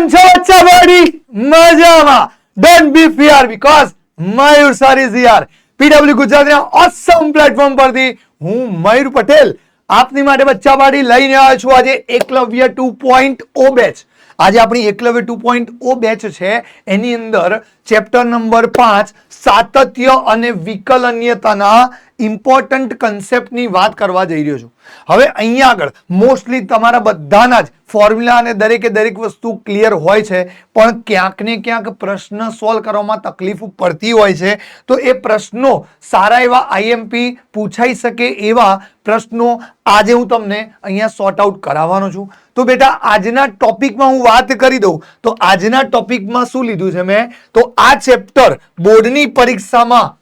કેમ છો બચ્ચા બોડી મજામાં don't be fear because Mayur sir is here PW ગુજરાતના ઓસમ પ્લેટફોર્મ પરથી હું મયુર પટેલ આપની માટે બચ્ચા બોડી લઈને આવ્યો છું આજે એકલવ્ય 2.0 બેચ આજે આપણી એકલવ્ય 2.0 બેચ છે એની અંદર ચેપ્ટર નંબર 5 સાતત્ય અને વિકલનીયતાના ઇમ્પોર્ટન્ટ કન્સેપ્ટની વાત કરવા જઈ રહ્યો છું હવે અહીંયા આગળ મોસ્ટલી તમારા બધાના જ ફોર્મ્યુલા અને દરેકે દરેક વસ્તુ ક્લિયર હોય છે પણ ક્યાંક ને ક્યાંક પ્રશ્ન સોલ્વ કરવામાં તકલીફ પડતી હોય છે તો એ પ્રશ્નો સારા એવા આઈએમપી પૂછાઈ શકે એવા પ્રશ્નો આજે હું તમને અહીંયા સોર્ટ આઉટ કરાવવાનો છું તો બેટા આજના ટોપિકમાં હું વાત કરી દઉં તો આજના ટોપિકમાં શું લીધું છે મેં તો આ ચેપ્ટર બોર્ડની પરીક્ષામાં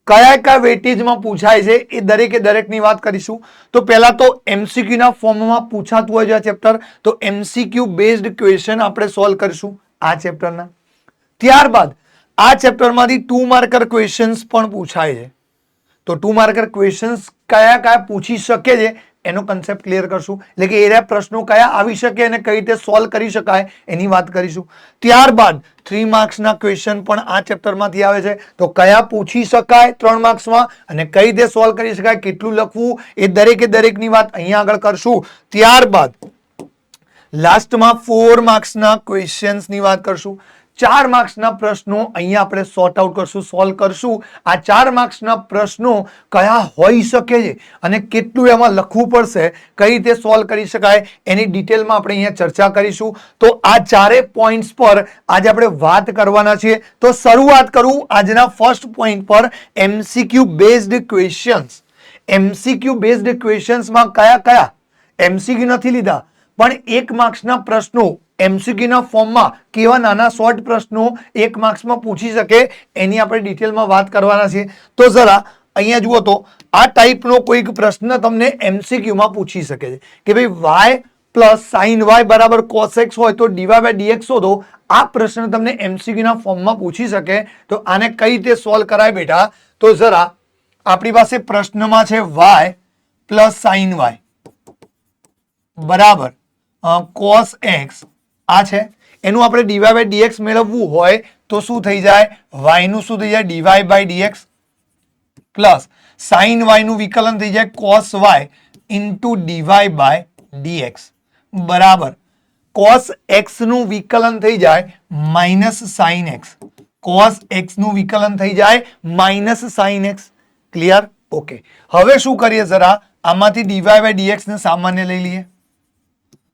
કયા કયા વેટેજમાં પૂછાય છે એ દરેકે દરેકની વાત કરીશું તો પહેલા તો એમસીક્યુ ના ફોર્મમાં પૂછાતું હોય છે આ ચેપ્ટર તો એમસીક્યુ બેઝડ ક્વેશ્ચન આપણે સોલ્વ કરીશું આ ચેપ્ટરના ત્યારબાદ આ ચેપ્ટરમાંથી 2 માર્કર ક્વેશ્ચન્સ પણ પૂછાય છે તો 2 માર્કર ક્વેશ્ચન્સ કયા કયા પૂછી શકે છે એનો કન્સેપ્ટ ક્લિયર કરશું એટલે કે એના પ્રશ્નો કયા આવી શકે અને કઈ રીતે સોલ્વ કરી શકાય એની વાત કરીશું ત્યારબાદ 3 માર્ક્સના ક્વેશ્ચન પણ આ ચેપ્ટરમાંથી આવે છે તો કયા પૂછી શકાય 3 માર્ક્સમાં અને કઈ રીતે સોલ્વ કરી શકાય કેટલું લખવું એ દરેકે દરેકની વાત અહીંયા આગળ કરશું ત્યારબાદ લાસ્ટમાં 4 માર્ક્સના ક્વેશ્ચન્સની વાત કરશું 4 માર્ક્સના પ્રશ્નો અહીંયા આપણે સોર્ટ આઉટ કરશું સોલ્વ કરશું આ 4 માર્ક્સના પ્રશ્નો કયા હોઈ શકે છે અને કેટલું એમાં લખવું પડશે કઈ રીતે સોલ્વ કરી શકાય એની ડિટેલમાં આપણે અહીંયા ચર્ચા કરીશું તો આ ચારે પોઈન્ટ્સ પર આજે આપણે વાત કરવાના છીએ તો શરૂઆત કરું આજના ફર્સ્ટ પોઈન્ટ પર MCQ based questions MCQ based ક્વેશ્ચન્સમાં કયા કયા એમસીક્યુ નથી લીધા પણ 1 માર્ક્સના પ્રશ્નો એમસીક્યુ ના ફોર્મમાં કેવા નાના શોર્ટ પ્રશ્નો 1 માર્ક્સમાં પૂછી શકે એની આપણે ડિટેલમાં વાત કરવાના છે તો જરા અહીંયા જુઓ તો આ ટાઈપનો કોઈક પ્રશ્ન તમને એમસીક્યુ માં પૂછી શકે છે કે ભાઈ y પ્લસ સાઇન y બરાબર cos x હોય તો dy by dx શોધો આ પ્રશ્ન તમને એમસીક્યુ ના ફોર્મમાં પૂછી શકે તો આને કઈ રીતે સોલ્વ કરાય બેટા તો જરા આપણી પાસે પ્રશ્નમાં છે y પ્લસ સાઇન y બરાબર cos x આ છે એનું આપણે dy by dx મેળવવું હોય તો શું થઈ જાય y નું શું થઈ જાય dy by dx plus sin y નું વિકલન થઈ જાય cos y into dy by dx બરાબર cos x નું વિકલન થઈ જાય minus sin x cos x નું વિકલન થઈ જાય minus sin x clear okay હવે શું કરીએ જરા આમાંથી dy by dx ને સામાન્ય લઈ લઈએ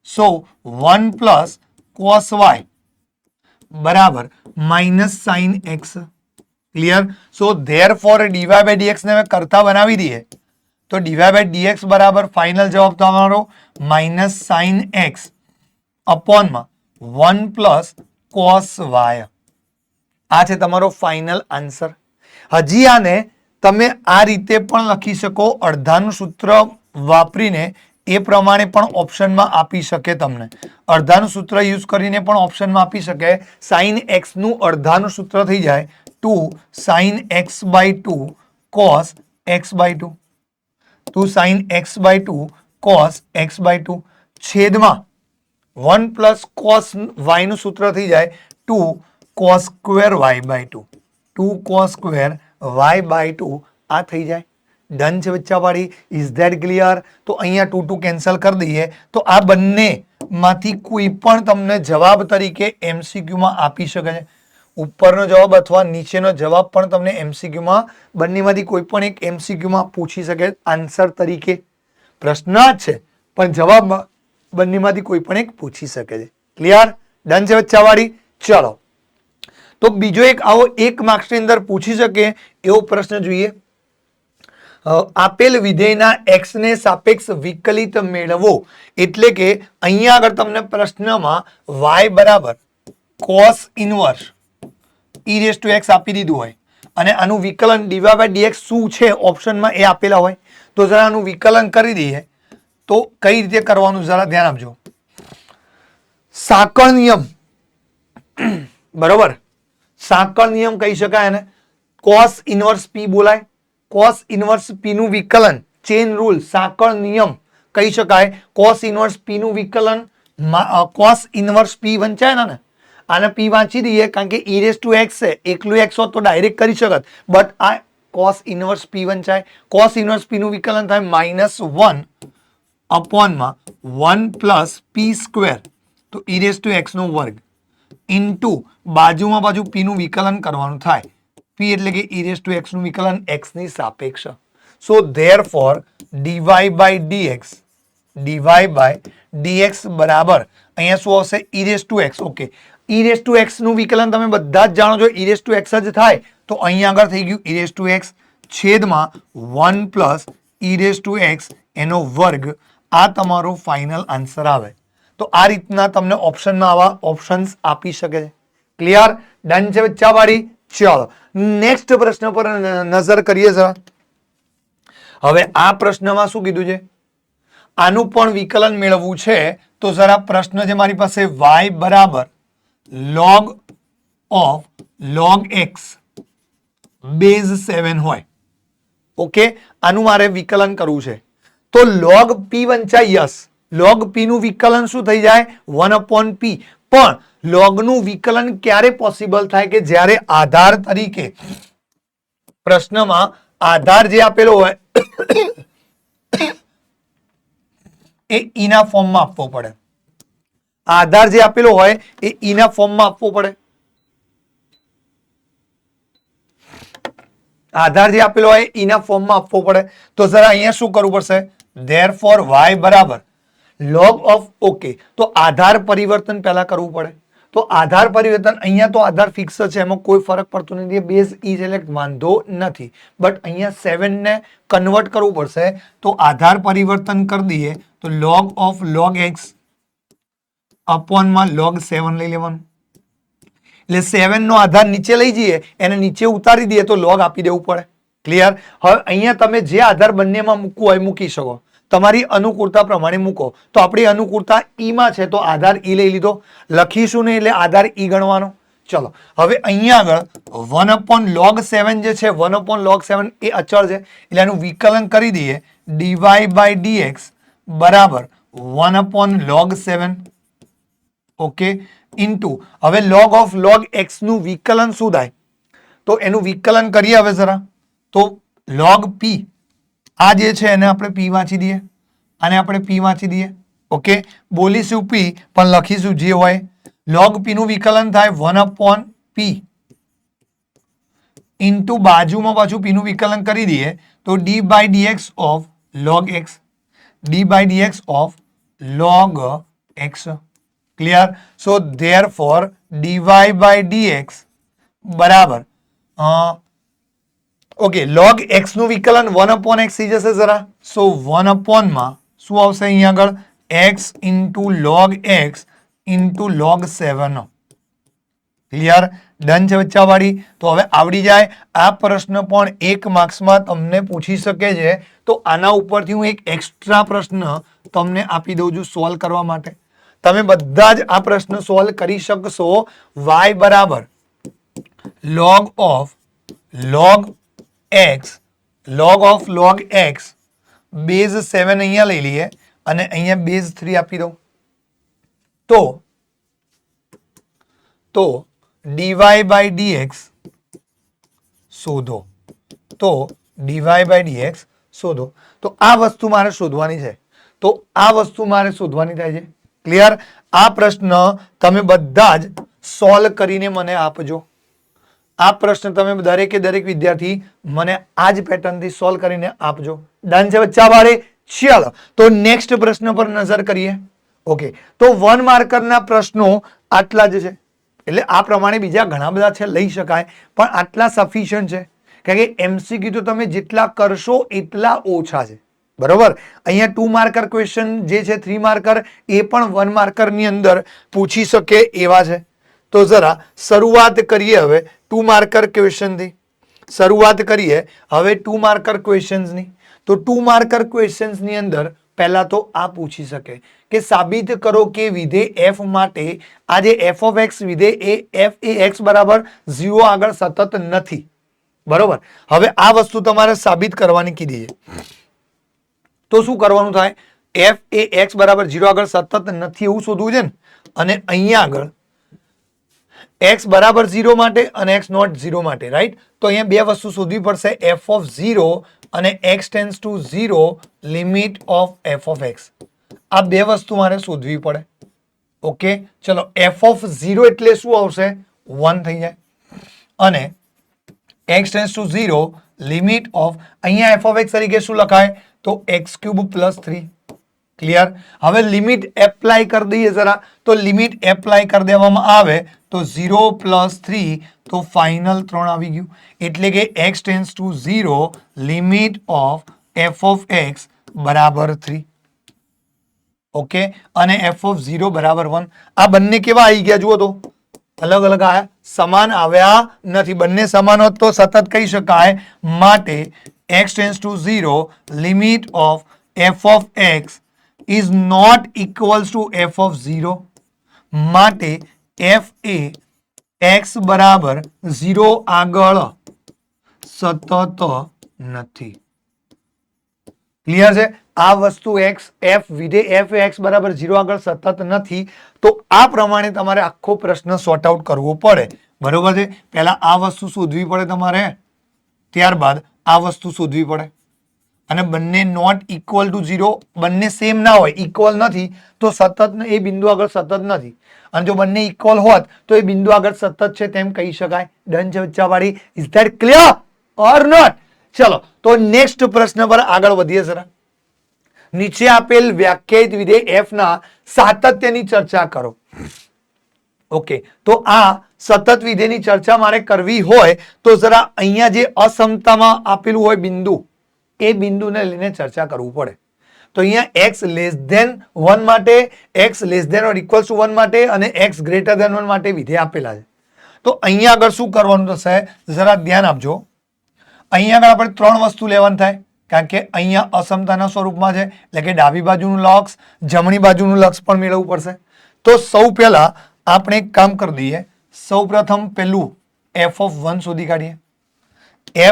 સો 1 પ્લસ cos y બરાબર minus sign x clear so therefore dy by dx ને કરતા બનાવી દઈએ તો dy by dx બરાબર ફાઇનલ જવાબ તમારો minus sign x અપોનમાં 1 plus cos y આ છે તમારો ફાઇનલ આન્સર હજી આને તમે આ રીતે પણ લખી શકો અડધાનું સૂત્ર વાપરીને એ પ્રમાણે પણ ઓપ્શનમાં આપી શકે તમને અડધાનું સૂત્ર યુઝ કરીને પણ ઓપ્શનમાં આપી શકે sin x નું અડધાનું સૂત્ર થઈ જાય 2 sin x by 2 cos x by 2 2 sin x by 2 cos x by 2 છેદમાં 1 પ્લસ cos y નું સૂત્ર થઈ જાય 2 cos square y by 2 2 cos square y by 2 આ થઈ જાય ડન છે બચ્ચા પાડી ઇઝ ધેટ ક્લિયર તો અહીંયા 2 2 કેન્સલ કરી દઈએ તો આ બંને માંથી કોઈ પણ તમને જવાબ તરીકે એમસીક્યુ માં આપી શકે છે ઉપરનો જવાબ અથવા નીચેનો જવાબ પણ તમને એમસીક્યુ માં બંનેમાંથી કોઈ પણ એક એમસીક્યુ માં પૂછી શકે આન્સર તરીકે પ્રશ્ન જ છે પણ જવાબમાં બંનેમાંથી કોઈ પણ એક પૂછી શકે છે ક્લિયર ડન છે બચ્ચા પાડી ચલો તો બીજો એક આવો 1 માર્ક્સ ની અંદર પૂછી શકે એવો પ્રશ્ન જોઈએ આપેલ વિધેયના x ને સાપેક્ષ વિકલિત મેળવો એટલે કે અહીંયા આગળ તમને પ્રશ્નમાં y બરાબર cos inverse e raised to x આપી દીધું હોય અને આનું વિકલન dy by dx શું છે ઓપ્શનમાં એ આપેલા હોય તો જરા આનું વિકલન કરી દઈએ તો કઈ રીતે કરવાનું જરા ધ્યાન આપજો સાંકળ નિયમ બરોબર સાંકળ નિયમ કહી શકાય અને cos ઇન્વર્સ p બોલાય cos ઇન્વર્સ p નું વિકલન ચેન રૂલ સાંકળ નિયમ કહી શકાય cos ઇન્વર્સ p નું વિકલન કોસ ઇનવર્સ પી વંચાય ને આને પી વાંચી દઈએ કારણ કે ઈ રેસ ટુ એક્સ છે, એકલું એક્સ હોત તો ડાયરેક્ટ કરી શકત, બટ આ કોસ ઇનવર્સ પી વંચાય. કોસ ઇનવર્સ પી નું વિકલન થાય -1 અપોનમાં 1 પ્લસ પી સ્ક્વેર, તો ઈ રેસ ટુ એક્સ નો વર્ગ ઇન્ટુ બાજુમાં બાજુ પી નું વિકલન કરવાનું થાય, પી એટલે કે ઈ રેસ ટુ એક્સ નું વિકલન એક્સ ની સાપેક્ષ. સો ધેરફોર ડીવાય બાય ડીએક્સ બરાબર અહીંયા શું આવશે? ઈ રેસ ટુ એક્સ. ઓકે, ઈ રેસ ટુ એક્સ નું વિકલન તમે બધા જ જાણો છો, ઈ રેસ ટુ એક્સ જ થાય, તો અહીંયા આગળ થઈ ગયું ઈ રેસ ટુ એક્સ છેદમાં 1 પ્લસ ઈ રેસ ટુ એક્સ એનો વર્ગ. આ તમારો ફાઇનલ આન્સર આવે. તો આ રીતના તમને ઓપ્શનમાં આવા ઓપ્શન્સ આપી શકે છે. ક્લિયર? ડન છે બચ્ચા વાળી? ચાલો નેક્સ્ટ પ્રશ્ન પર નજર કરીએ જરા. હવે આ પ્રશ્નમાં શું કીધું છે? આનું પણ વિકલન મેળવવું છે, તો જરા પ્રશ્ન છે મારી પાસે y બરાબર log of log x base 7 હોય. ઓકે, આનું મારે વિકલન કરવું છે, તો log p વંચાય. યસ, log p નું વિકલન શું થઈ જાય? 1/p. પણ log નું વિકલન ક્યારે પોસિબલ થાય? કે જ્યારે આધાર તરીકે પ્રશ્નમાં આધાર જે આપેલો હોય એ ઈના ફોર્મમાં આપવો પડે. આધાર જે આપેલો હોય એ ઈના ફોર્મમાં આપવો પડે. આધાર જે આપેલો હોય ઈના ફોર્મમાં આપવો પડે. તો જરા અહીંયા શું કરવું પડશે? ધેરફોર y બરાબર log of. ઓકે, તો આધાર પરિવર્તન પહેલા કરવું પડે. તો આધાર પરિવર્તન અહીંયા તો આધાર ફિક્સ છે, એમાં કોઈ ફરક પડતો નથી, બેઝ ઈ સિલેક્ટ વાંધો નથી, બટ અહીંયા 7 ને કન્વર્ટ કરવું પડશે. તો આધાર પરિવર્તન કરી દઈએ તો log of log x અપોનમાં log 7 લઈ લેવાનું. એટલે 7 નો આધાર નીચે લઈ જઈએ, એને નીચે ઉતારી દઈએ તો log આપી દેવું પડે. ક્લિયર? હવે અહીંયા તમે જે આધાર બંનેમાં મૂકવું હોય મૂકી શકો, તમારી અનુકૂળતા પ્રમાણે મૂકો. તો આપણી અનુકૂળતા ઈ માં છે, તો આધાર ઈ લઈ લીધો, લખીશું નહીં એટલે આધાર ઈ ગણવાનો. ચલો હવે અહીંયા આગળ 1/log 7 જે છે, 1/log 7 એ અચળ છે, એટલે એનું વિકલન કરી દઈએ. dy બાય dx બરાબર 1/log 7. ઓકે, ઇન્ટુ હવે log of log x નું વિકલન શું થાય? તો એનું વિકલન કરીએ હવે જરા. તો log p આ જે છે એને આપણે p વાંચી દઈએ, આને આપણે p વાંચી દઈએ. ઓકે, બોલીશું p પણ લખીશું જે હોય. log p નું વિકલન થાય 1/p ઇન્ટુ બાજુમાં પાછું p નું વિકલન કરી દઈએ તો d by dx of log x, d by dx of log x. Clear? So therefore dy by dx બરાબર ઓકે, log x નું વિકલન 1/x થઈ જશે જરા. સો 1/ માં શું આવશે અહીંયા આગળ? x into log x into log 7. Clear? Done છે બચ્ચા વાળી? તો હવે આવડી જાય. આ પ્રશ્ન પણ 1 માર્ક્સમાં તમને પૂછી શકે છે, તો આના ઉપરથી હું એક એક્સ્ટ્રા પ્રશ્ન તમને આપી દઉં છું સોલ્વ કરવા માટે. તમે બધા જ આ પ્રશ્ન સોલ્વ કરી શકશો. y બરાબર log of log x log x base 7 અહીંયા લઈ લઈએ અને અહીંયા બેઝ 3 આપી દઉં. તો dy બાય dx શોધો. તો dy બાય dx શોધો. તો આ વસ્તુ મારે શોધવાની છે. તો આ વસ્તુ મારે શોધવાની થાય છે. ક્લિયર? આ પ્રશ્ન તમે બધા જ સોલ્વ કરીને મને આપજો. આ પ્રશ્ન તમે દરેકે દરેક વિદ્યાર્થી મને આ જ પેટર્નથી સોલ્વ કરીને આપજો. ડન છે બચ્ચા વાળે? ચાલો તો નેક્સ્ટ પ્રશ્ન પર નજર કરીએ. ઓકે, તો 1 માર્કરના પ્રશ્નો આટલા જ છે, એટલે આ પ્રમાણે બીજા ઘણા બધા છે, લઈ શકાય, પણ આટલા સફિશિયન્ટ છે. કારણ કે એમસીક્યુ તો તમે જેટલા કરશો એટલા ઓછા છે. બરોબર? અહીંયા 2 માર્કર ક્વેશ્ચન જે છે, 3 માર્કર એ પણ 1 માર્કરની અંદર પૂછી શકે એવા છે. તો જરા શરૂઆત કરીએ હવે 2 માર્કર ક્વેશ્ચનથી. શરૂઆત કરીએ હવે 2 માર્કર ક્વેશ્ચન્સની. તો 2 માર્કર ક્વેશ્ચન્સની અંદર પહેલા તો આ પૂછી શકે કે સાબિત કરો કે વિધેય f માટે આ જે f of x વિધેય એ f એ x બરાબર 0 આગળ સતત નથી. બરોબર? હવે આ વસ્તુ તમારે સાબિત કરવાની કીધી છે. તો શું કરવાનું થાય? એફ એ એક્સ બરાબર 0 આગળ સતત નથી એવું શોધવું છે ને, અને અહીંયા આગળ x બરાબર 0 માટે અને x નોટ 0 માટે, રાઈટ? તો અહીંયા બે વસ્તુ શોધવી પડશે, f ઓફ 0 અને x tends two 0 limit of f of x. આ બે વસ્તુ મારે શોધવી પડે. ઓકે, ચલો f ઓફ 0 એટલે શું આવશે? 1 થઈ જાય. અને x tends two 0 limit of, અહીંયા f ઓફ x તરીકે શું લખાય? તો x ક્યુબ પ્લસ 3. ક્લિયર? હવે લિમિટ એપ્લાય કરી દઈએ જરા. તો લિમિટ એપ્લાય કરી દેવામાં આવે તો 0 પ્લસ 3, તો ફાઇનલ 3 આવી ગયું. એટલે કે x tends two 0 limit of f of x બરાબર 3. ઓકે, અને f ઓફ 0 બરાબર 1. આ બંને કેવા આવી ગયા જુઓ તો, અલગ અલગ આયા, સમાન આવ્યા નથી. બંને સમાન હોત તો સતત કહી શકાય. માટે x tends two 0 limit of f of x is not equals to f of 0. માટે f એ x બરાબર 0 આગળ સતત નથી. ક્લિયર છે? આ વસ્તુ x f વિધેય f એ x બરાબર 0 આગળ સતત નથી. તો આ પ્રમાણે તમારે આખો પ્રશ્ન સોર્ટ આઉટ કરવો પડે. બરોબર છે? પહેલા આ વસ્તુ શોધવી પડે તમારે, ત્યારબાદ આ વસ્તુ શોધવી પડે. અને બંને નોટ ઇક્વલ ટુ 0, બંને સેમ ના હોય, ઇક્વલ નથી તો સતત એ બિંદુ આગળ સતત નથી. અને જો બંને ઇક્વલ હોત તો એ બિંદુ આગળ સતત છે તેમ કહી શકાય. ડન છે બચ્ચાવાળી? Is that clear or not? ચલો તો નેક્સ્ટ પ્રશ્ન પર આગળ વધીએ જરા. નીચે આપેલ વ્યાખ્યાયિત વિધેય f ના સાતત્યની ચર્ચા કરો. ઓકે, તો આ સતત વિધેયની ચર્ચા મારે કરવી હોય તો જરા અહીંયા જે અસમતામાં આપેલું હોય બિંદુ, એ બિંદુને લઈને ચર્ચા કરવું પડે. તો અહીંયા x લેસ ધેન 1 માટે, x less than or equals to 1 માટે અને x ગ્રેટર ધેન 1 માટે વિધેય આપેલા છે. તો અહીંયા આગળ શું કરવાનું થશે જરા ધ્યાન આપજો. અહીંયા આગળ આપણે ત્રણ વસ્તુ લેવાની થાય, કારણ કે અહીંયા અસમતાના સ્વરૂપમાં છે, એટલે કે ડાબી બાજુનું લક્ષ, જમણી બાજુનું લક્ષ પણ મેળવવું પડશે. તો સૌ પહેલા આપણે એક કામ કરી દઈએ. સૌ પ્રથમ પેલું f ઓફ 1 શોધી કાઢીએ.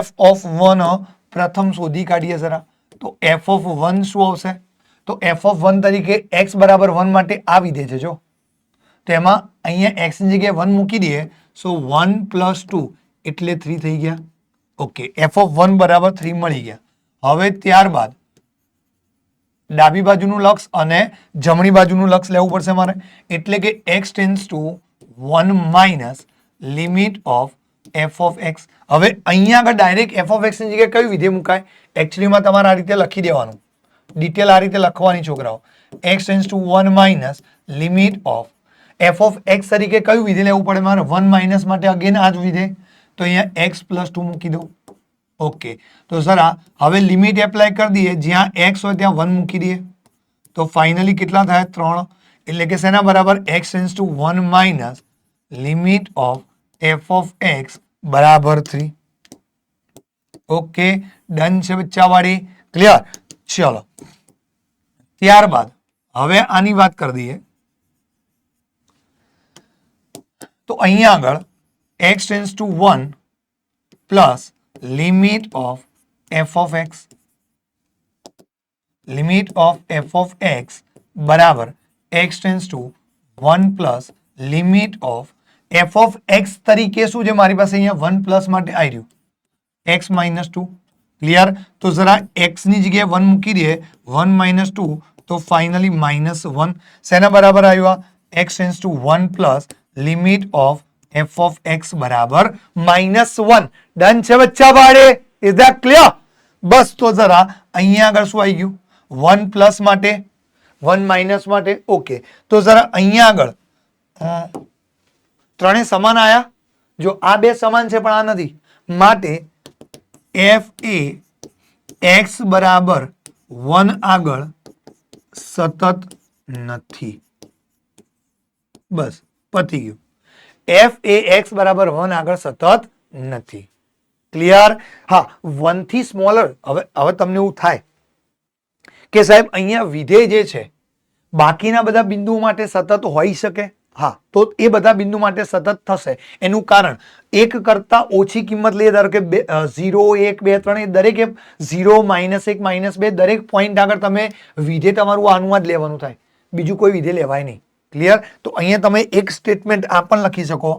f ઓફ 1 પ્રથમ શોધી કાઢીએ જરા. તો f ઓફ 1 શું આવશે? તો f ઓફ 1 તરીકે x બરાબર 1 માટે આ વિધેય છે. જો તો એમાં અહીંયા x ની જગ્યાએ 1 મૂકી દઈએ. સો 1 પ્લસ 2 એટલે 3 થઈ ગયા. ઓકે, f ઓફ 1 બરાબર 3 મળી ગયા. હવે ત્યારબાદ ડાબી બાજુનું લક્ષ અને જમણી બાજુનું લક્ષ લેવું પડશે મારે. એટલે કે x tends to 1 minus limit of f of x. હવે અહીંયા આગળ ડાયરેક્ટ f ઓફ x ની જગ્યાએ કયું વિધેય મુકાય? એકચ્યુઅલીમાં તમારે આ રીતે લખી દેવાનું, ડિટેલ આ રીતે લખવાની છોકરાઓ. x tends to 1 minus limit of f of x તરીકે કયું વિધેય લેવું પડે મારે? 1 માઇનસ માટે અગેન આ જ વિધેય. તો અહીંયા x પ્લસ 2 મૂકી દઉં. ઓકે, તો જરા હવે લિમિટ એપ્લાય કરી દઈએ. જ્યાં x હોય ત્યાં 1 મૂકી દઈએ. તો ફાઇનલી કેટલા થાય? 3. એટલે કે શેના બરાબર? x tends to 1 minus limit of f of x બરાબર 3. ઓકે, ડન છે બચ્ચાવાળી? ક્લિયર? ચલો ત્યારબાદ હવે આની વાત કરી દઈએ. તો અહીંયા આગળ x tends to 1 plus limit of f of x, limit of f of x બરાબર x tends to 1 plus limit of f of x તરીકે શું છે મારી પાસે? અહીંયા 1 પ્લસ માટે આવી રહ્યું x માઇનસ 2. ક્લિયર? તો જરા x ની જગ્યાએ 1 મૂકી દઈએ. 1 માઇનસ 2 તો ફાઇનલી માઇનસ 1. શેના બરાબર આવ્યું? x tends to 1 plus limit of f of x બરાબર -1. ડન છે બચ્ચા બાળે? Is that clear? બસ તો જરા અહીંયા આગળ શું આવી ગયું? 1 પ્લસ માટે, 1 માઇનસ માટે. ઓકે, તો જરા અહીંયા આગળ ત્રણે સમાન આયા. જો આ બે સમાન છે પણ આ નથી, માટે f એ x બરાબર 1 આગળ સતત નથી. બસ પતી ગયું. f એ x બરાબર 1 આગળ સતત નથી. ક્લિયર? હા, 1 થી સ્મોલર. હવે તમને એવું થાય કે સાહેબ અહીંયા વિધેય જે છે બાકીના બધા બિંદુઓ માટે સતત હોઈ શકે. હા, તો એ બધા બિંદુ માટે સતત થશે. એનું કારણ એક કરતા ઓછી કિંમત લઈએ, ધારો કે 0, 1, 2, 3, એ દરેક 0, -1, -2 દરેક પોઈન્ટ આગળ તમે વિધેય તમારું આનું જ લેવાનું થાય, બીજું કોઈ વિધેય લેવાય નહીં. ક્લિયર? તો અહીંયા તમે એક સ્ટેટમેન્ટ આ પણ લખી શકો,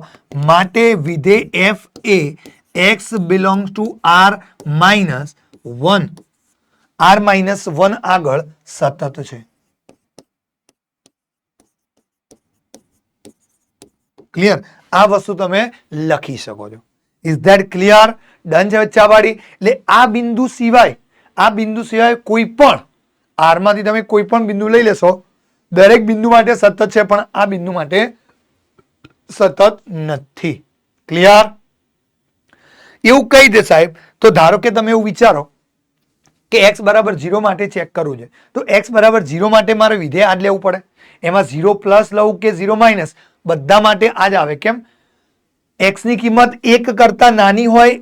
માટે વિધેય f A x belongs to r minus 1 આગળ સતત છે. ક્લિયર? આ વસ્તુ તમે લખી શકો છો. Is that clear? ડન છે બચ્ચાવાળી? એટલે આ બિંદુ સિવાય કોઈ પણ આર માંથી તમે કોઈ પણ બિંદુ લઈ લેશો, દરેક બિંદુ માટે સતત છે, પણ આ બિંદુ માટે સતત નથી. ક્લિયર? એવું કહી દે સાહેબ, તો ધારો કે તમે એવું વિચારો કે x બરાબર 0 માટે ચેક કરવું છે, તો x બરાબર 0 માટે મારે વિધેય આ જ લેવું પડે. એમાં 0 પ્લસ લઉં કે 0 માઇનસ, બધા માટે આ જ આવે. કેમ? x ની કિંમત 1 કરતા નાની હોય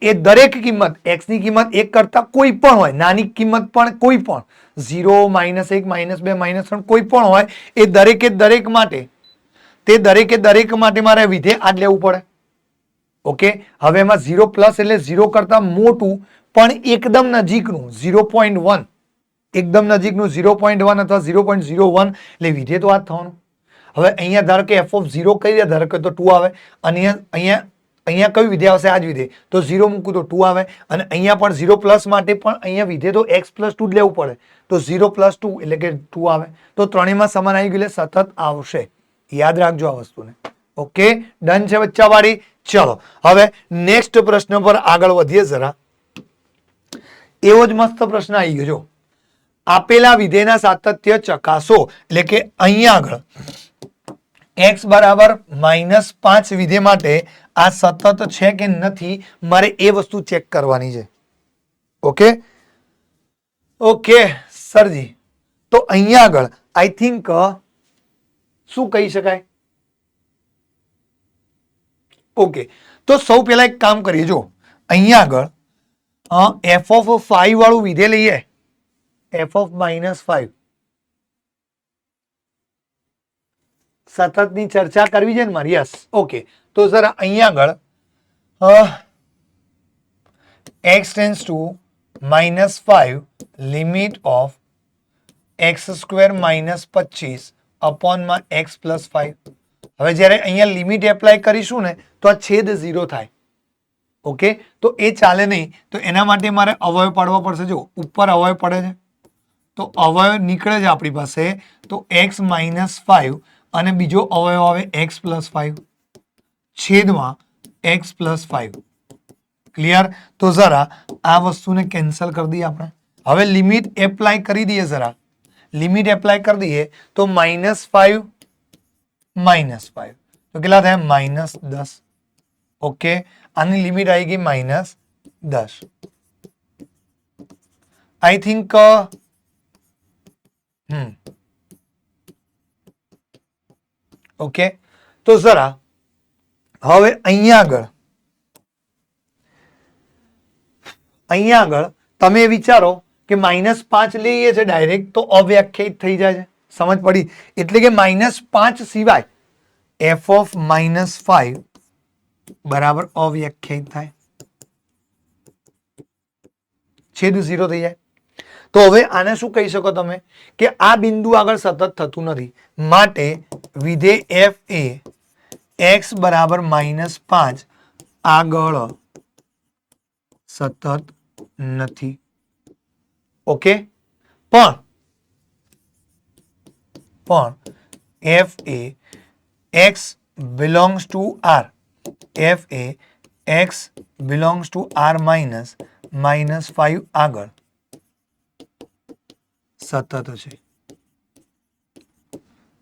એ દરેક કિંમત x ની કિંમત 1 કરતા કોઈ પણ હોય, નાની કિંમત પણ કોઈ પણ 0, -1, -2, -3 કોઈ પણ હોય, એ દરેક માટે મારે વિધેય આ જ લેવું પડે. ઓકે, હવે એમાં 0 પ્લસ એટલે 0 કરતા મોટું પણ એકદમ નજીકનું 0.1, એકદમ નજીકનું 0.1 અથવા 0.01, એટલે વિધેય તો આ જ થવાનું. હવે અહીંયા ધારો કે f(0) કહી દે, ધારો કે તો 2 આવે, અને અહીંયા કયું વિધેય આવશે? આ જ વિધેય. તો 0 મૂકું તો 2 આવે, અને અહીંયા પણ 0 પ્લસ માટે પણ અહીંયા વિધેય તો x + 2 જ લેવું પડે, તો 0 + 2 એટલે કે 2 આવે. તો ત્રણેયમાં સમાન આવી ગયું એટલે સતત આવશે. યાદ રાખજો આ વસ્તુને. ઓકે, ડન છે બચ્ચાવાળી? ચલો હવે નેક્સ્ટ પ્રશ્ન પર આગળ વધીએ જરા. એવો જ મસ્ત પ્રશ્ન આવી ગયો. જો આપેલા વિધેયના સાતત્ય ચકાસો, એટલે કે અહીંયા આગળ x બરાબર -5 વિધેય માટે આ સતત છે કે નથી, મારે એ વસ્તુ ચેક કરવાની છે. ઓકે સરજી, તો અહીંયા આગળ આઈ થિંક શું કહી શકાય? ઓકે, તો સૌ પહેલા એક કામ કરીએ. જો અહીંયા આગળ f(5) વાળું વિધેય લઈએ, f(-5). સતતની ચર્ચા કરવી છે ને મારી? યસ. ઓકે, તો જરા અહીંયા આગળ x tends two -5 limit of x² - 25 upon x + 5. હવે જ્યારે અહીંયા લિમિટ એપ્લાય કરીશું ને તો આ છેદ 0 થાય. ઓકે, તો એ ચાલે નહીં, તો એના માટે મારે અવયવ પાડવા પડશે. જો ઉપર અવયવ પડે છે, તો અવયવ નીકળે છે આપણી પાસે, તો x - 5 અને બીજો અવયવ આવે x + 5 છેદમાં x + 5. ક્લિયર? તો જરા આ વસ્તુને કેન્સલ કરી દઈએ આપણે. હવે લિમિટ એપ્લાય કરી દઈએ. જરા લિમિટ એપ્લાય કરી દઈએ તો -5 તો કેટલા થાય? -10. ઓકે, આની લિમિટ આવી ગઈ -10. આઈ થિંક ઓકે, તો જરા હવે અહીંયા આગળ તમે વિચારો કે -5 લઈએ છે ડાયરેક્ટ, તો અવ્યાખ્યાયિત થઈ જાય છે. સમજ પડી? એટલે કે -5 સિવાય f(-5) બરાબર અવ્યાખ્યાયિત થાય, છેદ 0 થઈ જાય. તો હવે આને શું કહી શકો તમે કે આ બિંદુ આગળ સતત થતું નથી, માટે વિધેય f એ x બરાબર -5 આગળ સતત નથી. ઓકે, પણ f A x belongs to r, f A x belongs to r -5 આગળ સતત છે.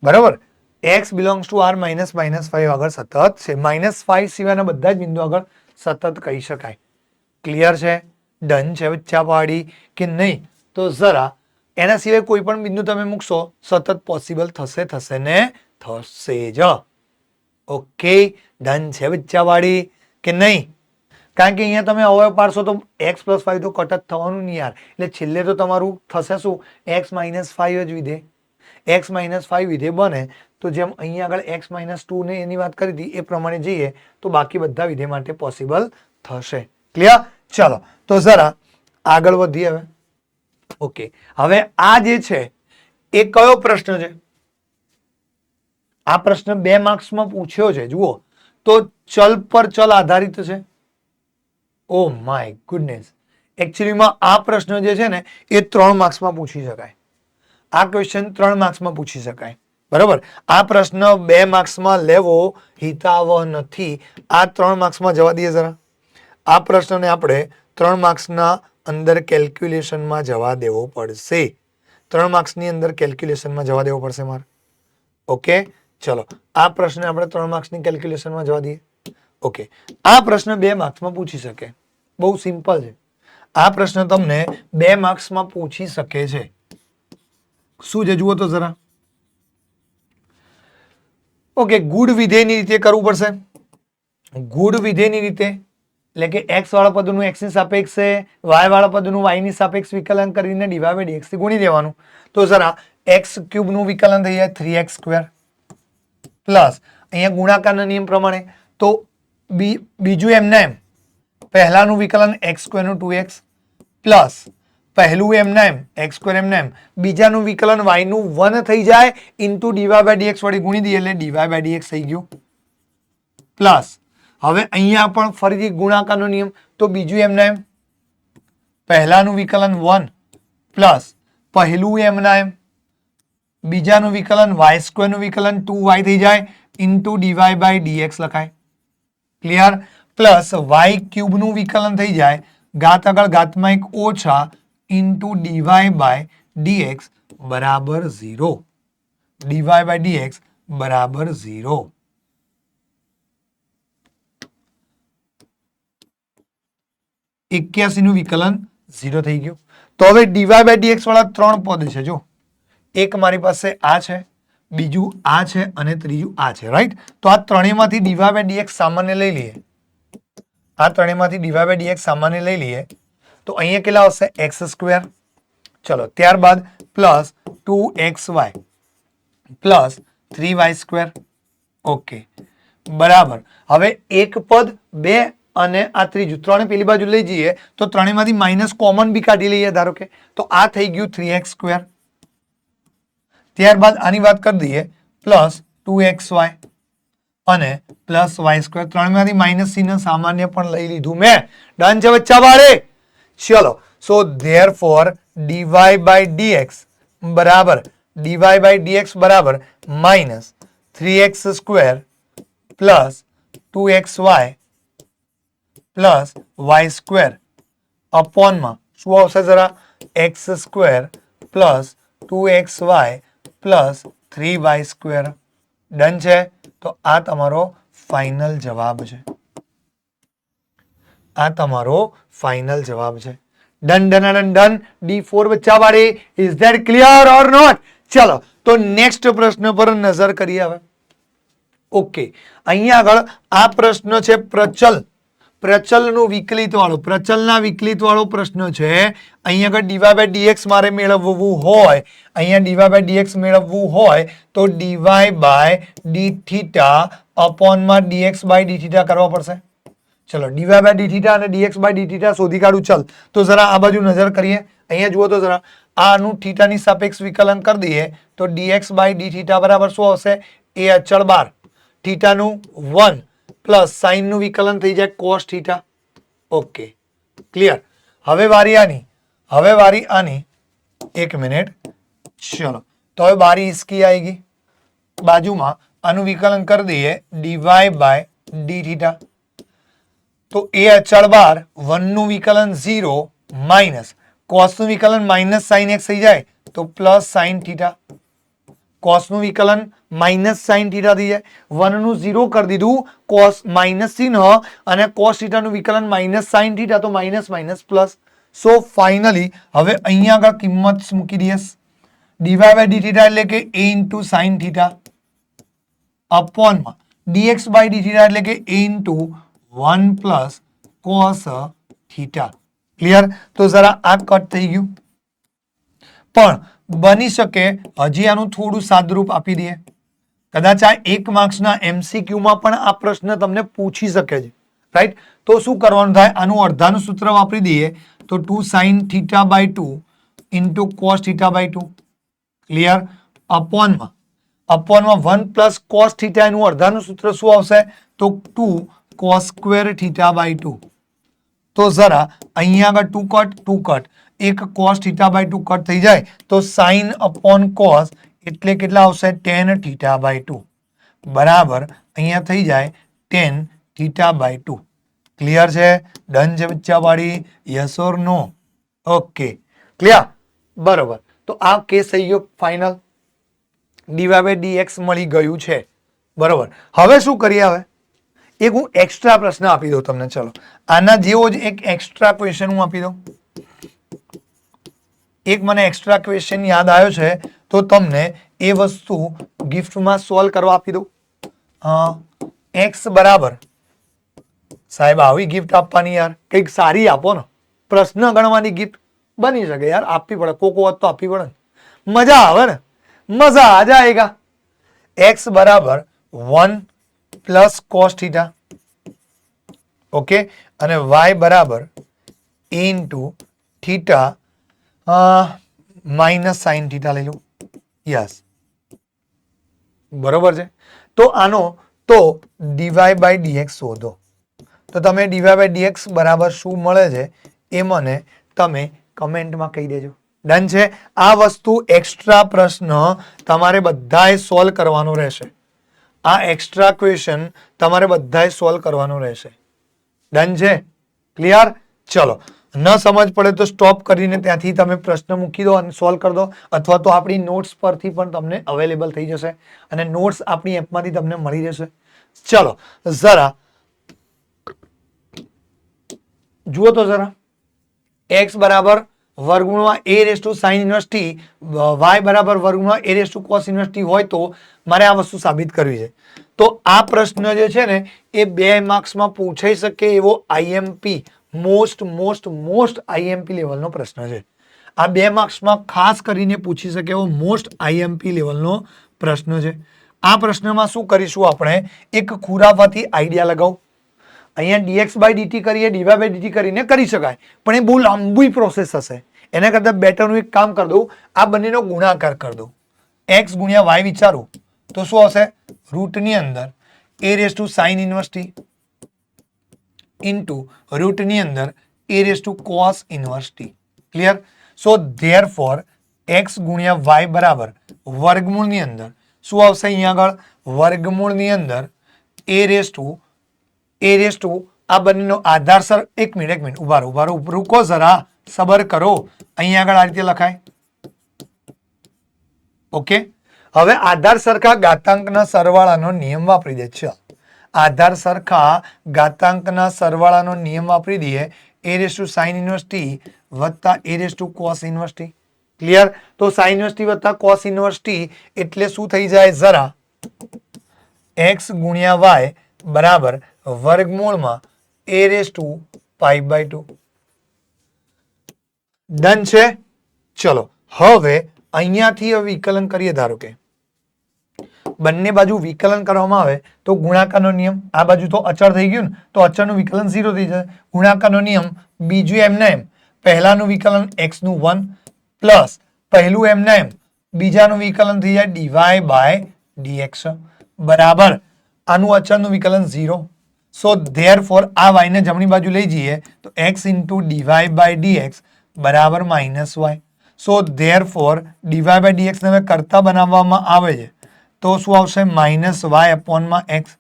બરાબર? x belongs to r -5 આગળ સતત છે. -5 સિવાયના બધા જ બિંદુ આગળ સતત કહી શકાય. ક્લિયર છે? ડન છે બચ્ચા પાડી કે નહીં? તો જરા એના સિવાય કોઈ પણ બિંદુ તમે મૂકશો, સતત પોસિબલ થશે ને થશે જ. ઓકે, ડન છે બચ્ચા પાડી કે નહીં? કારણ કે અહીંયા તમે અવયવ પાડશો તો x + 5 તો કટ જ થવાનું નહીં યાર. એટલે છેલ્લે તો તમારું થશે શું? x - 5 જ વિધેય. x - 5 વિધેય બને તો જેમ અહીંયા આગળ x માઇનસ 2 ને એની વાત કરી હતી એ પ્રમાણે જઈએ તો બાકી બધા વિધેય માટે પોસિબલ થશે. ક્લિયર? ચલો તો જરા આગળ વધીએ હવે. ઓકે, હવે આ જે છે એ કયો પ્રશ્ન છે? આ પ્રશ્ન 2 માર્ક્સમાં પૂછ્યો છે. જુઓ તો ચલ પર ચલ આધારિત છે. ઓ માય ગુડનેસ, એકચ્યુઅલીમાં આ પ્રશ્ન જે છે ને એ 3 માર્ક્સમાં પૂછી શકાય. આ ક્વેશ્ચન 3 માર્ક્સમાં પૂછી શકાય. બરાબર, આ પ્રશ્ન 2 માર્ક્સમાં લેવો હિતાવહ નથી. આ 3 માર્ક્સમાં જવા દઈએ જરા. આ પ્રશ્નને આપણે 3 માર્ક્સના અંદર કેલ્ક્યુલેશનમાં જવા દેવો પડશે. 3 માર્ક્સની અંદર કેલ્ક્યુલેશનમાં જવા દેવો પડશે મારે. ઓકે, ચલો આ પ્રશ્ન આપણે 3 માર્ક્સની કેલ્ક્યુલેશનમાં જવા દઈએ. ઓકે, આ પ્રશ્ન 2 માર્ક્સમાં પૂછી શકે. બહુ સિમ્પલ છે. આ પ્રશ્ન તમને 2 માર્ક્સમાં પૂછી શકે છે. શું છે જુઓ તો જરા. ઓકે, ગુડ વિધેયની રીતે કરવું પડશે. ગુડ વિધેયની રીતે એટલે કે x વાળા પદનું x ની સાપેક્ષે, y વાળા પદનું y ની સાપેક્ષ વિકલન કરીને dy by dx થી ગુણી દેવાનું. તો જરા x ક્યુબ નું વિકલન થઈ જાય 3x સ્ક્વેર પ્લસ અહીંયા ગુણાકારના નિયમ પ્રમાણે તો બીજું એમના એમ પહેલાનું વિકલન x સ્ક્વેર નું 2x પ્લસ પહેલું એમના એમ x સ્ક્વેર એમના એમ બીજાનું વિકલન y નું 1 થઈ જાય ઇન્ટુ dy by dx વડે ગુણી દઈએ એટલે dy by dx થઈ ગયું. પ્લસ હવે અહીંયા પણ ફરીથી ગુણાકારનો નિયમ તો બીજું એમના એમ પહેલાનું વિકલન 1 પ્લસ પહેલું એમના એમ બીજાનું વિકલન y સ્ક્વેર નું વિકલન 2y થઈ જાય ઇન્ટુ dy by dx લખાય. ક્લિયર? પ્લસ y ક્યુબ નું વિકલન થઈ જાય ઘાત આગળ ઘાતમાં એક ઓછા ઇન્ટુ dy by dx બરાબર 0. dy by dx બરાબર 0. એક્યાસી નું વિકલન 0 થઈ ગયું. તો હવે dy by dx વાળા 3 પદ છે. જો એક મારી પાસે આ છે, બીજું આ છે અને ત્રીજું આ છે. રાઈટ? તો આ ત્રણેયમાંથી dy by dx સામાન્ય લઈ લઈએ. આ ત્રણેયમાંથી dy by dx સામાન્ય લઈ લઈએ તો અહીંયા કેટલા આવશે? x square. ચલો ત્યારબાદ plus 2xy plus 3y square. Okay બરાબર. હવે એક પદ 2 અને આ ત્રીજું ત્રણે પેલી બાજુ લઈ જઈએ તો ત્રણેયમાંથી માઇનસ કોમન બી કાઢી લઈએ ધારો કે. તો આ થઈ ગયું 3x સ્ક્વેર. ત્યારબાદ આની વાત કરી દઈએ પ્લસ 2xy અને પ્લસ y સ્ક્વેર. ત્રણમાંથી માઇનસ ચિહ્ન સામાન્ય પણ લઈ લીધું મેં. ડન છે બચ્ચા બાળે? ચલો so therefore dy by dx બરાબર dy by dx બરાબર minus 3x square plus 2xy plus y square અપોનમાં શું આવશે જરા? x square plus 2xy plus 3y square. Done છે? તો આ તમારો ફાઇનલ જવાબ છે. આ તમારો ફાઇનલ જવાબ છે. Done done done done. D4 બચ્ચા વાળી. Is that clear or not? ચલો તો નેક્સ્ટ પ્રશ્ન પર નજર કરીએ હવે. ઓકે, અહીંયા આગળ આ પ્રશ્ન છે પ્રચલ. પ્રચલનું વિકલિત વાળો, પ્રચલના વિકલિત વાળો પ્રશ્ન છે. અહીંયા આગળ dy by dx મારે મેળવવું હોય, અહીંયા dy by dx મેળવવું હોય તો dy by d theta અપોનમાં dx by d theta કરવા પડશે. ચલો dy by d theta અને dx by d theta શોધી કાઢું. ચલ તો જરા આ બાજુ નજર કરીએ. અહીંયા જુઓ તો જરા આનું થીટાની સાપેક્ષ વિકલન કરી દઈએ તો dx by d theta બરાબર શું આવશે? એ અચળ 12 થીટાનું 1 પ્લસ સાઇન નું વિકલન થઈ જાય cos થીટા. Okay clear. હવે વારી આની, હવે વારી આની. એક મિનિટ. ચલો તો હવે બારી इसकी आएगी. બાજુમાં આનું વિકલન કરી દઈએ dy by d થીટા. તો એ અચળ 12 1 નું વિકલન 0 માઇનસ cos નું વિકલન માઇનસ sin x થઈ જાય તો પ્લસ sin થીટા. cos નું વિકલન માઇનસ sin થીટા થઈ જાય. 1 નું 0 કરી દીધું cos માઇનસ ચિહ્ન અને cos થીટા નું વિકલન માઇનસ sin થીટા તો minus minus plus. So finally હવે અહીંયા આગળ કિંમત મૂકી દઈએ. dy by d થીટા એટલે કે a into sin થીટા અપોનમાં dx by d થીટા એટલે કે a into 1 plus cos theta. Clear? તો જરા આ કટ થઈ ગયું. પણ બની શકે હજી આનું થોડું સાદુરૂપ આપી દઈએ. કદાચ આ 1 માર્ક્સના MCQ માં પણ આ પ્રશ્ન તમને પૂછી શકે છે, રાઈટ? તો શું કરવાનું થાય? આનું અડધાનું સૂત્ર વાપરી દઈએ તો 2 sin θ by 2 into cos θ by 2, clear? અપોનમાં 1 પ્લસ cos θ, એનું અડધાનું સૂત્ર શું આવશે? તો 2 cos સ્ક્વેર θ by 2. તો જરા અહીંયા આગળ 2 કટ, એક cos θ by 2 કટ થઈ જાય તો sin upon cos એટલે કેટલા આવશે? tan θ by 2 બરાબર અહીંયા થઈ જાય tan θ by 2. ક્લિયર છે? ડન છે બચ્ચા વાળી? Yes or no? Okay, clear? બરોબર. તો આ કેસ થઈ ગયો ફાઇનલ. dx મળી ગયું છે, બરોબર. હવે શું કરીએ? હવે એક હું એક્સ્ટ્રા પ્રશ્ન આપી દઉં તમને. ચલો, આના જેવો જ એક એક્સ્ટ્રા ક્વેશ્ચન હું આપી દઉં. એક મને એક્સ્ટ્રા ક્વેશ્ચન યાદ આવ્યો છે, તો તમને એ વસ્તુ ગિફ્ટમાં સોલ્વ કરવા આપી દઉં. x બરાબર, સાહેબ આવી ગિફ્ટ આપવાની યાર, કંઈક સારી આપો ને. પ્રશ્ન ગણવાની ગિફ્ટ બની શકે યાર, આપવી પડે. કોકો વાત તો આપવી પડે, મજા આવે ને, મજા આ જાયગા. x બરાબર 1 પ્લસ cos θ, ઓકે, અને y બરાબર ઇન્ટુ θ માઇનસ સાઇન θ લઈ લઉં. યસ, બરોબર છે. તો આનો તો dy by dx શોધો. તો તમે dy by dx બરાબર શું મળે છે એ મને તમે કમેન્ટમાં કહી દેજો. ડન છે? આ વસ્તુ એક્સ્ટ્રા પ્રશ્ન તમારે બધાએ સોલ્વ કરવાનો રહેશે. આ એક્સ્ટ્રા ક્વેશ્ચન તમારે બધાએ સોલ્વ કરવાનો રહેશે. ડન છે? ક્લિયર? ચલો, ન સમજ પડે તો સ્ટોપ કરીને ત્યાંથી તમે પ્રશ્ન મૂકી દો અને સોલ્વ કરી દો, અથવા તો આપણી નોટ્સ પરથી પણ તમને અવેલેબલ થઈ જશે અને નોટ્સ આપણી એપમાંથી તમને મળી જશે. ચલો જરા જુઓ તો જરા. x બરાબર વર્ગમૂળમાં a raise to sine inverse t, y બરાબર વર્ગમૂળમાં a raise to cos inverse t હોય તો મારે આ વસ્તુ સાબિત કરવી છે. તો આ પ્રશ્ન જે છે ને એ 2 માર્ક્સમાં પૂછાઈ શકે એવો IMP, મોસ્ટ IMP લેવલનો પ્રશ્ન છે. આ 2 માર્ક્સમાં ખાસ કરીને પૂછી શકે એવો મોસ્ટ IMP લેવલનો પ્રશ્ન છે. આ પ્રશ્નમાં શું કરીશું? આપણે એક ખુરાફાથી આઈડિયા લગાવું. અહીંયા dx by dt કરીએ, dy by dt કરીને કરી શકાય, પણ એ બહુ લાંબી પ્રોસેસ હશે. એના કરતા બેટરનું એક કામ કરી દઉં, આ બંનેનો ગુણાકાર કરી દઉં. x ગુણ્યા y વિચારું તો શું હશે? રૂટની અંદર a raise to sine inverse t into રૂટની અંદર a raise to cos inverse t. Clear? So therefore x ગુણ્યા y બરાબર વર્ગમૂળની અંદર શું આવશે? અહીંયા આગળ વર્ગમૂળની અંદર a રેસ ટુ આ બંનેનો આધાર સર. એક મિનિટ ઉભા રહો, રૂકો જરા, સબર કરો. અહીંયા આગળ આ રીતે લખાય. ઓકે, હવે આધાર સરખા ઘાતાંકના સરવાળાનો નિયમ વાપરી દે છે. આધાર સરખા ઘાતાંકના સરવાળાનો નિયમ વાપરી દઈએ. a raise to sine inverse t વત્તા a raise to cos inverse t. Clear? તો સાઇન ઇન્વર્સ t વત્તા કોસ ઇન્વર્સ t એટલે શું થઈ જાય? જરા x ગુણ્યા y બરાબર વર્ગમૂળમાં a raise to pi by 2. Done છે? ચલો, હવે અહીંયાથી વિકલન કરીએ. ધારો કે બંને બાજુ વિકલન કરવામાં આવે તો ગુણાકારનો નિયમ, આ બાજુ તો અચળ થઈ ગયું ને, તો અચળનું વિકલન 0 થઈ જશે. ગુણાકારનો નિયમ બીજું એમ ને એમ, પહેલાનું વિકલન x નું 1 પ્લસ પહેલું એમ ને એમ, બીજાનું વિકલન થઈ જાય dy by dx બરાબર આનું અચળનું વિકલન 0. સો ધેરફોર આ y ને જમણી બાજુ લઈ જઈએ તો x into dy by dx બરાબર minus y. So therefore dy by dx ને હવે કરતા બનાવવામાં આવે છે તો શું આવશે? Minus y અપોનમાં x,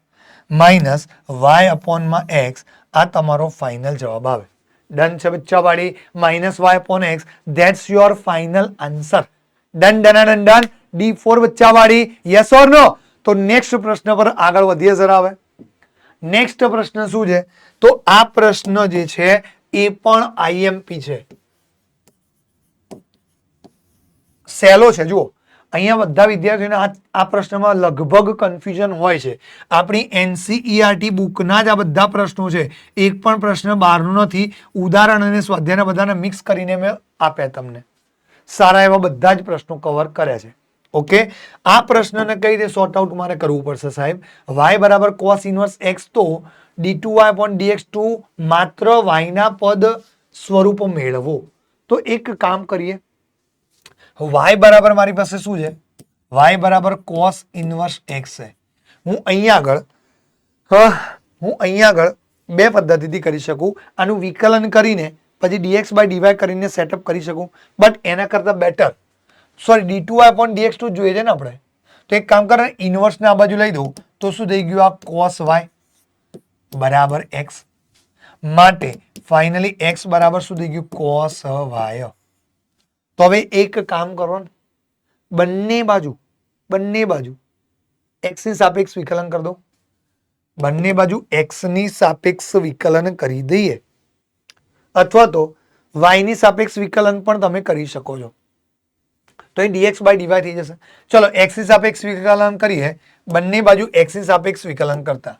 minus y અપોનમાં x. આ તમારો ફાઇનલ જવાબ આવે. ડન છે બચ્ચા વાળી? Minus y upon x, that's your final answer. Done done done. D4 બચ્ચા વાળી? યસ ઓર નો? તો નેક્સ્ટ પ્રશ્ન પર આગળ વધીએ જરા. હવે નેક્સ્ટ પ્રશ્ન શું છે? તો આ પ્રશ્ન જે છે એ પણ IMP છે, સહેલો છે. જુઓ, અહીંયા બધા વિદ્યાર્થીઓને આ પ્રશ્નમાં લગભગ કન્ફ્યુઝન હોય છે. આપણી NCERT બુકના જ આ બધા પ્રશ્નો છે, એક પણ પ્રશ્ન બહારનો નથી. ઉદાહરણ અને સ્વાધ્યાયના બધાને મિક્સ કરીને મેં આપ્યા તમને. સારા એવા બધા જ પ્રશ્નો કવર કર્યા છે. ઓકે, આ પ્રશ્નને કઈ રીતે સોર્ટ આઉટ મારે કરવું પડશે સાહેબ? y બરાબર cos ઇનવર્સ x, તો d2y upon dx2 માત્ર y ના પદ સ્વરૂપ મેળવો. તો એક કામ કરીએ, y બરાબર મારી પાસે શું છે? y બરાબર cos ઇનવર્સ x છે. હું અહીંયા આગળ બે પદ્ધતિથી કરી શકું. આનું વિકલન કરીને પછી dx by dy કરીને સેટઅપ કરી શકું. બટ એના કરતા better sorry d2y upon dx2 જોઈએ છે ને આપણે, તો એક કામ કરે, ઇનવર્સ ને આ બાજુ લઈ દઉં તો શું થઈ ગયું? આ cos y બરાબર x, માટે ફાઇનલી x બરાબર શું થઈ ગયું? cos y. તો હવે એક કામ કરો ને, બંને બાજુ x ની સાપેક્ષ વિકલન કરી દો. બંને બાજુ x ની સાપેક્ષ વિકલન કરી દઈએ, અથવા તો y ની સાપેક્ષ વિકલન પણ તમે કરી શકો છો. તો એ dx by dy થઈ જશે. ચલો x ની સાપેક્ષ વિકલન કરીએ. બંને બાજુ x ની સાપેક્ષ વિકલન કરતા,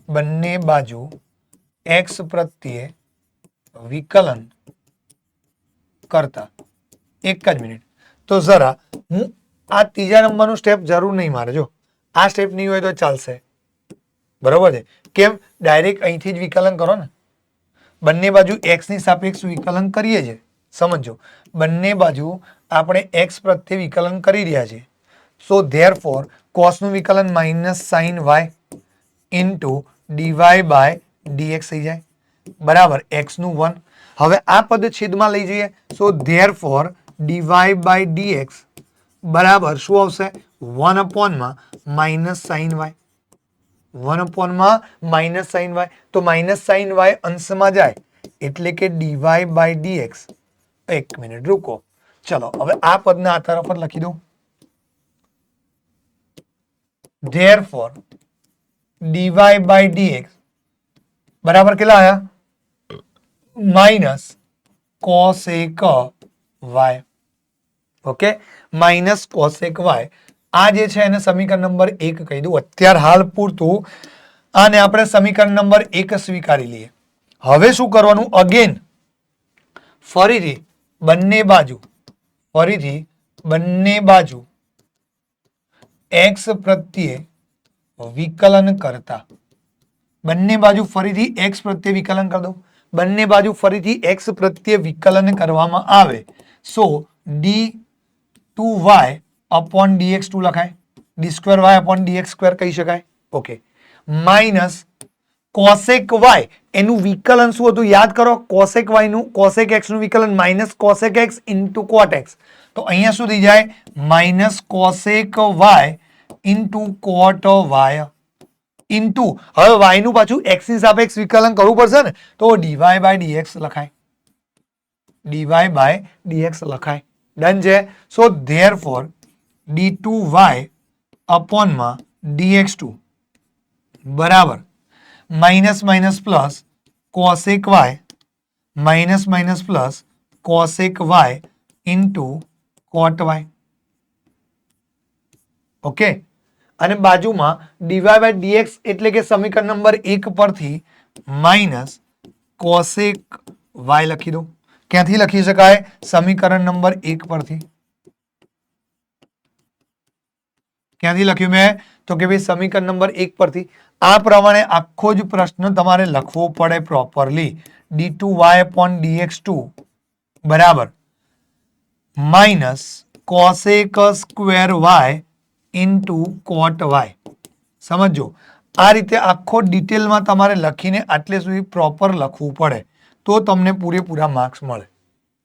બંને બાજુ x પ્રત્યે વિકલન કરતા, એક જ મિનિટ. તો જરા હું આ ત્રીજા નંબરનું સ્ટેપ જરૂર નહીં મારે, જો આ સ્ટેપ નહીં હોય તો ચાલશે, બરોબર છે? કેમ? ડાયરેક્ટ અહીંથી જ વિકલન કરો ને. બંને બાજુ x ની સાપેક્ષ વિકલન કરીએ છીએ, સમજો. બંને બાજુ આપણે x પ્રત્યે વિકલન કરી રહ્યા છીએ. સો ધેરફોર cos નું વિકલન minus sin y into dy by dx થઈ જાય, બરાબર x નું 1. હવે આ પદ છેદમાં લઈ જઈએ, so therefore dy by dx બરાબર શું આવશે? 1 અપોનમાં માઇનસ sin y, 1 અપોનમાં માઇનસ sin y. તો માઇનસ sin y અંશમાં જાય એટલે કે dy બાય dx. એક મિનિટ રૂકો, ચલો હવે આ પદને આ તરફ જ લખી દઉં. ધેરફોર dy બાય dx બરાબર કેટલા આયા? Minus cosec y. Okay, minus cosec y. આ જે છે એને સમીકરણ નંબર 1 કહી દઉં. અત્યાર હાલ પૂરતું આને આપણે સમીકરણ નંબર 1 સ્વીકારી લઈએ. હવે શું કરવાનું? અગેન ફરીથી બંને બાજુ x પ્રત્યે વિકલન કરતા, બંને બાજુ ફરીથી x પ્રત્યે વિકલન કરી દો. બંને બાજુ ફરીથી x પ્રત્યે વિકલન કરવામાં આવે, સો d2y upon dx2 લખાય, d2y upon dx2 કહી શકાય. ઓકે, માઇનસ cosec y એનું વિકલન શું હતું? યાદ કરો, cosec y નું, cosec x નું વિકલન minus cosec x into cot x. તો અહીંયા શું થઈ જાય? Minus cosec y into cot y into, હવે y નું પાછું x ની સાપેક્ષ વિકલન કરવું પડશે ને, તો dy બાય dx લખાય, dy બાય dx લખાય. ડન છે? સો ધેરફોર d2y અપોનમાં dx2 બરાબર minus minus plus cosec y minus minus plus cosec y into cot y. Okay, અને બાજુમાં dy બાય dx એટલે કે સમીકરણ નંબર 1 પરથી માઇનસ cosec y લખી દો. ક્યાંથી લખી શકાય? સમીકરણ નંબર 1 પરથી. ક્યાંથી લખ્યું મેં? તો કે ભાઈ સમીકરણ નંબર 1 પરથી. આ પ્રમાણે આખો જ પ્રશ્ન તમારે લખવો પડે પ્રોપરલી. d2y upon dx2 બરાબર minus cosec square y into cot y. સમજો, આ રીતે આખો ડિટેલમાં તમારે લખીને આટલે સુધી પ્રોપર લખવું પડે, તો તમને પૂરેપૂરા માર્ક્સ મળે.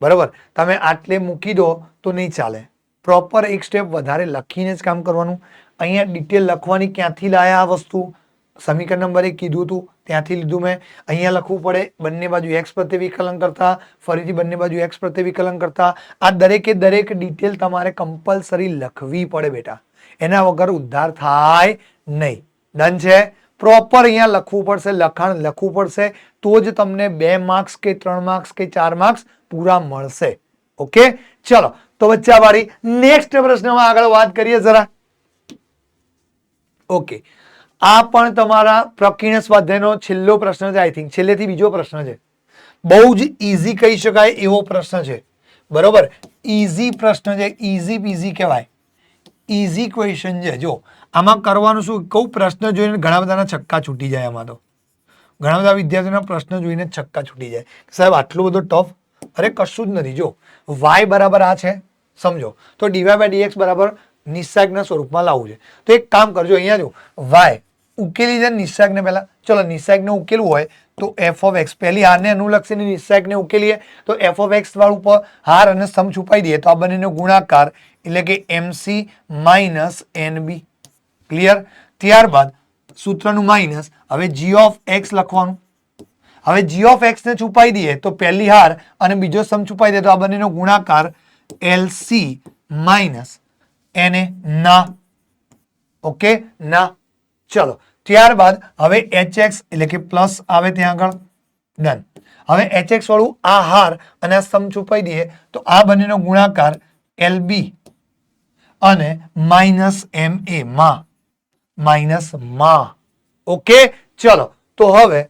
બરાબર, તમે આટલે મૂકી દો તો નહીં ચાલે. પ્રોપર એક સ્ટેપ વધારે લખીને જ કામ કરવાનું. અહીંયા ડિટેલ લખવાની ક્યાંથી લાયા આ વસ્તુ? સમીકરણ નંબર 1 કીધું હતું ત્યાંથી લીધું મેં. અહીંયા લખવું પડે બંને બાજુ x પ્રત્યે વિકલન કરતા, ફરીથી બંને બાજુ x પ્રત્યે વિકલન કરતા. આ દરેકે દરેક ડિટેલ તમારે કમ્પલસરી લખવી પડે બેટા, એના વગર ઉદ્ધાર થાય નહીં. ડન છે? પ્રોપર અહીંયા લખવું પડશે, લખાણ લખવું પડશે, તો જ તમને 2 માર્ક્સ કે 3 માર્ક્સ કે 4 માર્ક્સ પૂરા મળશે. ઓકે, ચલો તો બચ્ચા વાળી નેક્સ્ટ પ્રશ્નમાં આગળ વાત કરીએ જરા. ઓકે, આ પણ તમારા પ્રકીર્ણ સ્વાધ્યાયનો છેલ્લો પ્રશ્ન છે. આઈ થિંક છેલ્લેથી બીજો પ્રશ્ન છે. બહુ જ ઈઝી કહી શકાય એવો પ્રશ્ન છે. બરોબર, ઇઝી પ્રશ્ન છે, ઇઝી પીઝી કહેવાય, ઇઝી ક્વેશ્ચન છે. જો આમાં કરવાનું શું, કહું પ્રશ્ન જોઈને ઘણા બધાના છક્કા છૂટી જાય. આમાં તો ઘણા બધા વિદ્યાર્થીઓના પ્રશ્ન જોઈને છક્કા છૂટી જાય, સાહેબ આટલું બધું ટફ. અરે કશું જ નથી. જો y બરાબર આ છે સમજો, તો dy બાય dx બરાબર નિસ્સાગના સ્વરૂપમાં લાવવું છે. તો એક કામ કરજો, અહીંયા જો y ઉકેલી છે નિસ્સાગને પહેલા. ચલો નિસ્સાગને ઉકેલવું હોય તો f ઓફ x, પહેલી હારને અનુલક્ષીને નિસ્સાગને ઉકેલીએ તો f ઓફ x વાળું પર હાર અને સમ છુપાઈ દઈએ તો આ બંનેનો ગુણાકાર એટલે કે mc માઇનસ nb. ક્લિયર? ત્યારબાદ સૂત્રનું માઇનસ, હવે g ઓફ x લખવાનું. હવે g ઓફ x ને છુપાઈ દઈએ તો પહેલી હાર અને બીજો સમ છુપાઈ દે તો આ બંનેનો ગુણાકાર LC માઇનસ na ના. ઓકે ના. ચલો ત્યારબાદ હવે hx એટલે કે પ્લસ આવે ત્યાં આગળ. ડન. હવે hx વાળું આ હાર અને આ સમ છુપાઈ દઈએ તો આ બંનેનો ગુણાકાર LB અને માઇનસ ma માં, માઇનસ માં. ઓકે ચલો તો હવે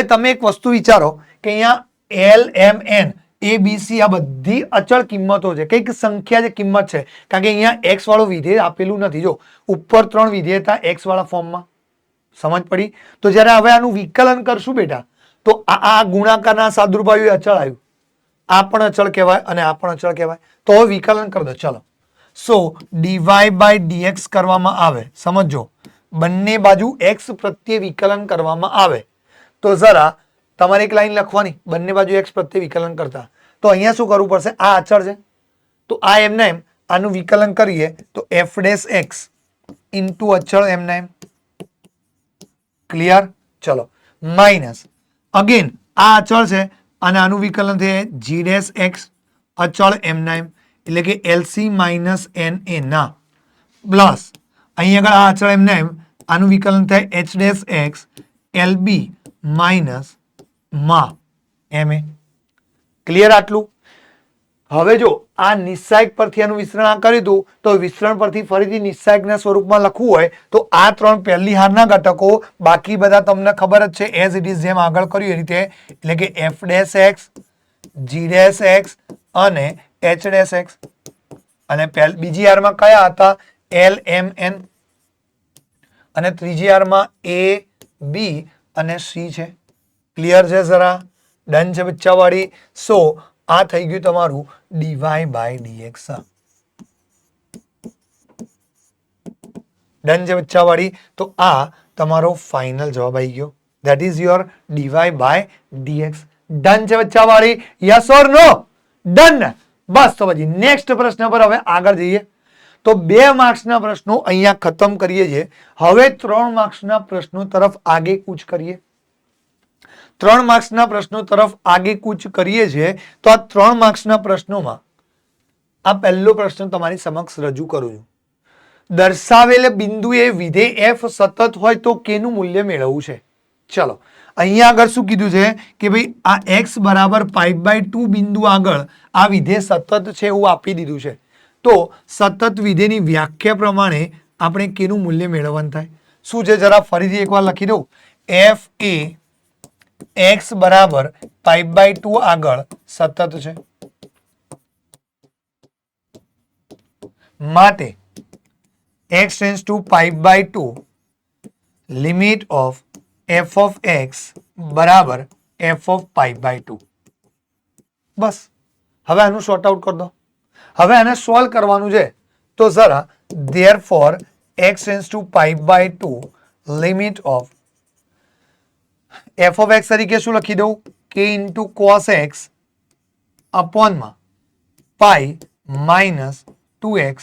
તમે એક વસ્તુ વિચારો કે અહીંયા L M N A B C આ બધી અચળ કિંમતો છે, કઈક સંખ્યા જે કિંમત છે, કારણ કે અહીંયા x વાળો વિધેય આપેલું નથી. જો ઉપર 3 વિધેય હતા x વાળા ફોર્મમાં, સમજ પડી? તો જ્યારે હવે આનું વિકલન કરશું બેટા તો આ ગુણાકારના સાદુરૂપાયું અચળ આવ્યું, આ પણ અચળ કહેવાય અને આ પણ અચળ કહેવાય. તો હવે વિકલન કરી દો. ચલો સો dy બાય dx કરવામાં આવે, સમજો બંને બાજુ x પ્રત્યે વિકલન કરવામાં આવે તો જરા તમારે એક લાઈન લખવાની બંને બાજુ x પ્રત્યે વિકલન કરતા. તો અહીંયા શું કરવું પડશે, આ અચળ છે તો આ એમના એમ આનું વિકલન કરીએ તો f ડેશ x ઇન્ટુ અચળ એમના એમ. ક્લિયર? ચલો માઇનસ અગેન આ અચળ છે અને આનું વિકલન થાય g ડેશ x અચળ એમના એમ એટલે કે LC માઇનસ na ના પ્લસ અહીં આગળ આ અચળ એમના એમ આનું વિકલન થાય h dash x LB minus માં ma. ક્લિયર આટલું? હવે જો આ નિસ્સાયક પરથી આનું વિસ્તરણ કર્યું હતું તો વિસ્તરણ પરથી ફરીથી નિસ્સાયકના સ્વરૂપમાં લખવું હોય તો આ 3 પહેલી હારના ઘટકો, બાકી બધા તમને ખબર જ છે એઝ ઇટ ઇઝ જેમ આગળ કર્યું એ રીતે, એટલે કે f dash x g dash x અને h ડેશ x. અને બીજી હારમાં કયા હતા? L M N અને ત્રીજી હારમાં A B અને C છે. ક્લિયર છે? જરા ડન છે બચ્ચાવાળી? સો આ થઈ ગયું તમારું dy બાય dx. ડન છે બચ્ચાવાળી? તો આ તમારો ફાઇનલ જવાબ આવી ગયો. That is your dy by dx. Done છે બચ્ચાવાળી? Yes or no? ડન. બસ તો પછી નેક્સ્ટ પ્રશ્ન પર હવે આગળ જઈએ. તો 2 માર્ક્સના પ્રશ્નો અહીંયા ખતમ કરીએ છીએ. હવે 3 માર્ક્સના પ્રશ્નો તરફ આગે કૂચ કરીએ. 3 માર્ક્સના પ્રશ્નો તરફ આગે કૂચ કરીએ છીએ. તો આ 3 માર્ક્સના પ્રશ્નોમાં આ પહેલો પ્રશ્ન તમારી સમક્ષ રજૂ કરું છું. દર્શાવેલ બિંદુએ વિધેય f સતત હોય તો કેનું મૂલ્ય મેળવવું છે? ચલો અહીંયા આગળ શું કીધું છે કે ભાઈ આ x બરાબર π/2 બિંદુ આગળ આ વિધેય સતત છે એવું આપી દીધું છે. તો સતત વિધેયની વ્યાખ્યા પ્રમાણે આપણે કેનું મૂલ્ય મેળવવાનું થાય? શું છે જરા ફરીથી એકવાર લખી દઉં. f એ x બરાબર π/2 આગળ સતત છે માટે x tends to π/2 limit of f of x બરાબર f of π/2. બસ હવે આનું શોર્ટ આઉટ કરી દો. હવે આને સોલ્વ કરવાનું છે તો જરા therefore x tends to π/2 limit of f of x તરીકે શું લખી દઉં? k ઇન્ટુ cos x અપોનમાં પાઈ માઇનસ 2x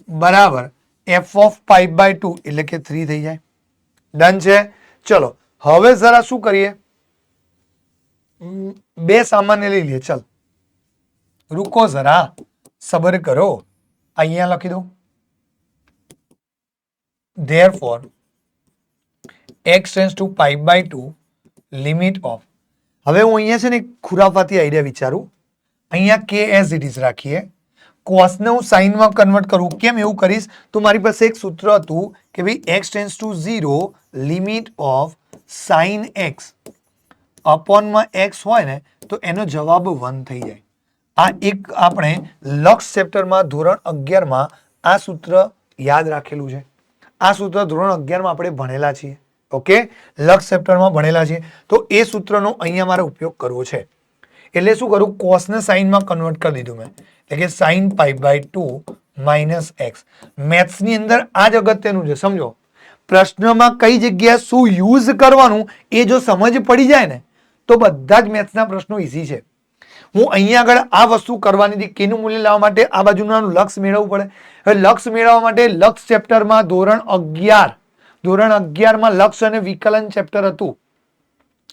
બરાબર f of π/2 એટલે કે 3 થઈ જાય. ડન છે? ચલો હવે જરા શું કરીએ, 2 સામાન્ય લઈ લઈએ. ચલ રૂકો જરા, સબર કરો. અહીંયા લખી દઉં therefore x tends to π/2 limit of. હવે હું અહીંયા છે ને ખુરાફાતી આઈડિયા વિચારું. અહીંયા k એઝ ઇટ ઇઝ રાખીએ, કોસને હું સાઇનમાં કન્વર્ટ કરું. કેમ એવું કરીશ? તો મારી પાસે એક સૂત્ર હતું કે ભાઈ x tends two 0 limit of sin x અપોનમાં x હોય ને તો એનો જવાબ 1 થઈ જાય. આ એક આપણે લક્ષ ચેપ્ટરમાં ધોરણ 11 માં આ સૂત્ર યાદ રાખેલું છે. આ સૂત્ર ધોરણ 11 માં આપણે ભણેલા છીએ. ઓકે, લક્ષ ચેપ્ટરમાં ભણેલા છીએ. તો એ સૂત્રનો અહીંયા મારે ઉપયોગ કરવો છે. એટલે શું કરું, cos ને sin માં કન્વર્ટ કરી દીધું મેં. એટલે કે sin π/2 માઇનસ x. મેથ્સ ની અંદર આ જ અગત્યનું છે, સમજો. પ્રશ્નમાં કઈ જગ્યાએ શું યુઝ કરવાનું એ જો સમજ પડી જાય ને તો બધા જ મેથ્સના પ્રશ્નો ઈઝી છે. હું અહીંયા આગળ આ વસ્તુ કરવાની હતી. કેનું મૂલ્ય લાવવા માટે આ બાજુનું લક્ષ મેળવવું પડે. હવે લક્ષ મેળવવા માટે લક્ષ ચેપ્ટરમાં ધોરણ 11 માં લક્ષ અને વિકલન ચેપ્ટર હતું.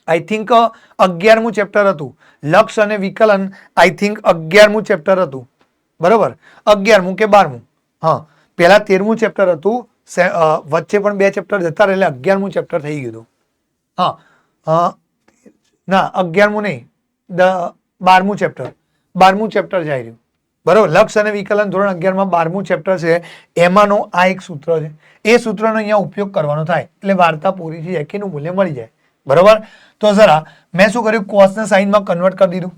આઈ થિંક 11મું ચેપ્ટર હતું. લક્ષ અને વિકલન આઈ થિંક 11મું ચેપ્ટર હતું. બરોબર, 11મું કે 12મું. હા, પહેલા 13મું ચેપ્ટર હતું, વચ્ચે પણ 2 ચેપ્ટર જતા રહે એટલે 11મું ચેપ્ટર થઈ ગયું હતું. હા, ના 11મું નહીં, 12મું ચેપ્ટર જઈ રહ્યું. બરોબર, લક્ષ અને વિકલન ધોરણ 11 માં 12મું ચેપ્ટર છે. એમાંનો આ એક સૂત્ર છે. એ સૂત્રનો અહીંયા ઉપયોગ કરવાનો થાય એટલે વાર્તા પૂરી થઈ જાય, કેનું મૂલ્ય મળી જાય. બરોબર, તો જરા મેં શું કર્યું, cos ને sin માં કન્વર્ટ કરી દીધું.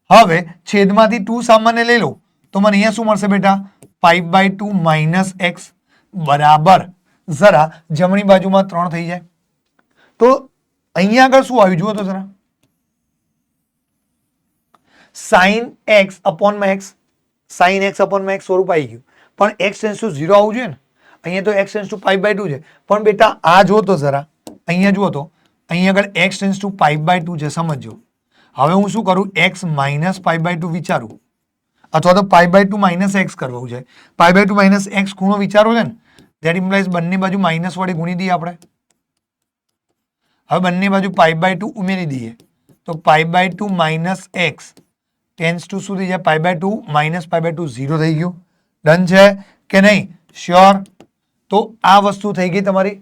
હવે છેદમાંથી 2 સામાન્ય લઈ લો તો મને અહીંયા શું મળશે બેટા, π/2 માઇનસ x બરાબર, જરા જમણી બાજુમાં 3 થઈ જાય. તો અહીંયા આગળ શું આવ્યું જુઓ તો જરા, sin x upon x સ્વરૂપ આવી ગયું. પણ x ટેન્સ ટુ 0 આવવું જોઈએ ને. અહીંયા તો x ટેન્સ ટુ π/2 છે. પણ બેટા આ જો તો જરા, અહીંયા જુઓ તો અહીંયા આગળ x ટેન્સ ટુ π/2 છે, સમજો. હવે હું શું કરું, x માઇનસ π/2 વિચારું, અથવા તો π/2 માઇનસ x કરવું છે. π/2 માઇનસ x ખૂણો વિચારો છે ને, ધેટ ઇમ્પ્લાઇઝ બંને બાજુ માઇનસ વડે ગુણી દઈએ આપણે. હવે બંને બાજુ π/2 ઉમેરી દઈએ તો π/2 માઇનસ x ટેન્સ ટુ શું થઈ જાય, π/2 માઇનસ π/2 0 થઈ ગયું. ડન છે કે નહીં? શ્યોર. તો આ વસ્તુ થઈ ગઈ તમારી.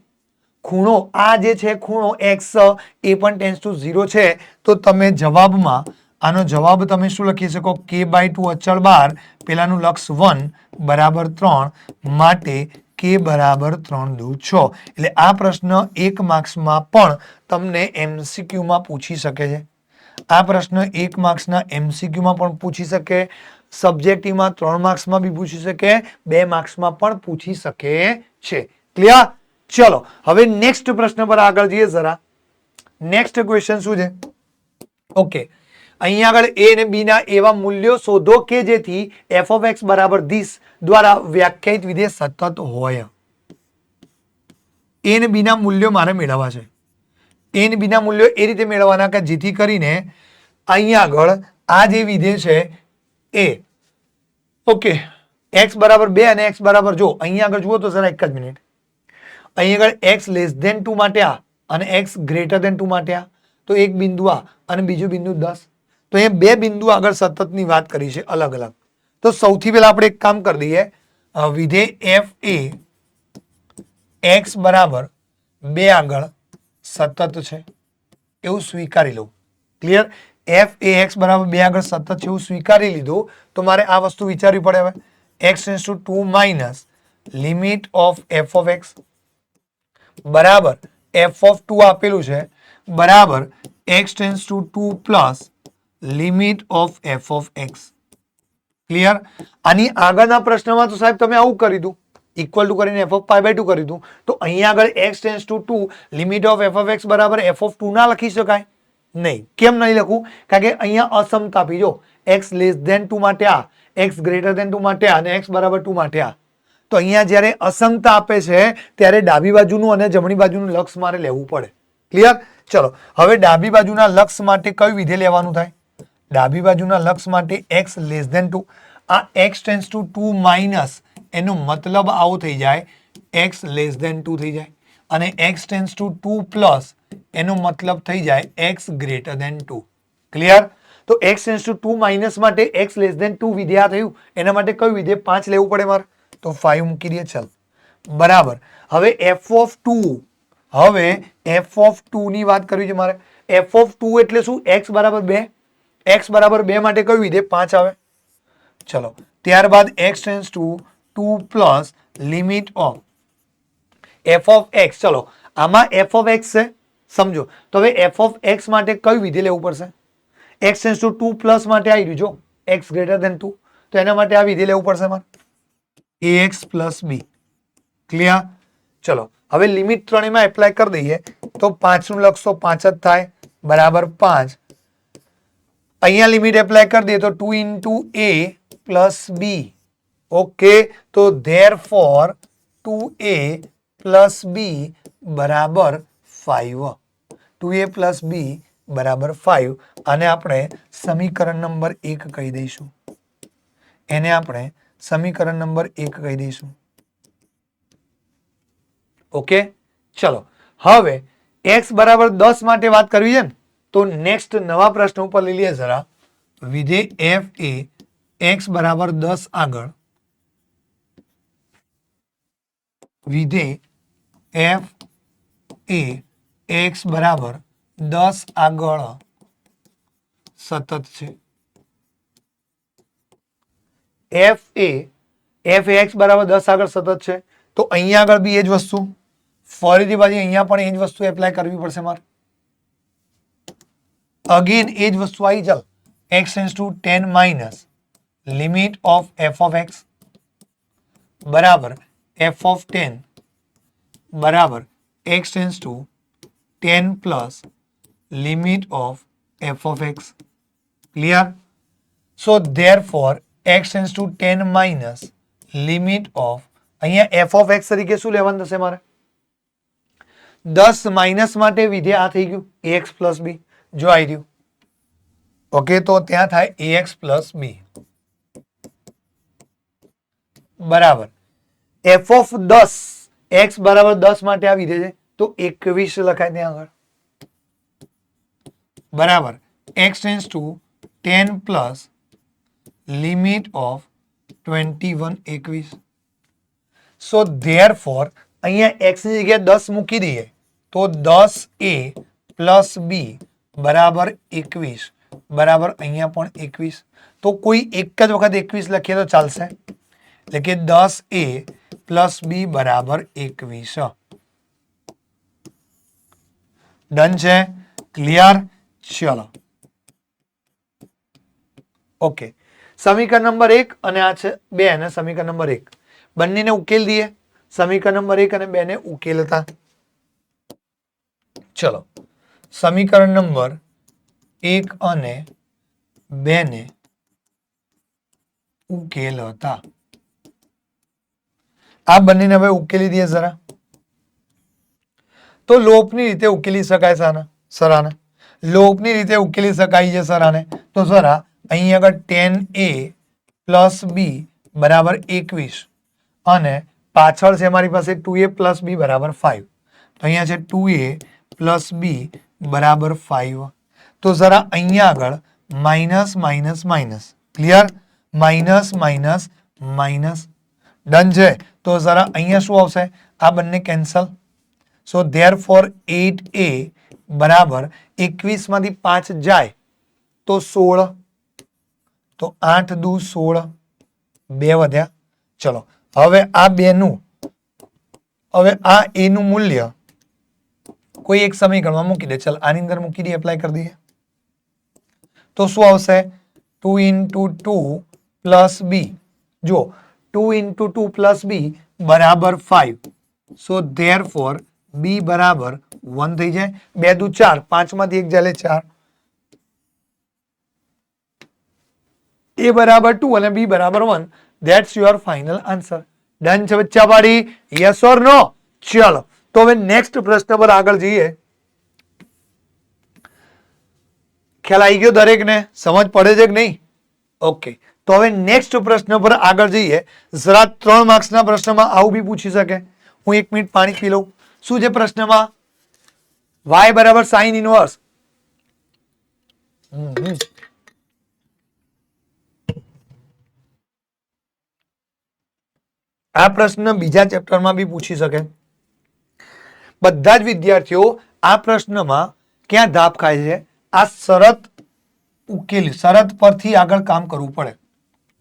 ખૂણો આ જે છે ખૂણો x એ પણ ટેન્સ ટુ 0 છે. તો તમે જવાબમાં આનો જવાબ તમે શું લખી શકો, k/2 અચળ 12, પેલાનું લક્ષ 1 બરાબર 3, માટે k બરાબર 3 દુ 6. એટલે આ પ્રશ્ન 1 માર્ક્સમાં પણ તમને MCQ માં પૂછી શકે છે. આ પ્રશ્ન 1 માર્ક્સના MCQ માં પણ પૂછી શકે, સબ્જેક્ટિવમાં 3 માર્ક્સમાં બી પૂછી શકે, 2 માર્ક્સમાં પણ પૂછી શકે છે. ક્લિયર? ચલો હવે નેક્સ્ટ પ્રશ્ન પર આગળ જઈએ જરા. નેક્સ્ટ ક્વેશ્ચન શું છે? ઓકે, અહીંયા આગળ a અને b ના એવા મૂલ્યો શોધો કે જેથી f of x બરાબર this દ્વારા વ્યાખ્યાયિત વિધેય સતત હોય. a અને b ના મૂલ્યો મારે મેળવવા છે. a અને b ના મૂલ્યો એ રીતે મેળવવાના કે જેથી કરીને અહીંયા આગળ આ જે વિધેય છે એ, ઓકે, x બરાબર 2 અને x બરાબર, જો અહીંયા આગળ જુઓ તો જરા એક જ મિનિટ, અહીંયા આગળ x લેસ ધેન 2 માટે આ અને x ગ્રેટર ધેન 2 માટે આ, તો એક બિંદુ આ અને બીજું બિંદુ 10. તો એ 2 બિંદુ આગળ સતતની વાત કરી છે અલગ અલગ. તો સૌથી પહેલા આપણે એક કામ કરી દઈએ, વિધેય f એ x બરાબર 2 આગળ સતત છે એવું સ્વીકારી લો. ક્લિયર? f એ x બરાબર 2 આગળ સતત છે એવું સ્વીકારી લીધું. તો મારે આ વસ્તુ વિચારવી પડે. હવે x tense two 2 minus limit of f of x બરાબર f of 2 આપેલું છે બરાબર x tense two 2 plus limit of f of x. Clear? આની આગળના પ્રશ્નમાં તો સાહેબ તમે આવું કરી દઉં, ઇક્વલ ટુ કરીને f of π/2 કરી દઉં. તો અહીંયા આગળ x tense two 2 limit of f of x બરાબર f of 2 ના લખી શકાય? નહીં. કેમ નહીં લખું? કારણ કે અહીંયા અસમતા આપી, જો x લેસ ધેન 2 માટે આ, x ગ્રેટર ધેન 2 માટે આ અને x બરાબર 2 માટે આ. તો અહીંયા જ્યારે અસમતા આપે છે ત્યારે ડાબી બાજુનું અને જમણી બાજુનું લક્ષ મારે લેવું પડે. ક્લિયર? ચલો હવે ડાબી બાજુના લક્ષ માટે કયું વિધેય લેવાનું થાય? ડાબી બાજુના લક્ષ માટે x લેસ ધેન 2. આ x ટેન્સ ટુ 2 માઇનસ, એનો મતલબ આવો થઈ જાય x લેસ ધેન 2 થઈ જાય, અને x ટેન્સ ટુ 2 પ્લસ, એનો મતલબ થઈ જાય x ગ્રેટર ધેન 2. ક્લિયર? તો x ટેન્સ ટુ 2 માઇનસ માટે x લેસ ધેન 2 વિધેય થયું, એના માટે કયું વિધેય 5 લેવું પડે મારે? તો 5 મૂકી દઈએ. ચાલ બરાબર. હવે f of 2, હવે f of 2 ની વાત કરવી છે મારે. f of 2 એટલે શું? x બરાબર 2, x બરાબર 2 માટે કયું વિધેય 5 આવે. ચલો ત્યારબાદ x tense two 2 plus limit of f of x. ચલો આમાં f of x છે, સમજો. તો હવે f of x માટે કયું વિધેય લેવું પડશે? x ટેન્સ ટુ 2 પ્લસ માટે આવી રહ્યું, જો x ગ્રેટર ધેન 2, તો એના માટે આ વિધેય લેવું પડશે મારે ax પ્લસ બી. ક્લિયર? ચલો હવે લિમિટ ત્રણેયમાં એપ્લાય કરી દઈએ તો 5 નું લખશો 5 જ થાય બરાબર 5. અહીંયા લિમિટ એપ્લાય કરી દઈએ તો 2 into a plus B. Okay, તો ધેરફોર 2a પ્લસ બી બરાબર 5. 2a પ્લસ બી બરાબર 5. આને આપણે સમીકરણ નંબર 1 કહી દઈશું. એને આપણે સમીકરણ નંબર 1 કહી દઈશું. ઓકે, ચલો હવે x બરાબર 10 માટે વાત કરવી છે ને, તો નેક્સ્ટ નવા પ્રશ્ન ઉપર લઈ લઈએ જરા. વિધેય f એ x બરાબર 10 આગળ, વિધેય f એ x બરાબર 10 આગળ સતત છે. f એ x બરાબર 10 આગળ સતત છે, તો અહીંયા આગળ બી એ જ વસ્તુ, ફરીથી પાછી અહીંયા પણ એ જ વસ્તુ એપ્લાય કરવી પડશે મારે. અગેન એ જ વસ્તુ આવી. ચાલ x tends two 10 minus limit of f of x બરાબર f ઓફ 10 બરાબર x tends two 10 plus limit of f of x. Clear? So therefore x tends two 10 minus limit of, અહીંયા f ઓફ x તરીકે શું લેવાનું થશે મારે? 10 minus માટે વિધેય આ થઈ ગયું ax પ્લસ બી. જો આવી રહ્યું. ઓકે, તો ત્યાં થાય ax પ્લસ બી બરાબર f ઓફ 10 x બરાબર 10 માટે આ વિધેય છે તો 21 લખાય ત્યાં આગળ બરાબર x tends two 10 plus limit of 21 21. So therefore અહીંયા x ની જગ્યાએ 10 મૂકી દઈએ તો 10a પ્લસ બી બરાબર 21 બરાબર અહીંયા પણ 21. તો કોઈ એક જ વખત 21 લખીએ તો ચાલશે, એટલે કે 10a પ્લસ બી બરાબર 21. ડન છે? ક્લિયર? ચલો ઓકે, સમીકરણ નંબર 1 અને આ છે 2 અને સમીકરણ નંબર 1 બંનેને ઉકેલ દઈએ. સમીકરણ નંબર 1 અને 2 ને ઉકેલતા. ચલો સમીકરણ નંબર 1 અને 2 ને ઉકેલતા. આ બંનેને હવે ઉકેલી દઈએ જરા. તો લોપની રીતે ઉકેલી શકાય સરાને. લોપની રીતે ઉકેલી શકાય છે સરાને. તો જરા અહીં આગળ 10a પ્લસ બી બરાબર 21 અને પાછળ છે મારી પાસે 2a પ્લસ બી બરાબર 5. તો અહીંયા છે 2a પ્લસ બી બરાબર 5. તો જરા અહીંયા આગળ minus minus minus. Clear? Minus minus minus. Done છે? તો જરા અહીંયા શું આવશે? આ બંને કેન્સલ. સો ધેરફોર 8a બરાબર 21 માંથી 5 જાય તો 16. તો 8 દુ 16, 2 વધ્યા. ચલો હવે આ 2 નું, હવે આ a નું મૂલ્ય કોઈ એક સમીકરણમાં મૂકી દે. ચાલ આની અંદર મૂકી દઈએ, એપ્લાય કરી દઈએ તો શું આવશે? 2 into 2 પ્લસ બી. જો 2 into 2 પ્લસ બી બરાબર 5. સો ધેરફોર બી બરાબર 1 થઈ જાય. 2 દુ 4, 5 માંથી 1 જાય 4. a બરાબર 2 અને b બરાબર 1. That's your final answer. Done છે બચ્ચા પાડી? યસ ઓર નો? ચલો તો હવે નેક્સ્ટ પ્રશ્ન પર આગળ જઈએ. ખ્યાલ આવી ગયો દરેકને? સમજ પડે છે કે નહીં? ઓકે, તો હવે નેક્સ્ટ પ્રશ્ન પર આગળ જઈએ. જરા 3 માર્ક્સના પ્રશ્નમાં આવું બી પૂછી શકે. હું 1 મિનિટ પાણી પી લઉં. શું છે પ્રશ્નમાં? y બરાબર સાઇન ઇનવર્સ. આ પ્રશ્ન બીજા ચેપ્ટરમાં બી પૂછી શકે. બધા જ વિદ્યાર્થીઓ આ પ્રશ્નમાં ક્યાં ધાપ ખાય છે? આ શરત ઉકેલી, શરત પરથી આગળ કામ કરવું પડે.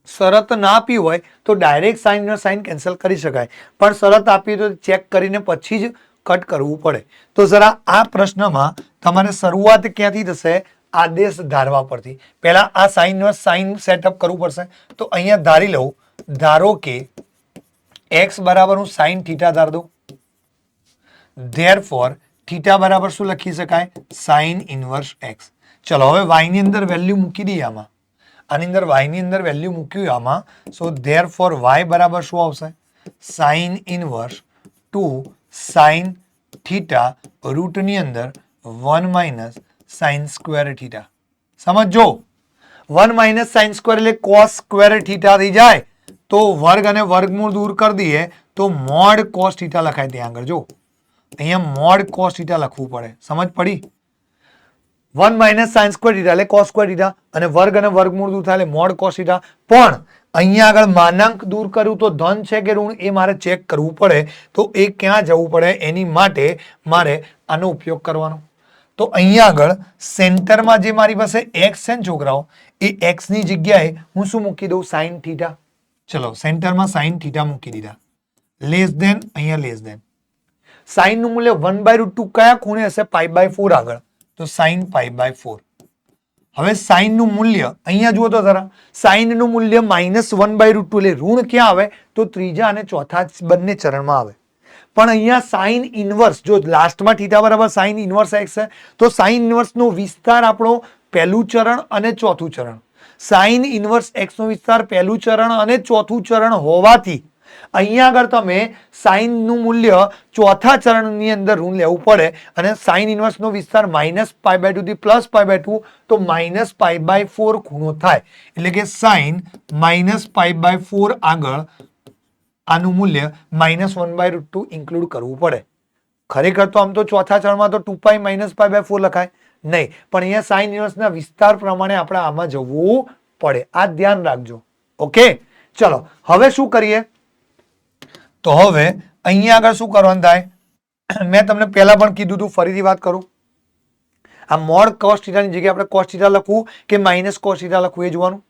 શરત ના આપી હોય તો ડાયરેક્ટ સાઇન કેન્સલ કરી શકાય, પણ શરત આપી તો ચેક કરીને પછી જ કટ કરવું પડે. તો જરા આ પ્રશ્નમાં તમારે શરૂઆત ક્યાંથી થશે? આદેશ ધારવા પરથી પહેલા આ સાઇન સાઇન સેટઅપ કરવું પડશે. તો અહીંયા ધારી લઉં, ધારો કે x બરાબર હું સાઇન થીટા ધાર દઉં. ધેરફોર થીટા બરાબર શું લખી શકાય? Sine inverse x. ચલો હવે y ની અંદર વેલ્યુ મૂકી દઈએ આમાં. આની અંદર y ની અંદર વેલ્યુ મૂક્યું આમાં. સો ધેરફોર y બરાબર શું આવશે? સાઇન ઇનવર્સ 2 સાઇન થીટા રૂટની અંદર 1 માઇનસ સાઇન સ્ક્વેર થીટા. સમજો 1 માઇનસ સાઇન સ્ક્વેર એટલે કોસ સ્ક્વેર થીટા થઈ જાય. તો વર્ગ અને વર્ગમૂળ દૂર કરી દઈએ તો મોડ કોસ થીટા લખાય. ત્યાં આગળ જો અહીંયા મોડ કોસ થીટા લખવું પડે. સમજ પડી? 1 માઇનસ સાઇન સ્ક્વેર થીટા એટલે કોસ સ્ક્વેર થીટા અને વર્ગ અને વર્ગમૂળ દૂર થાય એટલે મોડ કોસ થીટા. પણ અહીંયા આગળ માનાંક દૂર કર્યું તો ધન છે કે ઋણ એ મારે ચેક કરવું પડે. તો એ ક્યાં જવું પડે? એની માટે મારે આનો ઉપયોગ કરવાનો. તો અહીંયા આગળ સેન્ટરમાં જે મારી પાસે x છે ને છોકરાઓ, એ x ની જગ્યાએ હું શું મૂકી દઉં? Sine theta. ચલો સેન્ટરમાં સાઇન થીટા મૂકી દીધા. લેસ ધેન, અહીંયા લેસ ધેન. સાઇન નું મૂલ્ય 1/√2 કયા ખૂણે હશે? π/4 આગળ. તો સાઇન π/4. હવે સાઇન નું મૂલ્ય અહીંયા જુઓ તો જરા, સાઇન નું મૂલ્ય -1/√2 એટલે ઋણ ક્યાં આવે? તો ત્રીજા અને ચોથા બંને ચરણમાં આવે. પણ અહીંયા સાઇન ઇનવર્સ, જો લાસ્ટમાં થીટા બરાબર સાઇન ઇનવર્સ x છે તો સાઇન ઇનવર્સ નો વિસ્તાર આપણો પહેલું ચરણ અને ચોથું ચરણ. સાઇન ઇનવર્સ x નો વિસ્તાર પહેલું ચરણ અને ચોથું ચરણ હોવાથી અહીંયા આગળ તમે સાઇન નું મૂલ્ય ચોથા ચરણની અંદર ઋણ લેવું પડે અને સાઇન ઇનવર્સ નો વિસ્તાર -π/2 થી +π/2 તો -π/4 ખૂણો થાય. એટલે કે સાઇન -π/4 આગળ આનું મૂલ્ય -1/√2 ઇન્ક્લુડ કરવું પડે. ખરેખર તો આમ તો ચોથા ચરણમાં તો 2π -π/4 લખાય નહીં, પણ અહીંયા સાઇન ઇનવર્સના વિસ્તાર પ્રમાણે આપણે આમાં જવું પડે. આ ધ્યાન રાખજો. ઓકે, ચલો હવે શું કરીએ? તો હવે અહીંયા આગળ શું કરવાનું થાય? મેં તમને પહેલા પણ કીધું હતું, ફરીથી વાત કરું. આ મોડ કોસ થીટાની જગ્યાએ આપણે કોસ થીટા લખવું કે માઇનસ કોસ થીટા લખવું એ જોવાનું.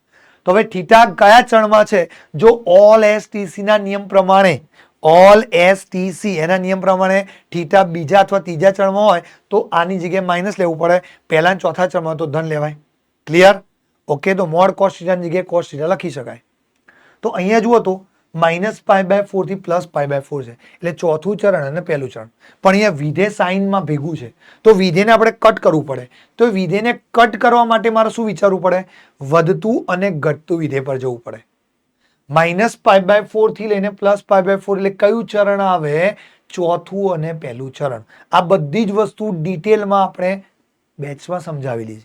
તો હવે થીટા કયા ચરણમાં છે? જો ઓલ એસટીસી ના નિયમ પ્રમાણે, ઓલ એસટીસી એના નિયમ પ્રમાણે થીટા બીજા અથવા ત્રીજા ચરણમાં હોય તો આની જગ્યાએ માઇનસ લેવું પડે. પહેલા ચોથા ચરણમાં તો ધન લેવાય. ક્લિયર? ઓકે, તો મોડ કોસ થીટાની જગ્યાએ કોસ થીટા લખી શકાય. તો અહીંયા જુઓ તો -π/4 થી +π/4 છે એટલે ચોથું ચરણ અને પહેલું ચરણ. પણ અહીંયા વિધેય સાઇનમાં ભેગું છે તો વિધેયને આપણે કટ કરવું પડે. તો વિધેયને કટ કરવા માટે મારે શું વિચારવું પડે? વધતું અને ઘટતું વિધેય પર જવું પડે. -π/4 થી લઈને +π/4 એટલે કયું ચરણ આવે? ચોથું અને પહેલું ચરણ. આ બધી જ વસ્તુ ડિટેલમાં આપણે બેચમાં સમજાવી લીધી.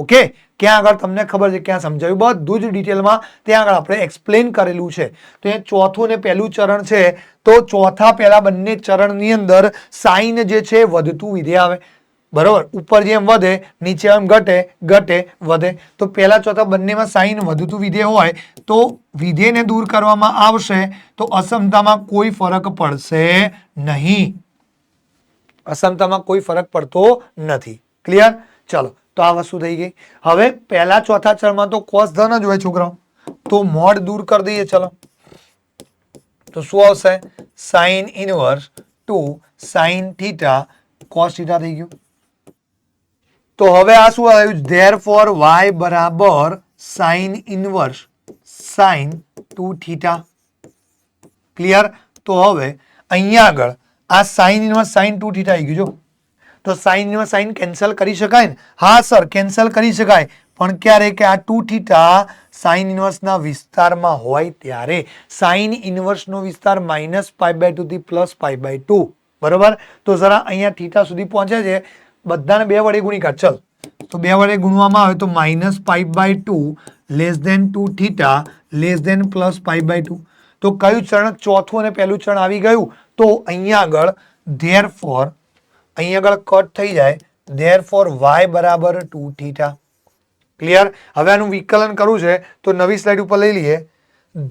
ઓકે, ક્યાં આગળ તમને ખબર છે ક્યાં સમજાવ્યું? બધું જ ડિટેલમાં ત્યાં આગળ આપણે એક્સપ્લેન કરેલું છે. તો એ ચોથું અને પહેલું ચરણ છે તો ચોથા પહેલા બંને ચરણની અંદર સાઇન જે છે વધતું વિધેય આવે. બરોબર, ઉપર જેમ વધે નીચે એમ ઘટે, ઘટે વધે. તો પહેલા ચોથા બંનેમાં સાઇન વધતું વિધેય હોય તો વિધેયને દૂર કરવામાં આવશે તો અસમતામાં કોઈ ફરક પડશે નહીં. અસમતામાં કોઈ ફરક પડતો નથી. ક્લિયર? ચલો, તો આ વસ્તુ થઈ ગઈ. હવે પહેલા ચોથા ચરણમાં તો કોસ ધન જ હોય છોકરાઓ, તો મોડ દૂર કરી દઈએ. ચલો, તો શું આવશે? Sine inverse 2 sine theta cos theta થઈ ગયું. તો હવે આ શું આવ્યું? ધેરફોર y બરાબર sine inverse sine 2 theta. Clear? તો હવે અહીંયા આગળ આ સાઇન ઇનવર્સ સાઇન 2 થીટા આવી ગયું. જો તો સાઇન ઇનવર્સ સાઇન કેન્સલ કરી શકાય ને? હા સર, કેન્સલ કરી શકાય. પણ ક્યારે? કે આ 2 થીટા સાઇન ઇનવર્સના વિસ્તારમાં હોય ત્યારે. સાઇન ઇનવર્સનો વિસ્તાર -π/2 થી +π/2. બરોબર? તો જરા અહીંયા થીટા સુધી પહોંચે છે, બધાને 2 વડે ગુણી કાઢ. ચલ, તો 2 વડે ગુણવામાં આવે તો -π/2 less than 2 theta less than +π/2. તો કયું ચરણ? ચોથું અને પહેલું ચરણ આવી ગયું. તો અહીંયા આગળ ધેરફોર અહીંયા આગળ કટ થઈ જાય. ધેરફોર y બરાબર 2 થીટા. ક્લિયર? હવે આનું વિકલન કરવું છે તો નવી સ્લાઇડ ઉપર લઈ લઈએ.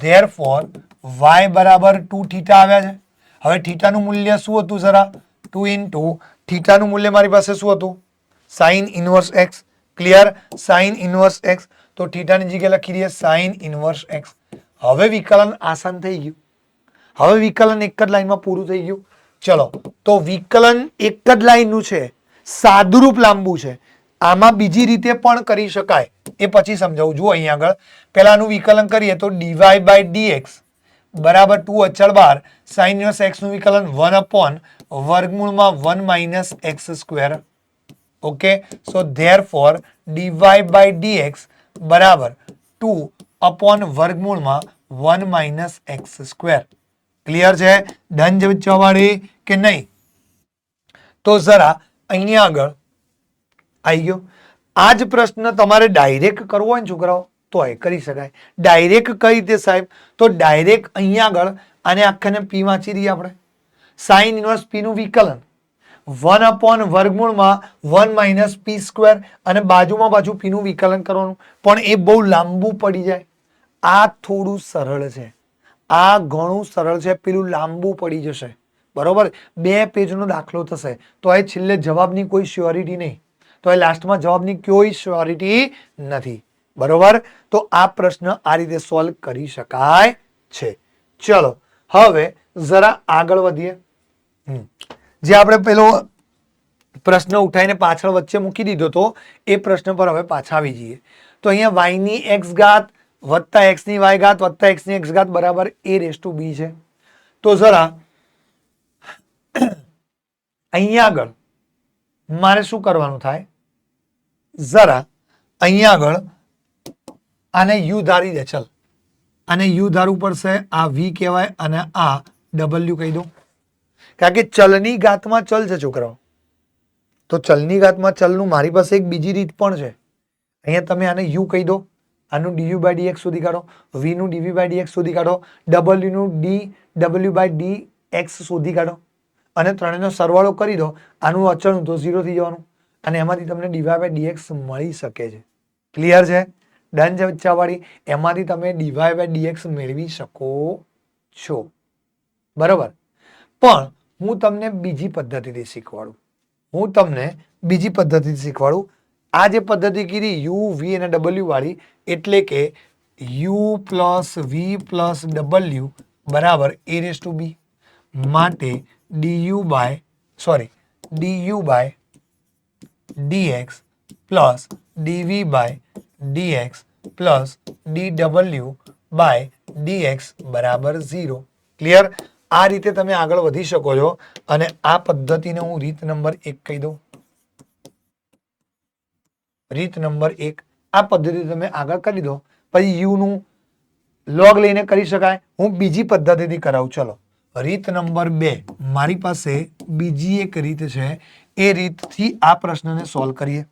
ધેરફોર y બરાબર 2 થીટા આવ્યા છે. હવે થીટાનું મૂલ્ય શું હતું જરા? 2 ઇન્ટુ થીટાનું મૂલ્ય મારી પાસે શું હતું? Sine inverse x. Clear? Sine inverse x. તો થીટાની જગ્યાએ લખી દઈએ સાઇન ઇનવર્સ x. હવે વિકલન આસાન થઈ ગયું. હવે વિકલન એક જ લાઈનમાં પૂરું થઈ ગયું. ચલો, તો વિકલન એક જ લાઈનનું છે, સાદુરૂપ લાંબુ છે. આમાં બીજી રીતે પણ કરી શકાય, એ પછી સમજાવું. જુઓ અહીંયા આગળ પહેલાનું વિકલન કરીએ તો ડીવાય બાય ડીએક્સ બરાબર 2 અચળ બાર સાઇન ઇન્વર્સ એક્સ નું વિકલન 1 અપોન વર્ગમૂળમાં 1 minus X square. Okay, so therefore dy by dx બરાબર 2 અપોન વર્ગમૂળમાં 1 માઇનસ એક્સ સ્ક્વેર. ક્લિયર છે? ડન જવાવાળી કે નહીં? તો જરા અહીંયા આગળ આવી ગયો. આ જ પ્રશ્ન તમારે ડાયરેક્ટ કરવો હોય ને છોકરાઓ તો એ કરી શકાય. ડાયરેક્ટ કઈ રીતે સાહેબ? તો ડાયરેક્ટ અહીંયા આગળ આને આખાને પી વાંચી દઈએ આપણે. સાઇન ઇન્વર્સ પી નું વિકલન 1 અપોન વર્ગમૂળમાં 1 માઇનસ પી સ્ક્વેર અને બાજુમાં પાછું પી નું વિકલન કરવાનું, પણ એ બહુ લાંબુ પડી જાય. આ થોડું સરળ છે, આ ઘણું સરળ છે, પેલું લાંબુ પડી જશે. બરોબર, 2 પેજનો દાખલો થશે તો એ છેલ્લે જવાબની કોઈ શ્યોરિટી નહીં, તો એ લાસ્ટમાં જવાબની કોઈ શ્યોરિટી નથી. બરોબર, તો આ પ્રશ્ન આ રીતે સોલ્વ કરી શકાય છે. ચલો હવે જરા આગળ વધીએ. જે આપણે પેલો પ્રશ્ન ઉઠાઈને પાછળ વચ્ચે મૂકી દીધો તો એ પ્રશ્ન પર હવે પાછા આવી જઈએ. તો અહીંયા y ની x ઘાત વત્તા x ની y ઘાત વત્તા x ની x ઘાત બરાબર a રેઝ ટુ b છે. તો જરા અહીંયા આગળ મારે શું કરવાનું થાય? જરા અહીંયા આગળ આને u ધારી દે. ચલ આને u ધારવું પડશે. આ v કહેવાય અને આ w કહી દઉં, કારણ કે ચલની ઘાતમાં ચલ છે છોકરાઓ. તો ચલની ઘાતમાં ચલનું મારી પાસે એક બીજી રીત પણ છે. અહીંયા તમે આને u કહી દો, આનું du બાય dx શોધી કાઢો, v નું dv બાય dx શોધી કાઢો, w નું dw બાય dx શોધી કાઢો અને ત્રણેયનો સરવાળો કરી દો. આનું અચળનું તો 0 થઈ જવાનું અને એમાંથી તમને dy બાય dx મળી શકે છે. ક્લિયર છે? ડન છે બચ્ચાવાળી? એમાંથી તમે dy બાય dx મેળવી શકો છો. બરોબર, પણ હું તમને બીજી પદ્ધતિથી શીખવાડું. આ જે પદ્ધતિ કીધી u v અને w વાળી, એટલે કે u plus v plus w બરાબર a રેઝ ટુ b માટે du by dx plus dv by dx plus dw by dx બરાબર 0. ક્લિયર? આ રીતે તમે આગળ વધી શકો છો અને આ પદ્ધતિને હું રીત નંબર 1 કહી દઉં. રીત નંબર 1 આ પદ્ધતિ તમે આગળ કરી દો. પછી u નું log લઈને કરી શકાય. હું બીજી પદ્ધતિથી કરાવું. ચલો રીત નંબર 2 મારી પાસે બીજી એક રીત છે. એ રીતથી આ પ્રશ્નને સોલ્વ કરીએ.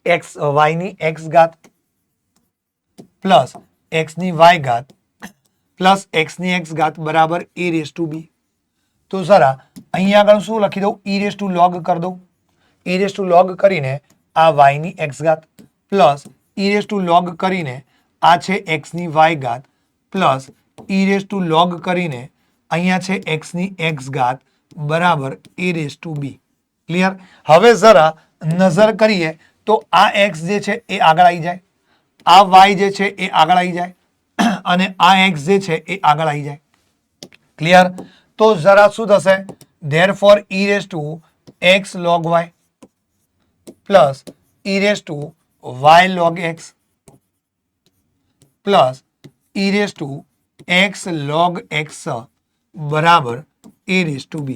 y ની x ઘાત પ્લસ x ની y ઘાત પ્લસ x ની x ઘાત બરાબર a રેઝ ટુ b. તો જરા અહીંયા આગળ શું લખી દઉં? e રેઝ ટુ log કરી દઉં. e રેઝ ટુ log કરીને આ y ની x ઘાત plus e raise to log કરીને આ છે x ની y ઘાત plus e raise to log કરીને અહીંયા છે x ની x ઘાત બરાબર a raise to b. Clear? હવે જરા નજર કરીએ તો આ x જે છે એ આગળ આવી જાય, આ y જે છે એ આગળ આવી જાય અને આ x જે છે એ આગળ આવી જાય. ક્લિયર? તો જરા શું થશે? Therefore e raise to x log y plus e raise to y log x plus e raise to x log x બરાબર a રેઝ ટુ b.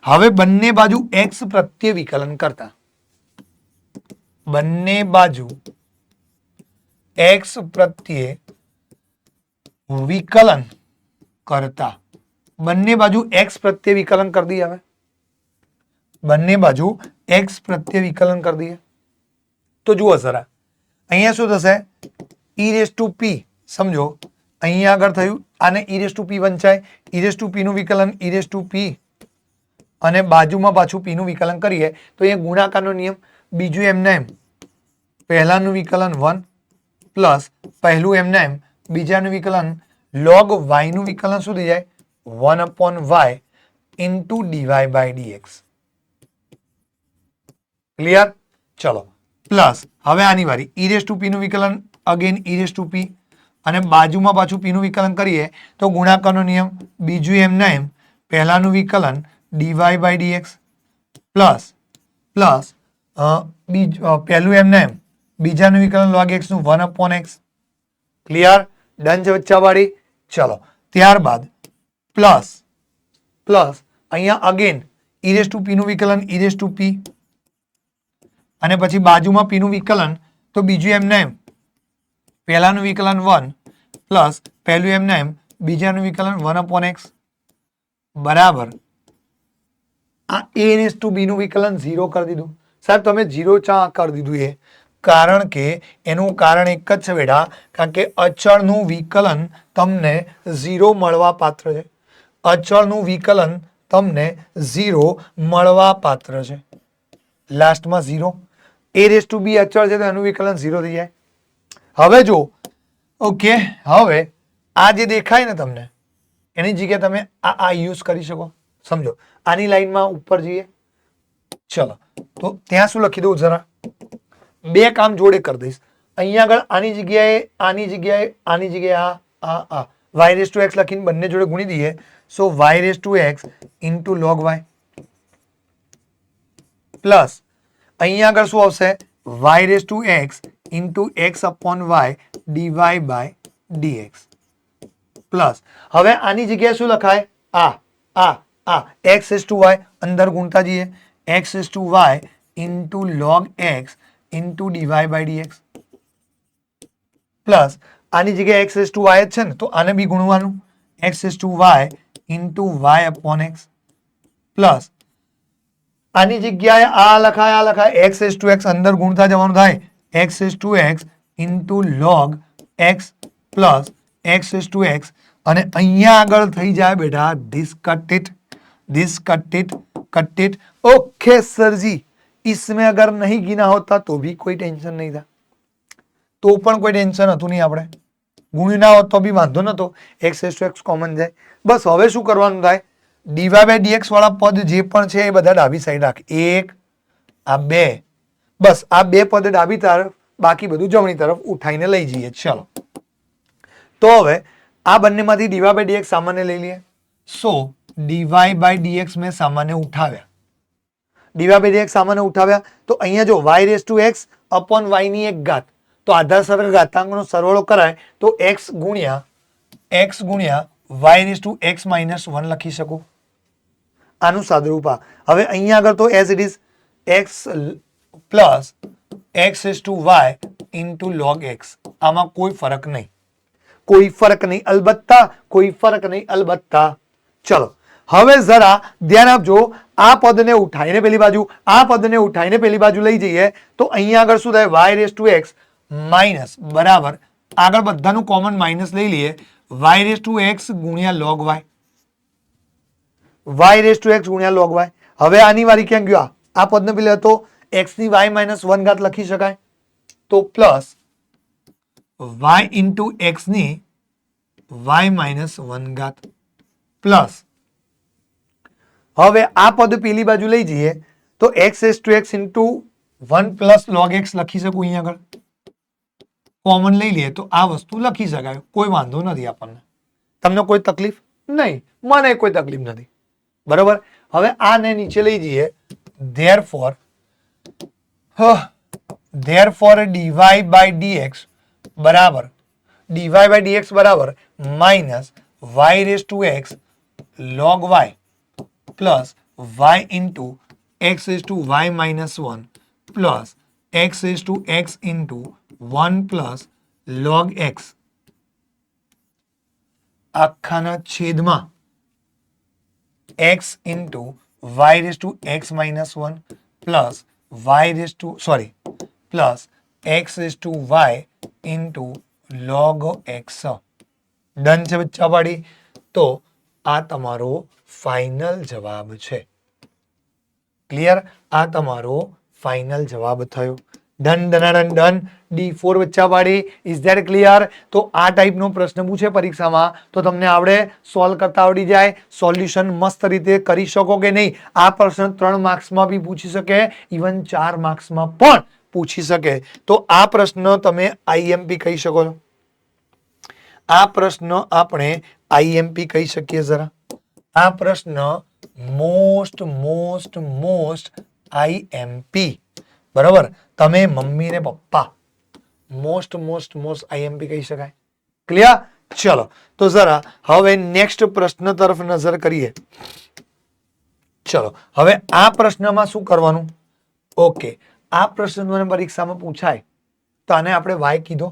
હવે બંને બાજુ x પ્રત્યે વિકલન કરતા, બંને બાજુ x પ્રત્યે વિકલન કરતા, બંને બાજુ x પ્રત્યે વિકલન કરી દઈએ. હવે બંને બાજુ x પ્રત્યે વિકલન કરી દઈએ તો જુઓ જરા અહીંયા શું થશે? e raise to p. સમજો અહીંયા આગળ થયું, આને e રેઝ ટુ p વંચાય, e રેઝ ટુ p નું વિકલન e રેઝ ટુ p અને બાજુમાં પાછું p નું વિકલન કરીએ તો અહીંયા ગુણાકારનો નિયમ. બીજું એમને એમ પહેલાનું વિકલન 1 પ્લસ પહેલું એમને એમ બીજાનું વિકલન log y નું વિકલન શું થઈ જાય? 1 upon y into dy by dx. Clear? ચલો પ્લસ હવે આની વારી e રેઝ ટુ p નું વિકલન again e raise to p અને બાજુમાં પાછું p નું વિકલન કરીએ તો ગુણાકારનો નિયમ. બીજું એમના એમ પહેલાનું વિકલન dy બાય dx પ્લસ પહેલું એમને એમ, બીજાનું વિકલન log x નું 1/x. ક્લિયર? ડન છે બચ્ચાવાળી? ચલો ત્યારબાદ પ્લસ અહીંયા again e raise to p નું વિકલન e રેઝ ટુ p, અને પછી બાજુમાં p નું વિકલન, તો બીજું એમને એમ પહેલાનું વિકલન 1 પ્લસ પહેલું એમને એમ બીજાનું વિકલન 1/x બરાબર આ a રેઝ ટુ b નું વિકલન 0 કરી દીધું. સાહેબ તમે 0 ચા કરી દીધું? એ કારણ કે એનું કારણ એક જ છે બેટા, કારણ કે અચળનું વિકલન તમને 0 મળવા પાત્ર છે. અચળનું વિકલન તમને 0 મળવા પાત્ર છે. લાસ્ટમાં 0, a રેઝ ટુ b અચળ છે તો એનું વિકલન 0 થઈ જાય. હવે જો ઓકે, હવે આ જે દેખાય ને તમને એની જગ્યાએ તમે આ યુઝ કરી શકો. સમજો આની લાઈનમાં ઉપર જઈએ, ચલો તો ત્યાં શું લખી દઉં જરા, બે કામ જોડે કરી દઈશ. અહીંયા આગળ આની જગ્યાએ આ y રેઝ ટુ x લખીને બંને જોડે ગુણી દઈએ. So y raise to x into log y plus અહીંયા આગળ શું આવશે, y raise to x into x upon y dy by dx plus હવે આની જગ્યાએ શું લખાય, આ x રેઝ ટુ y અંદર ગુણતા જઈએ, x raise to y into log x into dy by dx plus આની જગ્યાએ x રેઝ ટુ y જ છે ને તો આને બી ગુણવાનું, x raise to y into y upon x plus આની જગ્યાએ આ લખાય x રેઝ ટુ x અંદર ગુણતા જવાનું થાય, x raise to x into log x plus x raise to x, અને અહીંયા આગળ થઈ જાય બેટા this cut it. Okay sir ji, इसमें अगर नहीं गिना होता तो भी कोई टेंशन नहीं था, तो પણ કોઈ ટેન્શન હતું નહીં, આપણે ગુણી ના હોત તો બી વાંધો નતો, x raise to x common જાય. બસ હવે શું કરવાનું થાય, dy બાય dx વાળા પદ જે પણ છે એ બધા ડાબી સાઈડ રાખ, 1 આ 2, બસ આ બે પદ ડાબી તરફ, બાકી બધું જમણી તરફ ઉઠાઈને લઈ જઈએ. ચલો તો હવે આ બંનેમાંથી dy બાય dx સામાન્ય લઈ લઈએ. સો dy બાય dx મેં સામાન્ય ઉઠાવ્યા, dy બાય dx સામાન્ય ઉઠાવ્યા તો અહીંયા જો y raise to x upon y ની એક ઘાત, તો આધાર સર ઘાતાંકનો સરવાળો કરાય તો x ગુણ્યા y raise to x minus 1 લખી શકું. આનું સાદુરૂપ આ. હવે અહીંયા આગળ તો as it is x plus x raise to y into log x, આમાં કોઈ ફરક નહીં, અલબત્તા. ચલો હવે જરા ધ્યાન આપજો, આ પદને ઉઠાઈને પેલી બાજુ, આ પદને ઉઠાઈને પેલી બાજુ લઈ જઈએ તો અહીંયા આગળ શું થાય, y raise to x minus બરાબર આગળ બધાનું કોમન માઇનસ લઈ લઈએ, y રેઝ ટુ x ગુણ્યા log y, y raise to x ગુણ્યા log y. હવે આની વારી ક્યાં ગયો, આ પદને પેલે હતો x ની y માઇનસ 1 ઘાત લખી શકાય, તો પ્લસ y ઇન્ટુ x ની y માઇનસ 1 ઘાત પ્લસ હવે આ પદ પેલી બાજુ લઈ જઈએ તો x raise to x into 1 plus log x લખી શકું. અહીંયા આગળ કોમન લઈ લઈએ તો આ વસ્તુ લખી શકાય, કોઈ વાંધો નથી આપણને. તમને કોઈ તકલીફ નહીં, મને કોઈ તકલીફ નથી, બરોબર. હવે આને નીચે લઈ જઈએ, therefore dy by dx બરાબર minus y raise to x log y plus y into x raise to y minus 1 plus x raise to x into 1 plus log x આખાના છેદમાં x into y raise to x minus 1 plus x raise to y into log x. Done છે બચ્ચા પાડી? તો આ તમારો final જવાબ છે. ક્લિયર? આ તમારો ફાઇનલ જવાબ થયો. Done done. D4 બચ્ચા પાડી. Is that clear? તો આ ટાઈપનો પ્રશ્ન પૂછે પરીક્ષામાં તો તમને આવડે, સોલ્વ કરતા આવડી જાય, સોલ્યુશન મસ્ત રીતે કરી શકો કે નહીં. આ પ્રશ્ન 3 માર્ક્સમાં બી પૂછી શકે, ઇવન 4 માર્ક્સમાં પણ પૂછી શકે. તો આ પ્રશ્ન તમે IMP કહી શકો છો. આ પ્રશ્ન આપણે IMP કહી શકીએ. જરા આ પ્રશ્ન મોસ્ટ IMP બરાબર, તમે મમ્મી ને પપ્પા મોસ્ટ મોસ્ટ મોસ્ટ આઈએમપી કહી શકાય. ક્લિયર? ચલો તો જરા હવે નેક્સ્ટ પ્રશ્ન તરફ નજર કરીએ. ચલો હવે આ પ્રશ્નમાં શું કરવાનું? ઓકે, આ પ્રશ્ન મને પરીક્ષામાં પૂછાય તો આને આપણે વાય કીધો.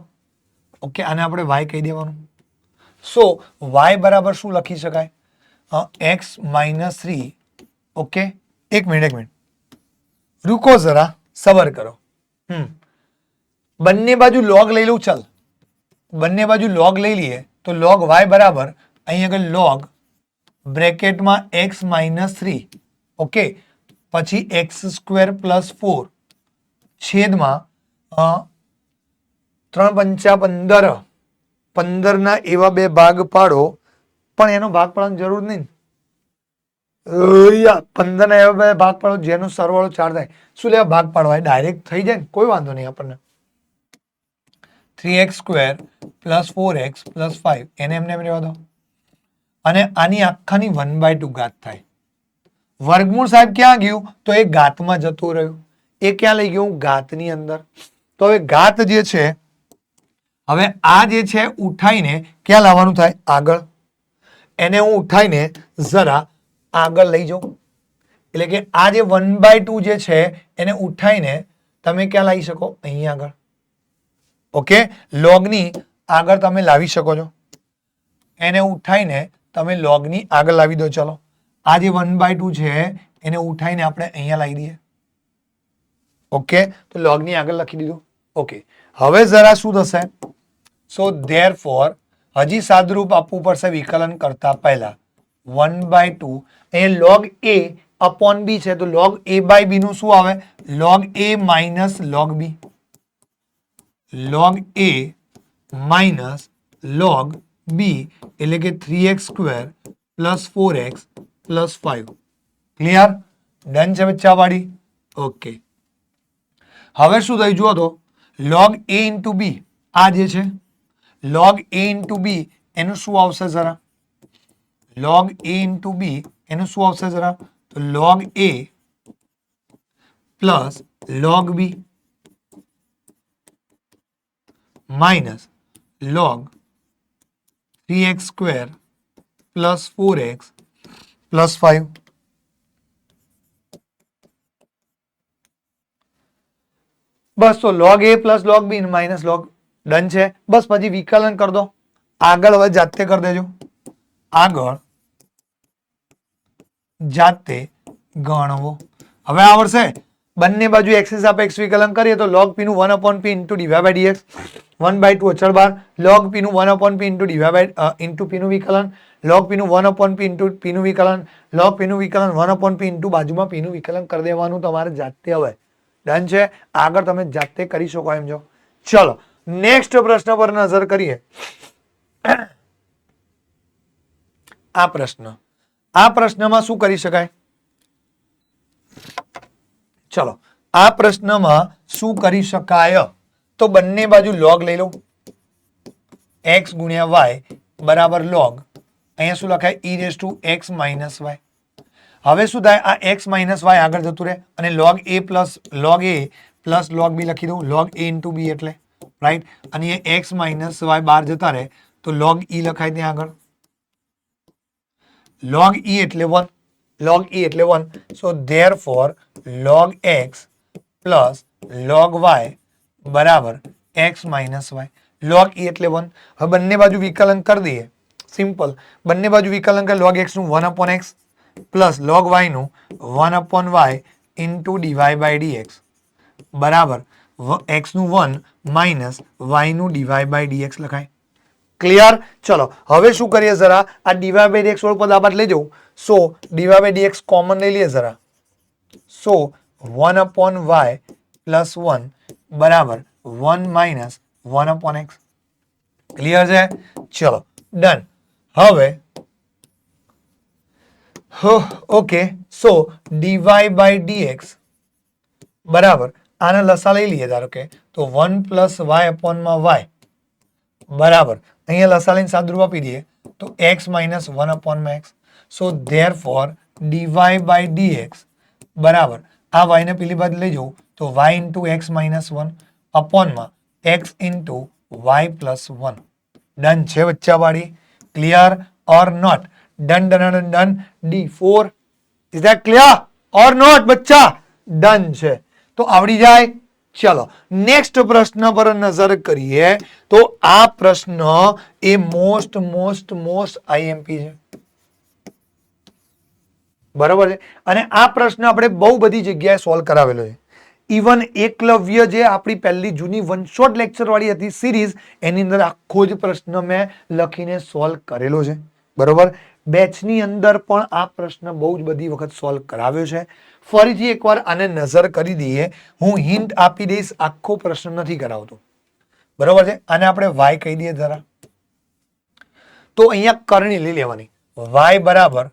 ઓકે, આને આપણે વાય કહી દેવાનું. સો વાય બરાબર શું લખી શકાય? X minus 3. ઓકે, એક મિનિટ રૂકો જરા, સબર કરો. બંને બાજુ લોગ લઈ લઉં. ચાલ, બંને બાજુ લોગ લઈ લઈએ તો લોગ વાય બરાબર અહીં આગળ લોગ બ્રેકેટમાં એક્સ માઇનસ 3. ઓકે, પછી એક્સ સ્ક્વેર પ્લસ 4 છેદમાં 3 પંચા 15. 15 ના એવા બે ભાગ પાડો, પણ એનો ભાગ પાડવાની જરૂર નહીં. 15 ના એવા બે ભાગ પાડો જેનો સરવાળો 4 થાય. શું લેવા ભાગ પાડવા? ડાયરેક્ટ થઈ જાય ને, કોઈ વાંધો નહીં આપણને. 3x square plus 4x plus 5 એને એમને એમ રહેવા દો. અને આની આખાની 1/2 ઘાત થાય. વર્ગમૂળ સાહેબ ક્યાં ગયું? તો એ ઘાતમાં જતું રહ્યું. એ ક્યાં લઈ ગયું? ઘાતની અંદર. તો હવે ઘાત જે છે, હવે આ જે છે ઉઠાઈને ક્યાં લાવવાનું થાય? આગળ. એને હું ઉઠાઈને જરા આગળ લઈ જાઉં. એટલે કે આ જે 1/2 જે છે એને ઉઠાઈને તમે ક્યાં લાવી શકો? અહીં આગળ. ઓકે, લોગની આગળ તમે લાવી શકો છો. એને ઉઠાઈને તમે લોગની આગળ લાવી દો. ચલો, આ જે 1/2 છે એને ઉઠાઈને આપણે અહીંયા લાવી દઈએ. ઓકે, તો લોગની આગળ લખી દીધું. ઓકે, હવે જરા શું થશે? સો ધેરફોર હજી સાદુરૂપ આપવું પડશે વિકલન કરતા પહેલા. 1/2 એ લોગ એ અપોન બી છે, તો લોગ a બાય બી નું શું આવે? Log a minus log B. Log a minus log B એટલે કે 3x square plus 4x plus 5. Clear? Done છે બચ્ચાવાળી? ઓકે, હવે શું થઈ? જુઓ તો લોગ a ઇન્ટુ બી, આ જે છે લોગ a ઇન્ટુ બી એનું શું આવશે જરા? લોગ a ઇન્ટુ બી એનું શું આવશે જરા? તો log a plus log b minus log 3x square plus 4x plus 5. બસ, તો log a plus log b minus log. Done છે. બસ, પછી વિકલન કરી દો. આગળ હવે જાતે કરી દેજો. આગળ જાતે ગણવો. હવે આવડશે. બંને બાજુ એક્સિસ સાપેક્ષ વિકલન કરીએ તો log p નું 1/p into dy by dx 1/2 અચળ બાર log p નું 1/p into dy by into p નું વિકલન log p નું 1/p ઇન્ટુ p નું વિકલન log p નું વિકલન 1/p ઇન્ટુ બાજુમાં p નું વિકલન કરી દેવાનું તમારે જાતે. હવે ડન છે. આગળ તમે જાતે કરી શકો એમ છો. ચલો નેક્સ્ટ પ્રશ્ન પર નજર કરીએ. આ પ્રશ્નમાં શું કરી શકાય? ચલો, આ પ્રશ્નમાં શું કરી શકાય? તો બંને બાજુ log લઈ લો. x ગુણ્યા y બરાબર log. અહીંયા શું લખાય? e raise to x minus y. હવે શું થાય? આ x માઇનસ y આગળ જતું રહે અને log a plus log b લખી દઉં. log a ઇન્ટુ b એટલે રાઈટ. અને x માઇનસ y બહાર જતા રહે તો log e લખાય ત્યાં આગળ. log e એટલે 1. log e એટલે 1. so therefore log x plus log y બરાબર x minus y. log e એટલે 1. હવે બંને બાજુ વિકલન કરી દઈએ. સિમ્પલ. બંને બાજુ વિકલન કરે log x નું 1/x પ્લસ log y નું 1/y into dy by dx બરાબર x નું 1 માઇનસ y નું ડીવાય બાય dx લખાય. ક્લિયર? ચલો હવે શું કરીએ જરા? આ ડીવાય બાય dx વાળું પદ આ બાદ લઈ જવું. સો ડીવાય બાય dx કોમન લઈ લઈએ જરા. સો 1/y પ્લસ 1 બરાબર 1 માઇનસ 1/x. ક્લિયર છે? ચલો ડન. હવે okay, so dy by dx બરાબર આને લસા લઈ લઈએ. ધારો કે તો 1 પ્લસ y અપોનમાં y બરાબર અહીંયા લસા લઈને સાદુરૂપ આપી દઈએ તો x minus 1/x. So therefore dy by dx બરાબર આ y ને પેલી બાજુ લઈ જવું તો y ઇન્ટુ એક્સ માઇનસ 1 અપોનમાં x into y plus 1. Done છે બચ્ચાવાળી? Clear or not? Done done done done. D4 is that clear or not બચ્ચા? ડન છે. તો આવડી જાય. ચલો નેક્સ્ટ પ્રશ્ન પર નજર કરીએ. તો આ પ્રશ્ન એ મોસ્ટ મોસ્ટ મોસ્ટ આઈએમપી છે. બરોબર છે. અને આ પ્રશ્ન આપણે બહુ બધી જગ્યાએ સોલ્વ કરાવેલો છે. ઇવન એકલવ્ય જે આપણી પહેલી જૂની વન શોટ લેક્ચર વાળી હતી સિરીઝ, એની અંદર આખો જ પ્રશ્ન મેં લખીને સોલ્વ કરેલો છે. બરોબર. બેચની અંદર પણ આ પ્રશ્ન બહુ જ બધી વખત સોલ્વ કરાવ્યો છે. ફરીથી એકવાર આને નજર કરી દઈએ. હું હિન્ટ આપી દઈશ, આખો પ્રશ્ન નથી કરાવતો. બરોબર છે. આને આપણે વાય કહી દઈએ જરા. તો અહીંયા કરણી લઈ લેવાની. વાય બરાબર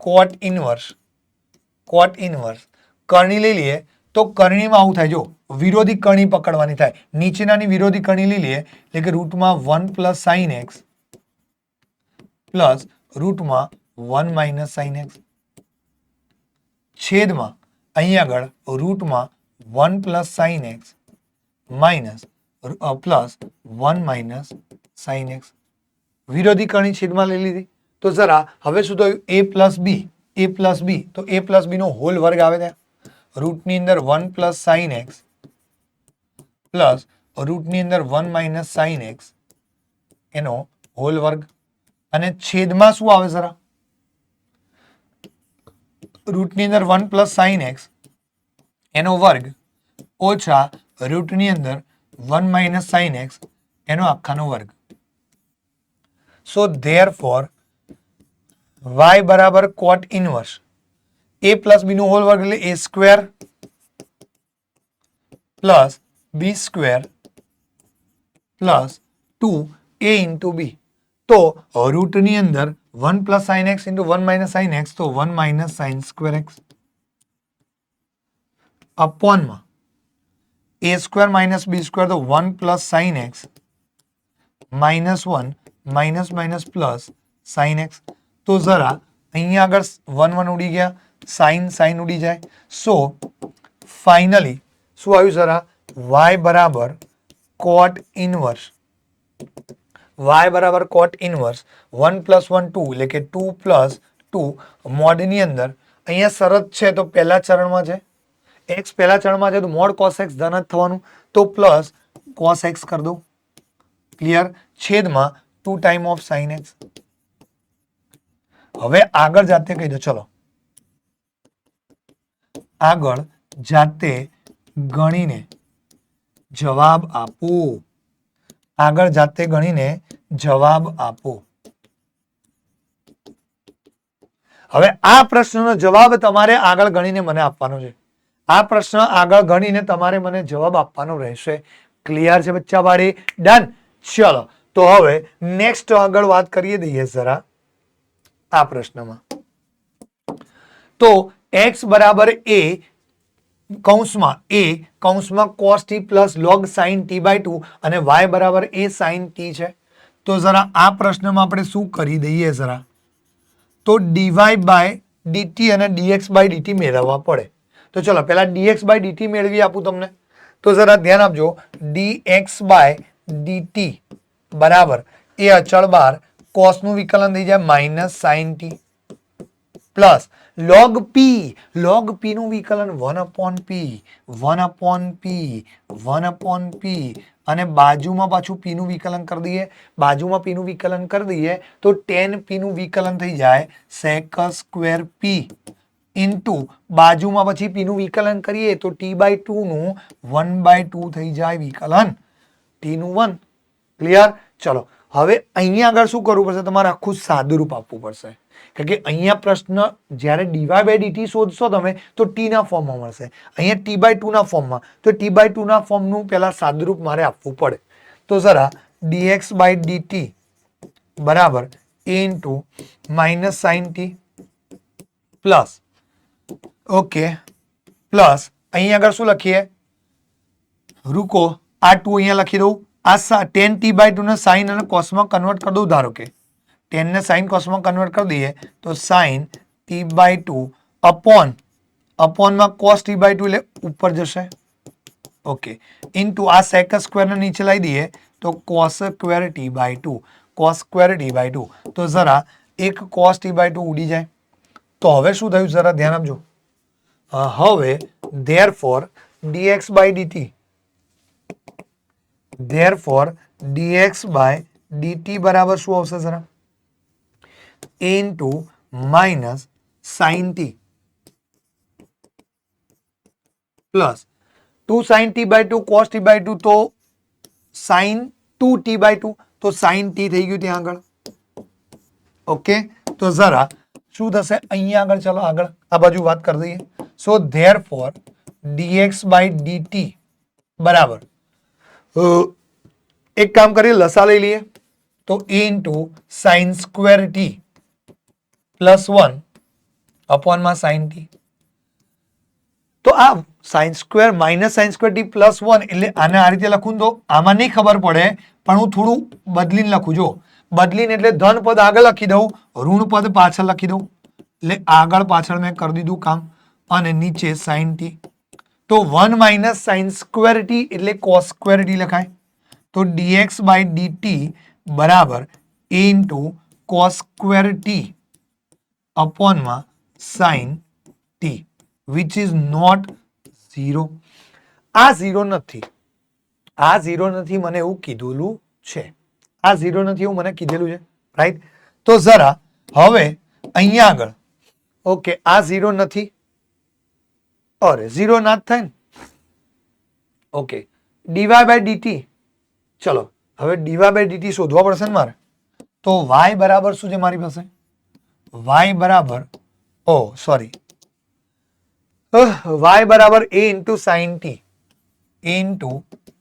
કોટ ઇનવર્સ. કરણી લઈ લઈએ તો કરણીમાં આવું થાય, જો વિરોધી કરણી પકડવાની થાય. નીચેનાની વિરોધી કરણી લઈ લઈએ એટલે કે રૂટમાં 1 પ્લસ સાઇન એક્સ પ્લસ રૂટમાં 1 માઇનસ સાઇન એક્સ છેદમાં અહીં આગળ રૂટમાં 1 plus sine x minus plus 1 minus sine x. વિરોધી કરણી છેદમાં લઈ લીધી. તો જરા હવે શું થયું? a plus b. તો a પ્લસ બી નો હોલ વર્ગ આવે ત્યાં. રૂટની અંદર 1 પ્લસ સાઇન એક્સ પ્લસ રૂટની અંદર 1 માઇનસ સાઇન એક્સ એનો હોલ વર્ગ. અને છેદમાં શું આવે જરા? રૂટની અંદર 1 પ્લસ સાઇન એક્સ એનો વર્ગ ઓછા રૂટની અંદર 1 માઇનસ સાઇન એક્સ એનો આખાનો વર્ગ. સો ધેરફોર y બરાબર કોટ ઇનવર્સ a પ્લસ બી નો હોલ વર્ગ એટલે a square plus B square plus 2a into B. તો રૂટની અંદર 1 plus sine x into 1 minus sine x, તો 1 minus sine square x upon a square minus B square, તો 1 plus sine x minus 1 minus minus plus sine x. તો જરા અહીંયા આગળ 1 1 ઉડી ગયા, સાઇન ઉડી જાય. સો ફાઇનલી શું આવ્યું જરા? y બરાબર કોટ ઇનવર્સ. y બરાબર કોટ ઇનવર્સ 1 પ્લસ 1 2 એટલે કે 2 પ્લસ 2 મોડની અંદર અહીંયા શરત છે તો પહેલા ચરણમાં છે, x પહેલા ચરણમાં છે તો મોડ cos x ધન જ થવાનું, તો પ્લસ cos x કરી દો. ક્લિયર. છેદમાં 2 ટાઈમ ઓફ સાઇન એક્સ. હવે આગળ જાતે કહી દો. ચલો આગળ જાતે ગણીને જવાબ આપો. આગળ જાતે ગણીને જવાબ આપો. હવે આ પ્રશ્નનો જવાબ તમારે આગળ ગણીને મને આપવાનો છે. આ પ્રશ્ન આગળ ગણીને તમારે મને જવાબ આપવાનો રહેશે. ક્લિયર છે બચ્ચા બાળી? ડન. ચલો તો હવે નેક્સ્ટ આગળ વાત કરીએ દઈએ જરા આ પ્રશ્નમાં. તો x બરાબર a કૌંસમાં cos t plus log sin t by 2 અને y બરાબર a sin t છે. તો જરા આ પ્રશ્નમાં આપણે શું કરી દઈએ જરા? તો dy બાય dt અને dx બાય dt મેળવવા પડે. તો ચલો પહેલા dx બાય dt મેળવી આપું તમને. તો જરા ધ્યાન આપજો. dx બાય dt બરાબર એ અચળ બાર cos નું વિકલન થઈ જાય minus sign t plus log p નું વિકલન 1 upon p અને બાજુમાં પાછું p નું વિકલન કરી દઈએ. બાજુમાં p નું વિકલન કરી દઈએ તો tan p નું વિકલન થઈ જાય sec સ્ક્વેર p ઇન્ટુ બાજુમાં પછી p નું વિકલન કરીએ તો t બાય 2 નું 1/2 થઈ જાય વિકલન t નું 1. ક્લિયર. ચલો હવે અહીંયા આગળ શું કરવું પડશે? તમારે આખું સાદુરૂપ આપવું પડશે. કારણ કે અહીંયા પ્રશ્ન જ્યારે dy બાય dt શોધશો તમે તો t ના ફોર્મમાં મળશે, અહીંયા t બાય 2 ના ફોર્મમાં. તો t બાય 2 ના ફોર્મનું પહેલા સાદુરૂપ મારે આપવું પડે. તો જરા dx બાય dt બરાબર a into minus sign t plus okay plus અહીંયા આગળ શું લખીએ? રૂકો આ 2 અહીંયા લખી દઉં. આ tan t બાય 2 ને સાઇન અને કોસમાં કન્વર્ટ કરી દઉં. ધારો કે tan ને સાઇન કોસમાં કન્વર્ટ કરી દઈએ તો સાઇન t બાય 2 અપોન અપોનમાં cos t બાય 2 એટલે ઉપર જશે ઓકે ઇન્ટુ આ sec સ્ક્વેર ને નીચે લાવી દઈએ તો cos square t by 2 cos square t by 2 તો જરા એક cos t બાય 2 ઉડી જાય તો હવે શું થયું જરા ધ્યાન આપજો હવે therefore dx by dt therefore dx by dt બરાબર શું આવશે જરા into minus sin t plus 2 sin t by 2 cos t by 2 તો sin 2 t by 2 તો sin t થઈ ગયું ત્યાં આગળ ઓકે તો જરા શું થશે અહીંયા આગળ ચલો આગળ આ બાજુ વાત કરી દઈએ સો therefore dx by dt બરાબર એક કામ કરીએ લસા લઈ લઈએ તો into sin square t plus 1 upon માં sin t તો આ sin square minus sin square t plus 1 એટલે આને આ રીતે લખું તો આમાં નહીં ખબર પડે પણ હું થોડું બદલીને લખું જો બદલીને એટલે ધન પદ આગળ લખી દઉં ઋણ પદ પાછળ લખી દઉં એટલે આગળ પાછળ મેં કરી દીધું કામ અને નીચે sin t તો 1 માઇનસ sin સ્ક્વેર t એટલે cos સ્ક્વેર t લખાય તો dx by dt બરાબર a into cos square t upon માં sin t which is not 0 આ 0 નથી આ 0 નથી મને એવું કીધેલું છે આ 0 નથી એવું મને કીધેલું છે રાઈટ તો જરા હવે અહીંયા આગળ ઓકે આ 0 નથી અરે 0 ના જ થાય ને ઓકે dy by dt ચલો હવે dy by dt શોધવા પડશે ને મારે તો y બરાબર શું છે મારી પાસે y બરાબર ઓ સોરી y બરાબર a into sin t a into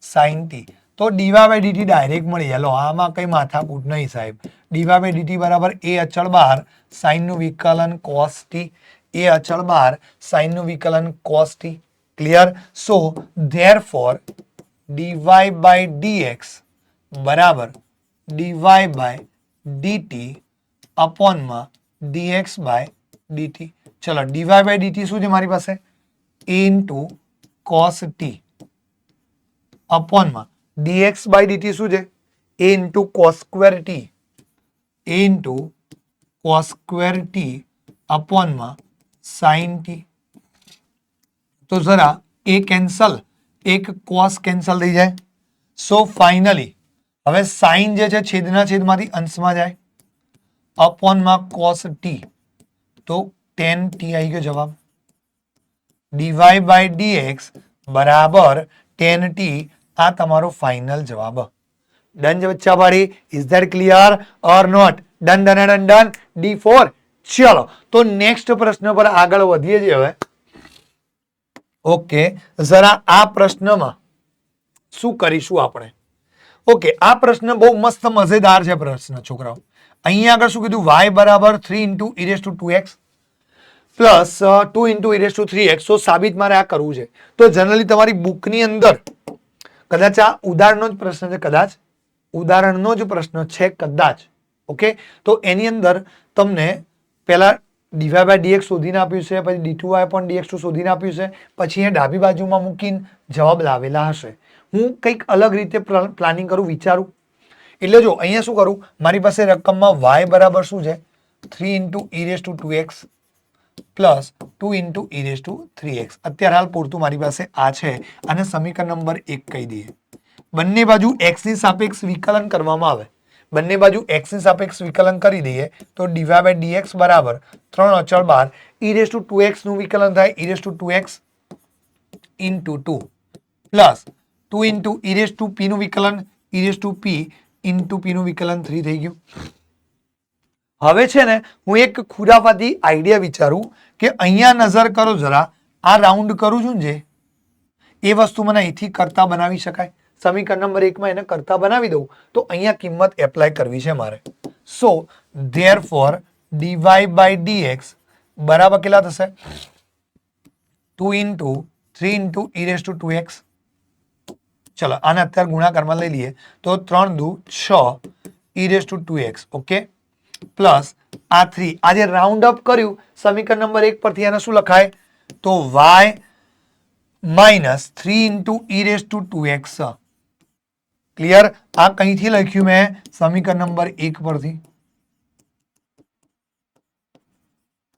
sin t તો dy by dt ડાયરેક્ટ મળી હેલો આમાં કઈ માથાકૂટ નહીં સાહેબ dy by dt બરાબર a અચળ બહાર sin નું વિકલન cos t a અચળ બહાર sin નું વિકલન cos t clear so therefore dy by dx બરાબર dy by dt upon માં dx by dt ચલો dy by dt શું છે મારી પાસે a into cos t upon માં dx by dt શું છે a into cos square t a into cos square t upon માં sin t તો જરા a કેન્સલ એક cos કેન્સલ થઈ જાય સો ફાઇનલી હવે sin જે છે છેદના છેદમાંથી અંશમાં જાય upon માં cos t તો tan t આવી ગયો જવાબ dy by dx બરાબર tan t આ તમારો ફાઇનલ જવાબ ડન છે બચ્ચા ભાડી is that clear or not done done done done D4 ચલો તો નેક્સ્ટ પ્રશ્ન પર આગળ વધીએ છીએ હવે ઓકે જરા આ પ્રશ્નમાં શું કરીશું આપણે ઓકે આ પ્રશ્ન બહુ મસ્ત મજેદાર છે પ્રશ્ન છોકરાઓ અહીંયા આગળ શું કીધું y બરાબર 3 into e raised to 2x plus 2 into e raised to 3x તો સાબિત મારે આ કરવું છે તો જનરલી તમારી બુકની અંદર કદાચ આ ઉદાહરણનો જ પ્રશ્ન છે કદાચ ઉદાહરણનો જ પ્રશ્ન છે કદાચ ઓકે તો એની અંદર તમને પહેલા dy by dx શોધીને આપ્યું છે પછી d2y upon dx2 શોધીને આપ્યું છે પછી અહીંયા ડાબી બાજુમાં મૂકીને જવાબ લાવેલા હશે હું કંઈક અલગ રીતે પ્લાનિંગ કરું વિચારું એટલે જો અહીંયા શું કરું મારી પાસે રકમમાં y બરાબર શું છે 3 into e raised to 2x plus 2 into e raised to 3x અત્યારે હાલ પૂરતું મારી પાસે આ છે અને સમીકરણ નંબર 1 કહી દઈએ બંને બાજુ x ની સાપેક્ષ વિકલન કરવામાં આવે બંને બાજુ x ની સાપેક્ષ વિકલન કરી દઈએ તો dy by dx બરાબર 3 અચળ બાર e raised to 2x નું વિકલન થાય e raised to 2x into 2 plus 2 into e raised to p નું વિકલન e raised to p into p નું વિકલન 3 થઈ ગયું હવે છે ને હું એક ખુરાફાતી આઈડિયા વિચારું કે અહીંયા નજર કરો જરા આ રાઉન્ડ કરું છું જે એ વસ્તુ મને અહીંથી કરતા બનાવી શકાય સમીકરણ નંબર 1 માં એને કરતા બનાવી દઉં તો અહીંયા કિંમત એપ્લાય કરવી છે મારે સો ધેરફોર dy by dx બરાબર કેટલા થશે 2 into 3 into e raised to 2x ચલો આને અત્યારે ગુણાકારમાં લઈ લઈએ તો 3 દુ 6 e raised to 2x okay plus આ 3 આજે રાઉન્ડ અપ કર્યું સમીકરણ નંબર 1 પરથી આને શું લખાય તો y માઇનસ 3 ઇન્ટુ ઈ રેસ ટુ 2x. ક્લિયર? આ કઈથી લખ્યું મેં? સમીકરણ નંબર 1 પરથી.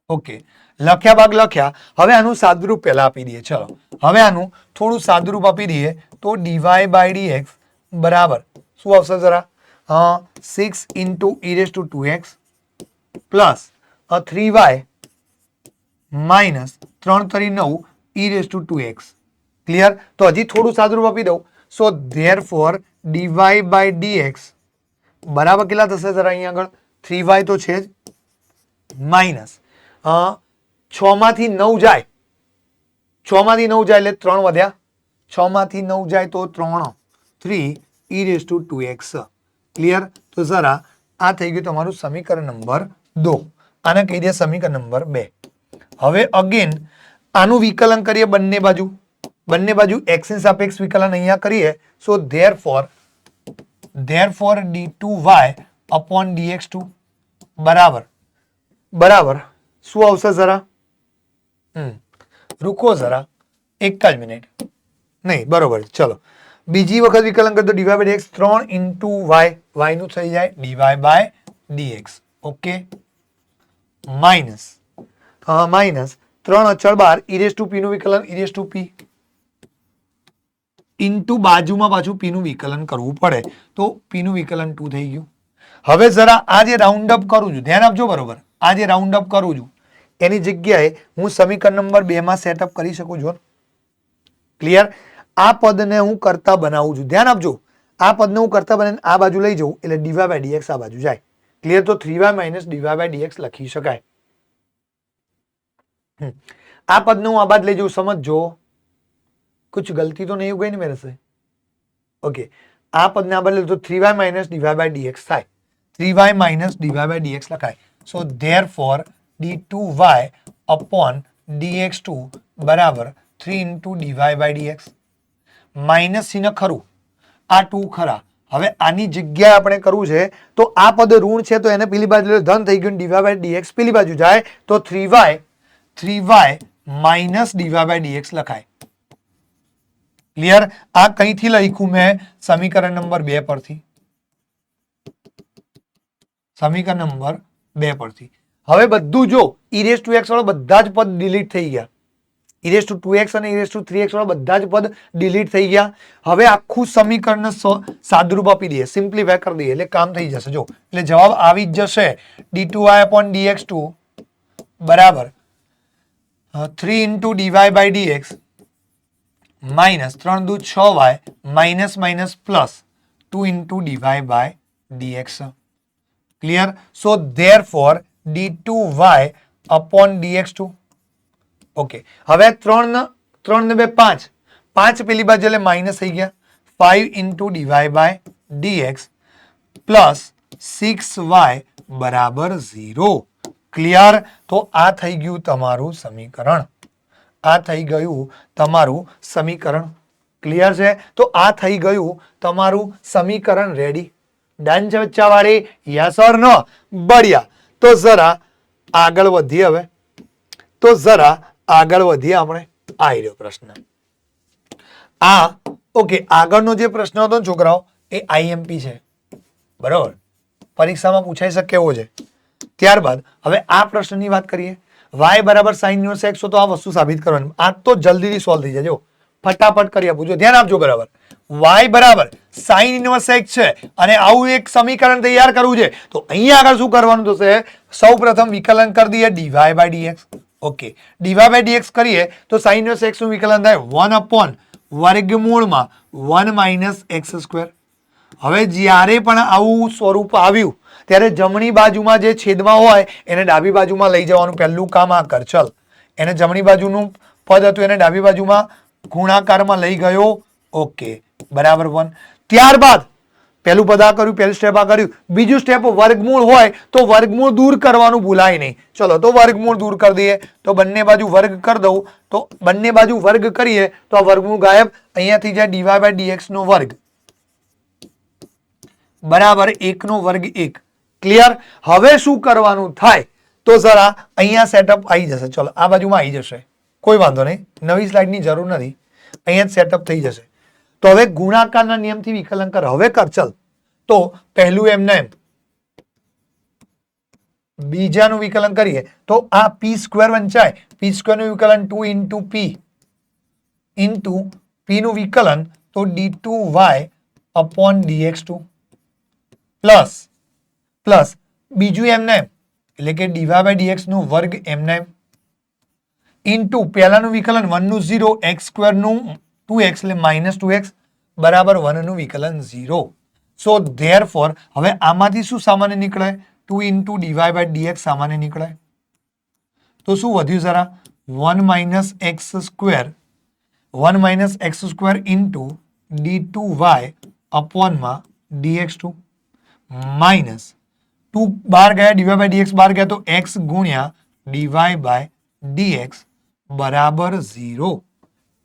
ઓકે, લખ્યા ભાગ લખ્યા. હવે આનું સાદુરૂપ પહેલા આપી દઈએ. ચલો હવે આનું થોડું સાદુરૂપ આપી દઈએ તો dy બાય dx બરાબર શું આવશે જરા? 6 ઇન્ટુ ઈ raise two 2x plus 3y minus 3 તરી 9 ઈ રેસ ટુ 2x. ક્લિયર? તો હજી થોડું સાદુરૂપ આપી દઉં. સો ધેરફોર dy બાય dx બરાબર કેટલા થશે જરા? અહીંયા આગળ 3y તો છે જ, માઇનસ 6 માંથી 9 જાય, 6 માંથી 9 જાય એટલે 3 વધ્યા, 6 માંથી 9 જાય તો 3 ઈ રેસ ટુ 2x. ક્લિયર? તો જરા આ થઈ ગયું તમારું સમીકરણ નંબર 2. આને કહી દે સમીકરણ નંબર 2. હવે અગેન આનું વિકલન કરીએ બંને બાજુ. બંને બાજુ x ની સાપેક્ષ વિકલન અહીંયા કરીએ. સો ધેરફોર d2y upon dx2 બરાબર બરાબર શું આવશે જરા? રૂકો જરા, એક જ મિનિટ. નહીં, બરોબર. ચલો બીજી વખત વિકલન કરતો dy by dx 3 into y નું થઈ જાય dy by dx. Okay, minus 3 અચળ 12 ઈ રેસ ટુ p નું વિકલન e raise to p into બાજુમાં પાછું p નું વિકલન કરવું પડે તો p નું વિકલન 2 થઈ ગયું. હવે જરા આ જે રાઉન્ડ અપ કરું છું, ધ્યાન આપજો બરોબર. આ જે રાઉન્ડ અપ કરું છું એની જગ્યાએ હું સમીકરણ નંબર 2 માં સેટઅપ કરી શકું છું. ક્લિયર? આ પદને હું કરતા બનાવું છું. ધ્યાન આપજો, આ પદને હું કરતા બનાવીને આ બાજુ લઈ જાઉં એટલે dy બાય dx આ બાજુ જાય. ક્લિયર? તો 3y minus dy by dx લખી શકાય. આ પદને હું આ બાજુ લઈ જાઉં. સમજો कुछ गलती तो नहीं हो गई ना मेरे से? ओके, આ પદને આ બદલે તો 3y minus dy by dx થાય. 3y minus dy by dx લખાય. સો ધેરફોર d2y upon dx2 બરાબર 3 into dy by dx. Minus ચિહ્ન ખરું, આ 2 ખરા. હવે આની જગ્યાએ આપણે કરવું છે તો આ પદ ઋણ છે તો એને પેલી બાજુ ધન થઈ ગયું, dy બાય dx પેલી બાજુ જાય તો 3y minus dy by dx લખાય. ક્લિયર? આ કઈથી લખ્યું મેં? સમીકરણ નંબર 2 પરથી. સમીકરણ નંબર 2 પરથી. હવે બધું જો ઈ રેસ ટુ x વાળો બધા જ પદ ડિલીટ થઈ ગયા. ઈ રેસ ટુ 2x અને ઈ રેસ ટુ 3x વાળા બધા જ પદ ડિલીટ થઈ ગયા. હવે આખું સમીકરણ સાદુરૂપ આપી દઈએ, સિમ્પ્લિફાય કરી દઈએ એટલે કામ થઈ જશે. જો એટલે જવાબ આવી જ જશે d2y upon dx2 બરાબર 3 into dy by dx minus 3 દુ 6y minus minus plus 2 into dy by dx. Clear? So therefore d2y upon dx2. Okay, હવે 3 ને 2 5, 5 પેલી બાજુ એટલે માઇનસ થઈ ગયા. 5 into dy by dx plus 6y બરાબર 0. ક્લિયર? તો આ થઈ ગયું તમારું સમીકરણ. આ થઈ ગયું તમારું સમીકરણ. ક્લિયર છે? તો આ થઈ ગયું તમારું સમીકરણ રેડી. ડન છે બચ્ચાવાળી? યસ ઓર નો? બઢિયા. તો જરા આગળ વધીએ. હવે તો જરા આગળ વધીએ આપણે. આવી રહ્યો પ્રશ્ન. આ ઓકે, આગળનો જે પ્રશ્ન હતો છોકરાઓ એ IMP છે. બરોબર, પરીક્ષામાં પૂછાઈ શકે એવો છે. ત્યારબાદ હવે આ પ્રશ્નની વાત કરીએ. y બરાબર sin ઇન્વર્સ x તો આ વસ્તુ સાબિત કરવાની. આ તો જલ્દીથી સોલ્વ થઈ જાય. જો ફટાફટ કરી આપું. જો ધ્યાન આપજો બરાબર. y બરાબર sin ઇન્વર્સ x છે અને આવું એક સમીકરણ તૈયાર કરવું છે તો અહીંયા આગળ શું કરવાનું થશે? સૌપ્રથમ વિકલન કરી દઈએ dy by dx. Okay, dy by dx કરીએ તો sin ઇન્વર્સ x નું વિકલન થાય 1 upon વર્ગમૂળમાં 1 માઇનસ x સ્ક્વેર. હવે જ્યારે પણ આવું સ્વરૂપ આવ્યું ત્યારે જમણી બાજુમાં જે છેદમાં હોય એને ડાબી બાજુમાં લઈ જવાનું પહેલું કામ આ કર. ચલ, એને જમણી બાજુનું પદ હતું એને ડાબી બાજુમાં ગુણાકારમાં લઈ ગયો. ઓકે, બરાબર 1. ત્યારબાદ પહેલું પદ આ કર્યું, પહેલું સ્ટેપ આ કર્યું. બીજું સ્ટેપ વર્ગમૂળ હોય તો વર્ગમૂળ દૂર કરવાનું ભૂલાય નહીં. ચલો તો વર્ગમૂળ દૂર કરી દઈએ. તો બંને બાજુ વર્ગ કરી દઉં તો બંને બાજુ વર્ગ કરીએ તો આ વર્ગમૂળ ગાયબ. અહીંયાથી જાય dy બાય dx નો વર્ગ બરાબર 1 નો વર્ગ 1. ક્લિયર? હવે શું કરવાનું થાય તો જરા અહીંયા સેટઅપ આવી જશે. ચલો આ બાજુમાં આવી જશે, કોઈ વાંધો નહીં, નવી સ્લાઇડની જરૂર નથી, અહીંયા જ સેટઅપ થઈ જશે. તો હવે ગુણાકારના નિયમથી વિકલન કર. હવે કર ચલ. તો પહેલું એમને એમ, બીજાનું વિકલન કરીએ તો આ પી સ્ક્વેર વંચાય. પી સ્ક્વેર નું વિકલન 2 ઇન્ટુ પી ઇન્ટુ પી નું વિકલન તો d2y upon dx2 plus plus બીજું એમને એમ એટલે કે dy બાય dx નું વર્ગ એમને એમ ઇન્ટુ પહેલાનું વિકલન 1 નું 0 x સ્ક્વેર નું 2x એટલે માઇનસ 2x બરાબર 1 નું વિકલન 0. સો ધેરફોર હવે આમાંથી શું સામાન્ય નીકળે? 2 ઇન્ટુ dy બાય dx સામાન્ય નીકળે. તો શું વધ્યું જરા? 1 minus X square into d2y અપોનમાં dx2 minus 2 બહાર ગયા, dy બાય dx બહાર ગયા તો x ગુણ્યા dy બાય dx બરાબર 0.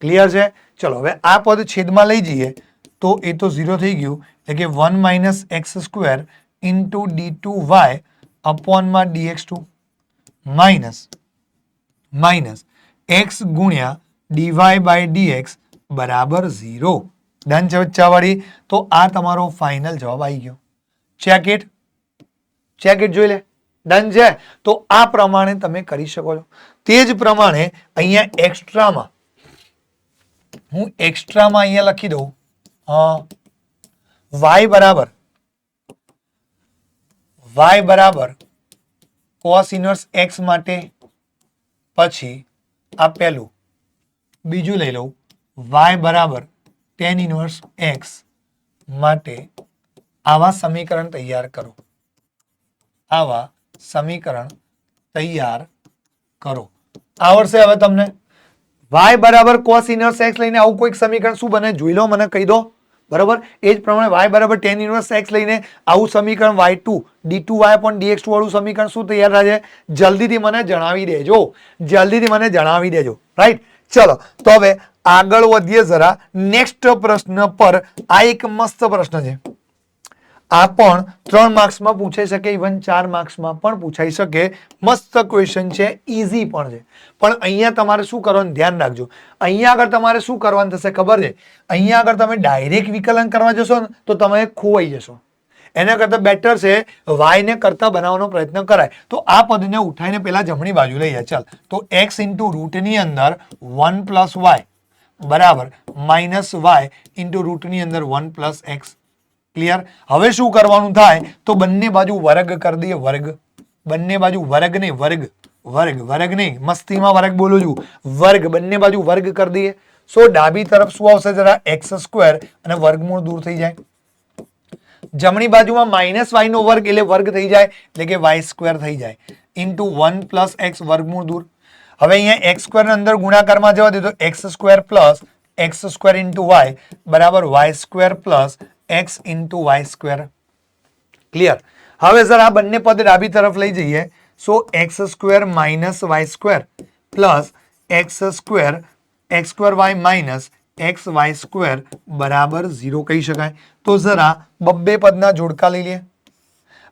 ક્લિયર છે? ચલો હવે આ પદ છેદમાં લઈ જઈએ તો એ તો 0 થઈ ગયું, એટલે કે 1 minus X square into d2y અપોનમાં dx2 minus minus x ગુણ્યા dy બાય dx બરાબર 0. ડન છે વચ્ચાવાળી? તો આ તમારો ફાઇનલ જવાબ આવી ગયો. ચેક ઇટ જોઈ લે. ડન છે? તો આ પ્રમાણે તમે કરી શકો છો. તે જ પ્રમાણે અહીંયા એક્સ્ટ્રામાં હું અહીંયા લખી દઉં y બરાબર cos ઇન્વર્સ x માટે, પછી આ પહેલું, બીજું લઈ લઉં y બરાબર tan ઇન્વર્સ x માટે. આવા સમીકરણ તૈયાર કરો. આવડશે હવે તમને? y બરાબર cos ઇન્વર્સ x લઈને આવું કોઈક સમીકરણ શું બને જોઈ લો, મને કહી દો. બરાબર? એ જ પ્રમાણે y બરાબર tan ઇન્વર્સ x લઈને આવું સમીકરણ y2 d2y upon dx2 વાળું સમીકરણ શું તૈયાર થાય છે? જલ્દીથી મને જણાવી દેજો. રાઈટ? ચલો તો હવે આગળ વધીએ જરા નેક્સ્ટ પ્રશ્ન પર. આ એક મસ્ત પ્રશ્ન છે. આ પણ 3 માર્ક્સમાં પૂછાઈ શકે, ઇવન 4 માર્ક્સમાં પણ પૂછાઈ શકે. મસ્ત ક્વેશ્ચન છે, ઈઝી પણ છે. પણ અહીંયા તમારે શું કરવાનું ધ્યાન રાખજો. અહીંયા આગળ તમારે શું કરવાનું થશે ખબર છે? અહીંયા આગળ તમે ડાયરેક્ટ વિકલન કરવા જશો ને તો તમે ખોવાઈ જશો. એના કરતાં બેટર છે y ને કરતા બનાવવાનો પ્રયત્ન કરાય. તો આ પદને ઉઠાઈને પહેલા જમણી બાજુ લઈએ. ચાલ તો x ઇન્ટુ રૂટની અંદર 1 પ્લસ વાય બરાબર માઇનસ વાય ઇન્ટુ રૂટની અંદર 1 પ્લસ એક્સ. ક્લિયર? હવે શું કરવાનું થાય તો બંને બાજુ વર્ગ કરી દઈએ. બંને બાજુ વર્ગ નહીં, મસ્તીમાં વર્ગ બોલું છું. બંને બાજુ વર્ગ કરી દઈએ. સો ડાબી તરફ શું આવશે જરા? એક્સ સ્ક્વેર અને વર્ગમૂળ દૂર થઈ જાય. જમણી બાજુમાં માઇનસ વાય નો વર્ગ એટલે વર્ગ થઈ જાય, એટલે કે વાય સ્ક્વેર થઈ જાય ઇન્ટુ 1 પ્લસ એક્સ વર્ગમૂળ દૂર. હવે અહીંયા એક્સ સ્ક્વેર અંદર ગુણાકારમાં જવા દે તો x square plus x square into y બરાબર y square plus x into y square. Clear? હવે સર આ બંને પદ ડાબી તરફ લઈ જઈએ. સો x square minus y square plus x square y minus x y square બરાબર 0 કહી શકાય. તો જરા બબ્બે પદના જોડકા લઈ લે.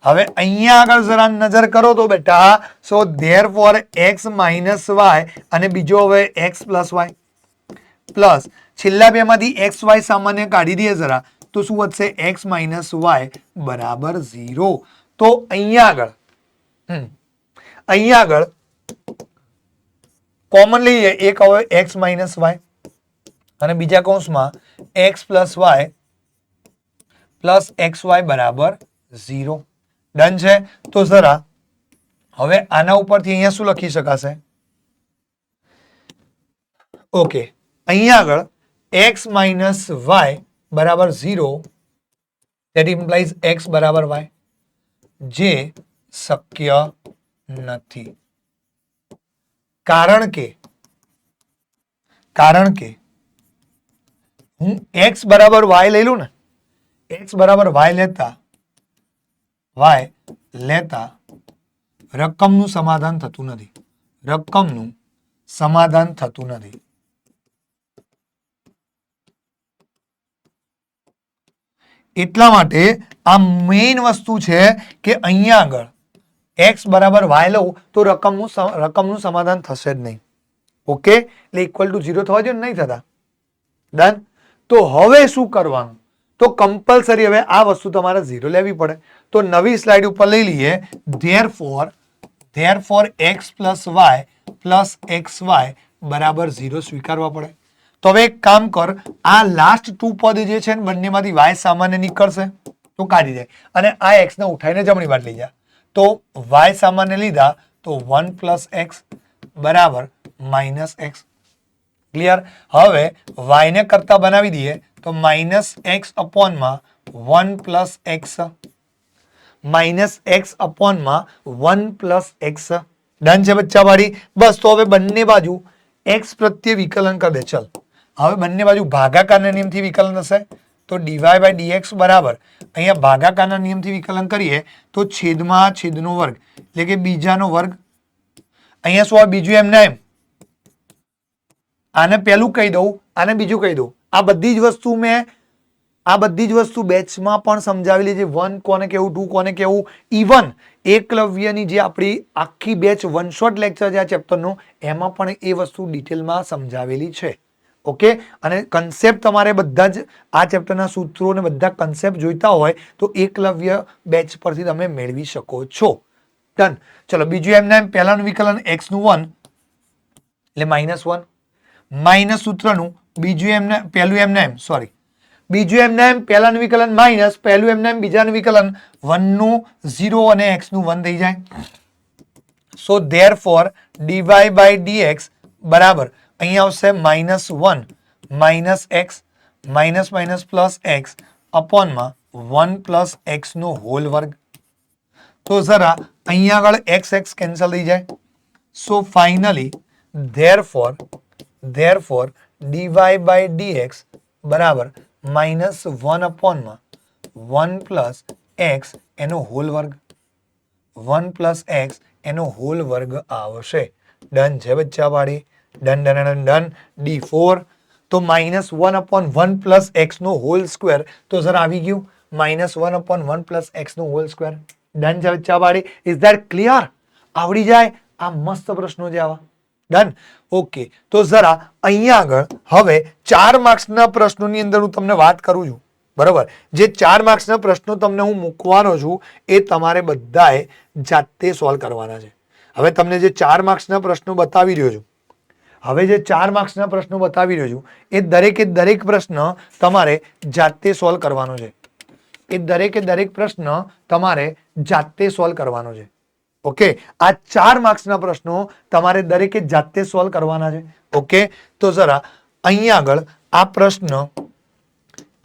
હવે અહીંયા આગળ જરા નજર કરો તો બેટા, સો ધેરફોર એક્સ માઇનસ વાય અને બીજો હવે એક્સ પ્લસ વાય પ્લસ છેલ્લા બેમાંથી એક્સ વાય સામાન્ય કાઢી દઈએ જરા તો શું વધશે? એક્સ માઇનસ વાય બરાબર 0. તો અહીંયા આગળ કોમન લઈએ. એક હવે એક્સ માઇનસ વાય અને બીજા કૌંસમાં x plus y plus x y બરાબર 0. ડન છે? તો જરા હવે આના ઉપરથી અહીંયા શું લખી શકાશે? ઓકે, અહીંયા આગળ એક્સ માઇનસ વાય બરાબર 0 that implies x બરાબર y, જે શક્ય નથી. કારણ કે હું x બરાબર y લઈ લઉં ને, x બરાબર y લેતા રકમનું સમાધાન થતું નથી. એટલા માટે આ મેઇન વસ્તુ છે કે અહીંયા આગળ x બરાબર y લઉં તો રકમનું સમાધાન થશે જ નહીં. ઓકે, એટલે ઇક્વલ ટુ 0 થવા જોઈએ ને, નહીં થતા. ડન. તો હવે શું કરવાનું? તો કમ્પલસરી હવે આ વસ્તુ તમારે 0 લેવી પડે. તો નવી સ્લાઇડ ઉપર લઈ લઈએ. Therefore x plus y plus x y બરાબર 0 સ્વીકારવા પડે. તો હવે એક કામ કર, આ લાસ્ટ 2 પદ જે છે ને બંનેમાંથી y સામાન્ય નીકળશે તો કાઢી દે, અને આ x ને ઉઠાઈને જમણી બાજુ લઈ જા. તો y સામાન્ય લીધા તો 1 પ્લસ એક્સ બરાબર માઇનસ એક્સ. ક્લિયર? હવે y ને કરતા બનાવી દઈએ તો માઇનસ એક્સ અપોનમાં 1 પ્લસ એક્સ, માઇનસ એક્સ અપોનમાં 1 પ્લસ એક્સ. ડન છે બચ્ચા વાળી? બસ. તો હવે બંને બાજુ x પ્રત્યે વિકલન કરી દે. ચલ, હવે બંને બાજુ ભાગાકારના નિયમથી વિકલન થશે. તો dy બાય dx બરાબર, અહીંયા ભાગાકારના નિયમથી વિકલન કરીએ તો છેદમાં છેદનો વર્ગ એટલે કે બીજાનો વર્ગ. અહીંયા શું આવે? બીજું એમને એમ. આને પહેલું કહી દઉં, આને બીજું કહી દઉં. આ બધી જ વસ્તુ બેચમાં પણ સમજાવેલી છે. 1 કોને કેવું, 2 કોને કેવું. ઇવન એકલવ્યની જે આપણી આખી બેચ વન શોટ લેક્ચર છે આ ચેપ્ટરનું, એમાં પણ એ વસ્તુ ડિટેલમાં સમજાવેલી છે. ઓકે, અને કન્સેપ્ટ તમારે બધા જ આ ચેપ્ટરના સૂત્રો ને બધા કન્સેપ્ટ જોઈતા હોય તો એકલવ્ય બેચ પરથી તમે મેળવી શકો છો. ડન. ચલો, બીજું એમને એમ. પહેલાનું વિકલન x નું 1 એટલે -1 માઇનસ સૂત્રનું બીજું એમને પહેલું એમને એમ, સોરી, બીજું એમને એમ પહેલાનું વિકલન માઇનસ પહેલું એમને એમ બીજાનું વિકલન 1 નું 0 અને x નું 1 થઈ જાય. So therefore dy by dx બરાબર અહીંયા આવશે -1 minus x minus minus plus x અપોનમાં 1 પ્લસ એક્સ નો હોલ વર્ગ. તો જરા અહીંયા આગળ x કેન્સલ થઈ જાય. So finally therefore dy by dx બરાબર -1 અપોનમાં 1 પ્લસ એક્સ એનો હોલ વર્ગ, 1 પ્લસ એક્સ એનો હોલ વર્ગ આવશે. ડન છે બચ્ચા વાળી? Done done done done. D4 તો -1 અપોન 1 પ્લસ એક્સ નો હોલ સ્ક્વેર. તો સર આવી ગયું -1 અપોન 1 પ્લસ એક્સ નો હોલ સ્ક્વેર. ડન છે બચ્ચા વાળી? Is that clear? આવડી જાય આ મસ્ત પ્રશ્નો છે આવા. ડન. ઓકે, તો જરા અહીંયા આગળ હવે 4 માર્ક્સના પ્રશ્નોની અંદર હું તમને વાત કરું છું. બરાબર? જે 4 માર્ક્સના પ્રશ્નો તમને હું મૂકવાનો છું એ તમારે બધાએ જાતે સોલ્વ કરવાના છે. હવે તમને જે 4 માર્ક્સના પ્રશ્નો બતાવી રહ્યો છું, હવે જે 4 માર્ક્સના પ્રશ્નો બતાવી રહ્યો છું એ દરેક પ્રશ્ન તમારે જાતે સોલ્વ કરવાનો છે. એ દરેક પ્રશ્ન તમારે જાતે સોલ્વ કરવાનો છે. ઓકે, આ 4 માર્ક્સના પ્રશ્નો તમારે દરેકે જાતે સોલ્વ કરવાના છે. ઓકે, તો જરા અહીંયા આગળ આ પ્રશ્ન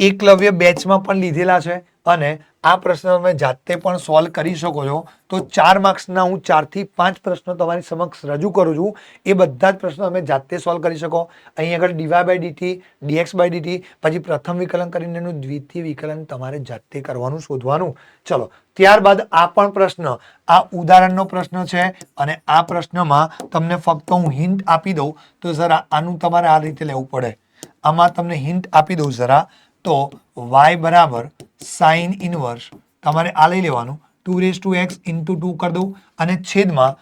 એકલવ્ય બેચમાં પણ લીધેલા છે અને આ પ્રશ્ન તમે જાતે પણ સોલ્વ કરી શકો છો. તો 4 માર્ક્સના હું 4 થી 5 પ્રશ્નો તમારી સમક્ષ રજૂ કરું છું. એ બધા જ પ્રશ્નો તમે જાતે સોલ્વ કરી શકો. અહીં આગળ dy by dt, dx by dt, પછી પ્રથમ વિકલન કરીને એનું દ્વિતીય વિકલન તમારે જાતે કરવાનું, શોધવાનું. ચલો, ત્યારબાદ આ પણ પ્રશ્ન, આ ઉદાહરણનો પ્રશ્ન છે અને આ પ્રશ્નમાં તમને ફક્ત હું હિન્ટ આપી દઉં તો જરા આનું તમારે આ રીતે લેવું પડે. આમાં તમને હિન્ટ આપી દઉં જરા. તો y બરાબર સાઇન ઇનવર્સ તમારે આ લઈ લેવાનું 2x into 2 કરી દઉં અને છેદમાં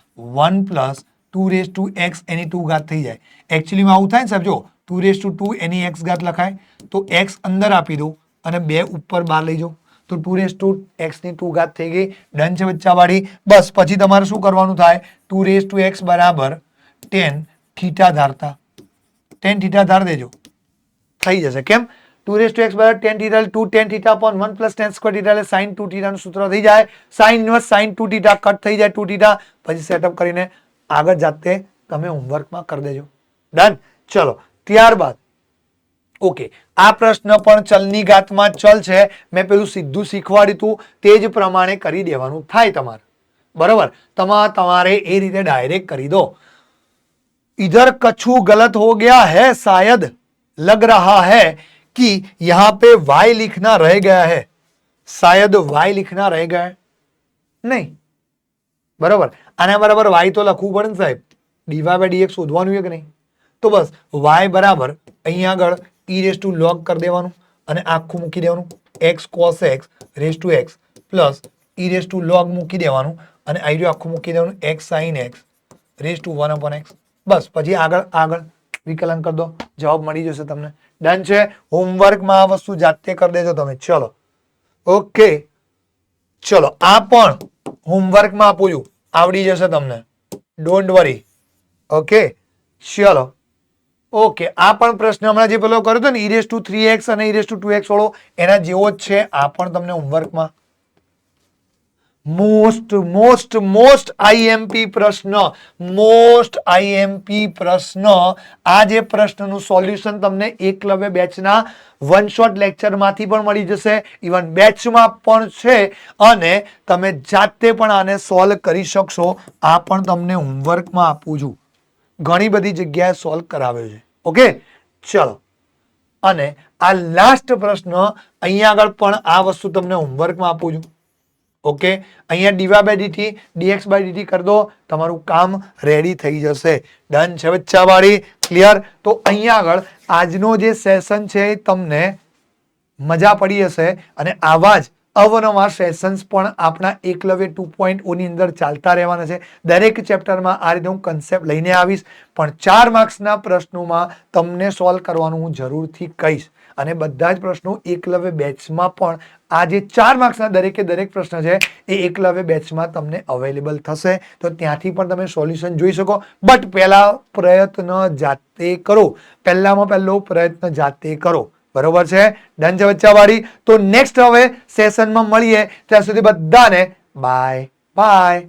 1 પ્લસ 2x એની 2 ઘાત થઈ જાય. એકચ્યુઅલીમાં આવું થાય ને સાહેબ, જો 2 એની x ઘાત લખાય તો x અંદર આપી દઉં અને 2 ઉપર બહાર લઈ જાઉં તો 2x ની 2 ઘાત થઈ ગઈ. ડન છે બચ્ચા વાળી? બસ. પછી તમારે શું કરવાનું થાય? 2x બરાબર tan થીટા ધારતા, tan થીટા ધાર દેજો, થઈ જશે. કેમ? 2x બરાબર tan theta, 2 tan theta upon 1 plus tan square theta એટલે sin 2 થીટા નું સૂત્ર થઈ જાય. sin inverse sin 2 theta cut થઈ જાય 2 થીટા. પછી સેટઅપ કરીને આગળ જાતે તમે હોમવર્કમાં કરી દેજો. ડન. ચલો, ત્યારબાદ ઓકે, આ પ્રશ્ન પણ ચલની ઘાતમાં ચલ છે. મેં પેલું સીધું શીખવાડ્યું હતું તે જ પ્રમાણે કરી દેવાનું થાય તમારે. બરાબર? તમારે એ રીતે ડાયરેક્ટ કરી દો. इधर कछु गलत हो गया है, शायद लग रहा है कि यहां पे y लिखना रह गया है, शायद y लिखना रह गया है. नहीं, बराबर? आने बराबर y तो लखવું પડે ને સાહેબ. dy by dx શોધવાનું છે કે નહીં? તો બસ y બરાબર અહીંયા આગળ e રેસ ટુ log કરી દેવાનું અને આખું મૂકી દેવાનું x cos x raise to x plus e raise to log મૂકી દેવાનું અને આ આખું મૂકી દેવાનું x sin x raise to 1 upon x. બસ પછી આગળ આગળ વિકલન કરી દો, જવાબ મળી જશે તમને. ડન છે. હોમવર્કમાં આ વસ્તુ જાતે કરી દેજો તમે. ચલો ઓકે, ચલો આ પણ હોમવર્કમાં આપું છું, આવડી જશે તમને, ડોન્ટ વરી. ઓકે ચલો ઓકે, આ પણ પ્રશ્ન હમણાં જે પેલો કર્યો હતો ને e3x અને e2x વાળો, એના જેવો જ છે. આ પણ તમને હોમવર્કમાં મોસ્ટ આઈએમપી પ્રશ્ન, મોસ્ટ આઈએમપી પ્રશ્ન. આ જે પ્રશ્નનું સોલ્યુશન તમને એકલવ્ય બેચના વન શોટ લેક્ચરમાંથી પણ મળી જશે, ઇવન બેચમાં પણ છે, અને તમે જાતે પણ આને સોલ્વ કરી શકશો. આ પણ તમને હોમવર્કમાં આપું છું, ઘણી બધી જગ્યાએ સોલ્વ કરાવ્યો છે. ઓકે ચલો, અને આ લાસ્ટ પ્રશ્ન અહીંયા આગળ પણ આ વસ્તુ તમને હોમવર્કમાં આપું છું. ઓકે, અહીંયા dy/dt dx/dt કરી દો, તમારું કામ રેડી થઈ જશે. ડન છે બચ્ચાવાળી, ક્લિયર? તો અહીંયા આગળ આજનો જે સેશન છે એ તમને મજા પડી હશે, અને આવા જ અવનવા સેશન્સ પણ આપણા એકલવ્ય 2.0 ની અંદર ચાલતા રહેવાના છે. દરેક ચેપ્ટરમાં આ રીતે હું કન્સેપ્ટ લઈને આવીશ, પણ 4 માર્ક્સના પ્રશ્નોમાં તમને સોલ્વ કરવાનું હું જરૂરથી કહીશ, અને બધા જ પ્રશ્નો એકલવ્ય બેચમાં પણ આ જે 4 માર્ક્સના દરેકે દરેક પ્રશ્ન છે એ એકલવ્ય બેચમાં તમને અવેલેબલ થશે, તો ત્યાંથી પણ તમે સોલ્યુશન જોઈ શકો. બટ પહેલા પ્રયત્ન જાતે કરો, પહેલામાં પહેલો પ્રયત્ન જાતે કરો. બરોબર છે? ડન છે બચ્ચાવાળી? તો નેક્સ્ટ હવે સેશનમાં મળીએ, ત્યાં સુધી બધાને બાય બાય.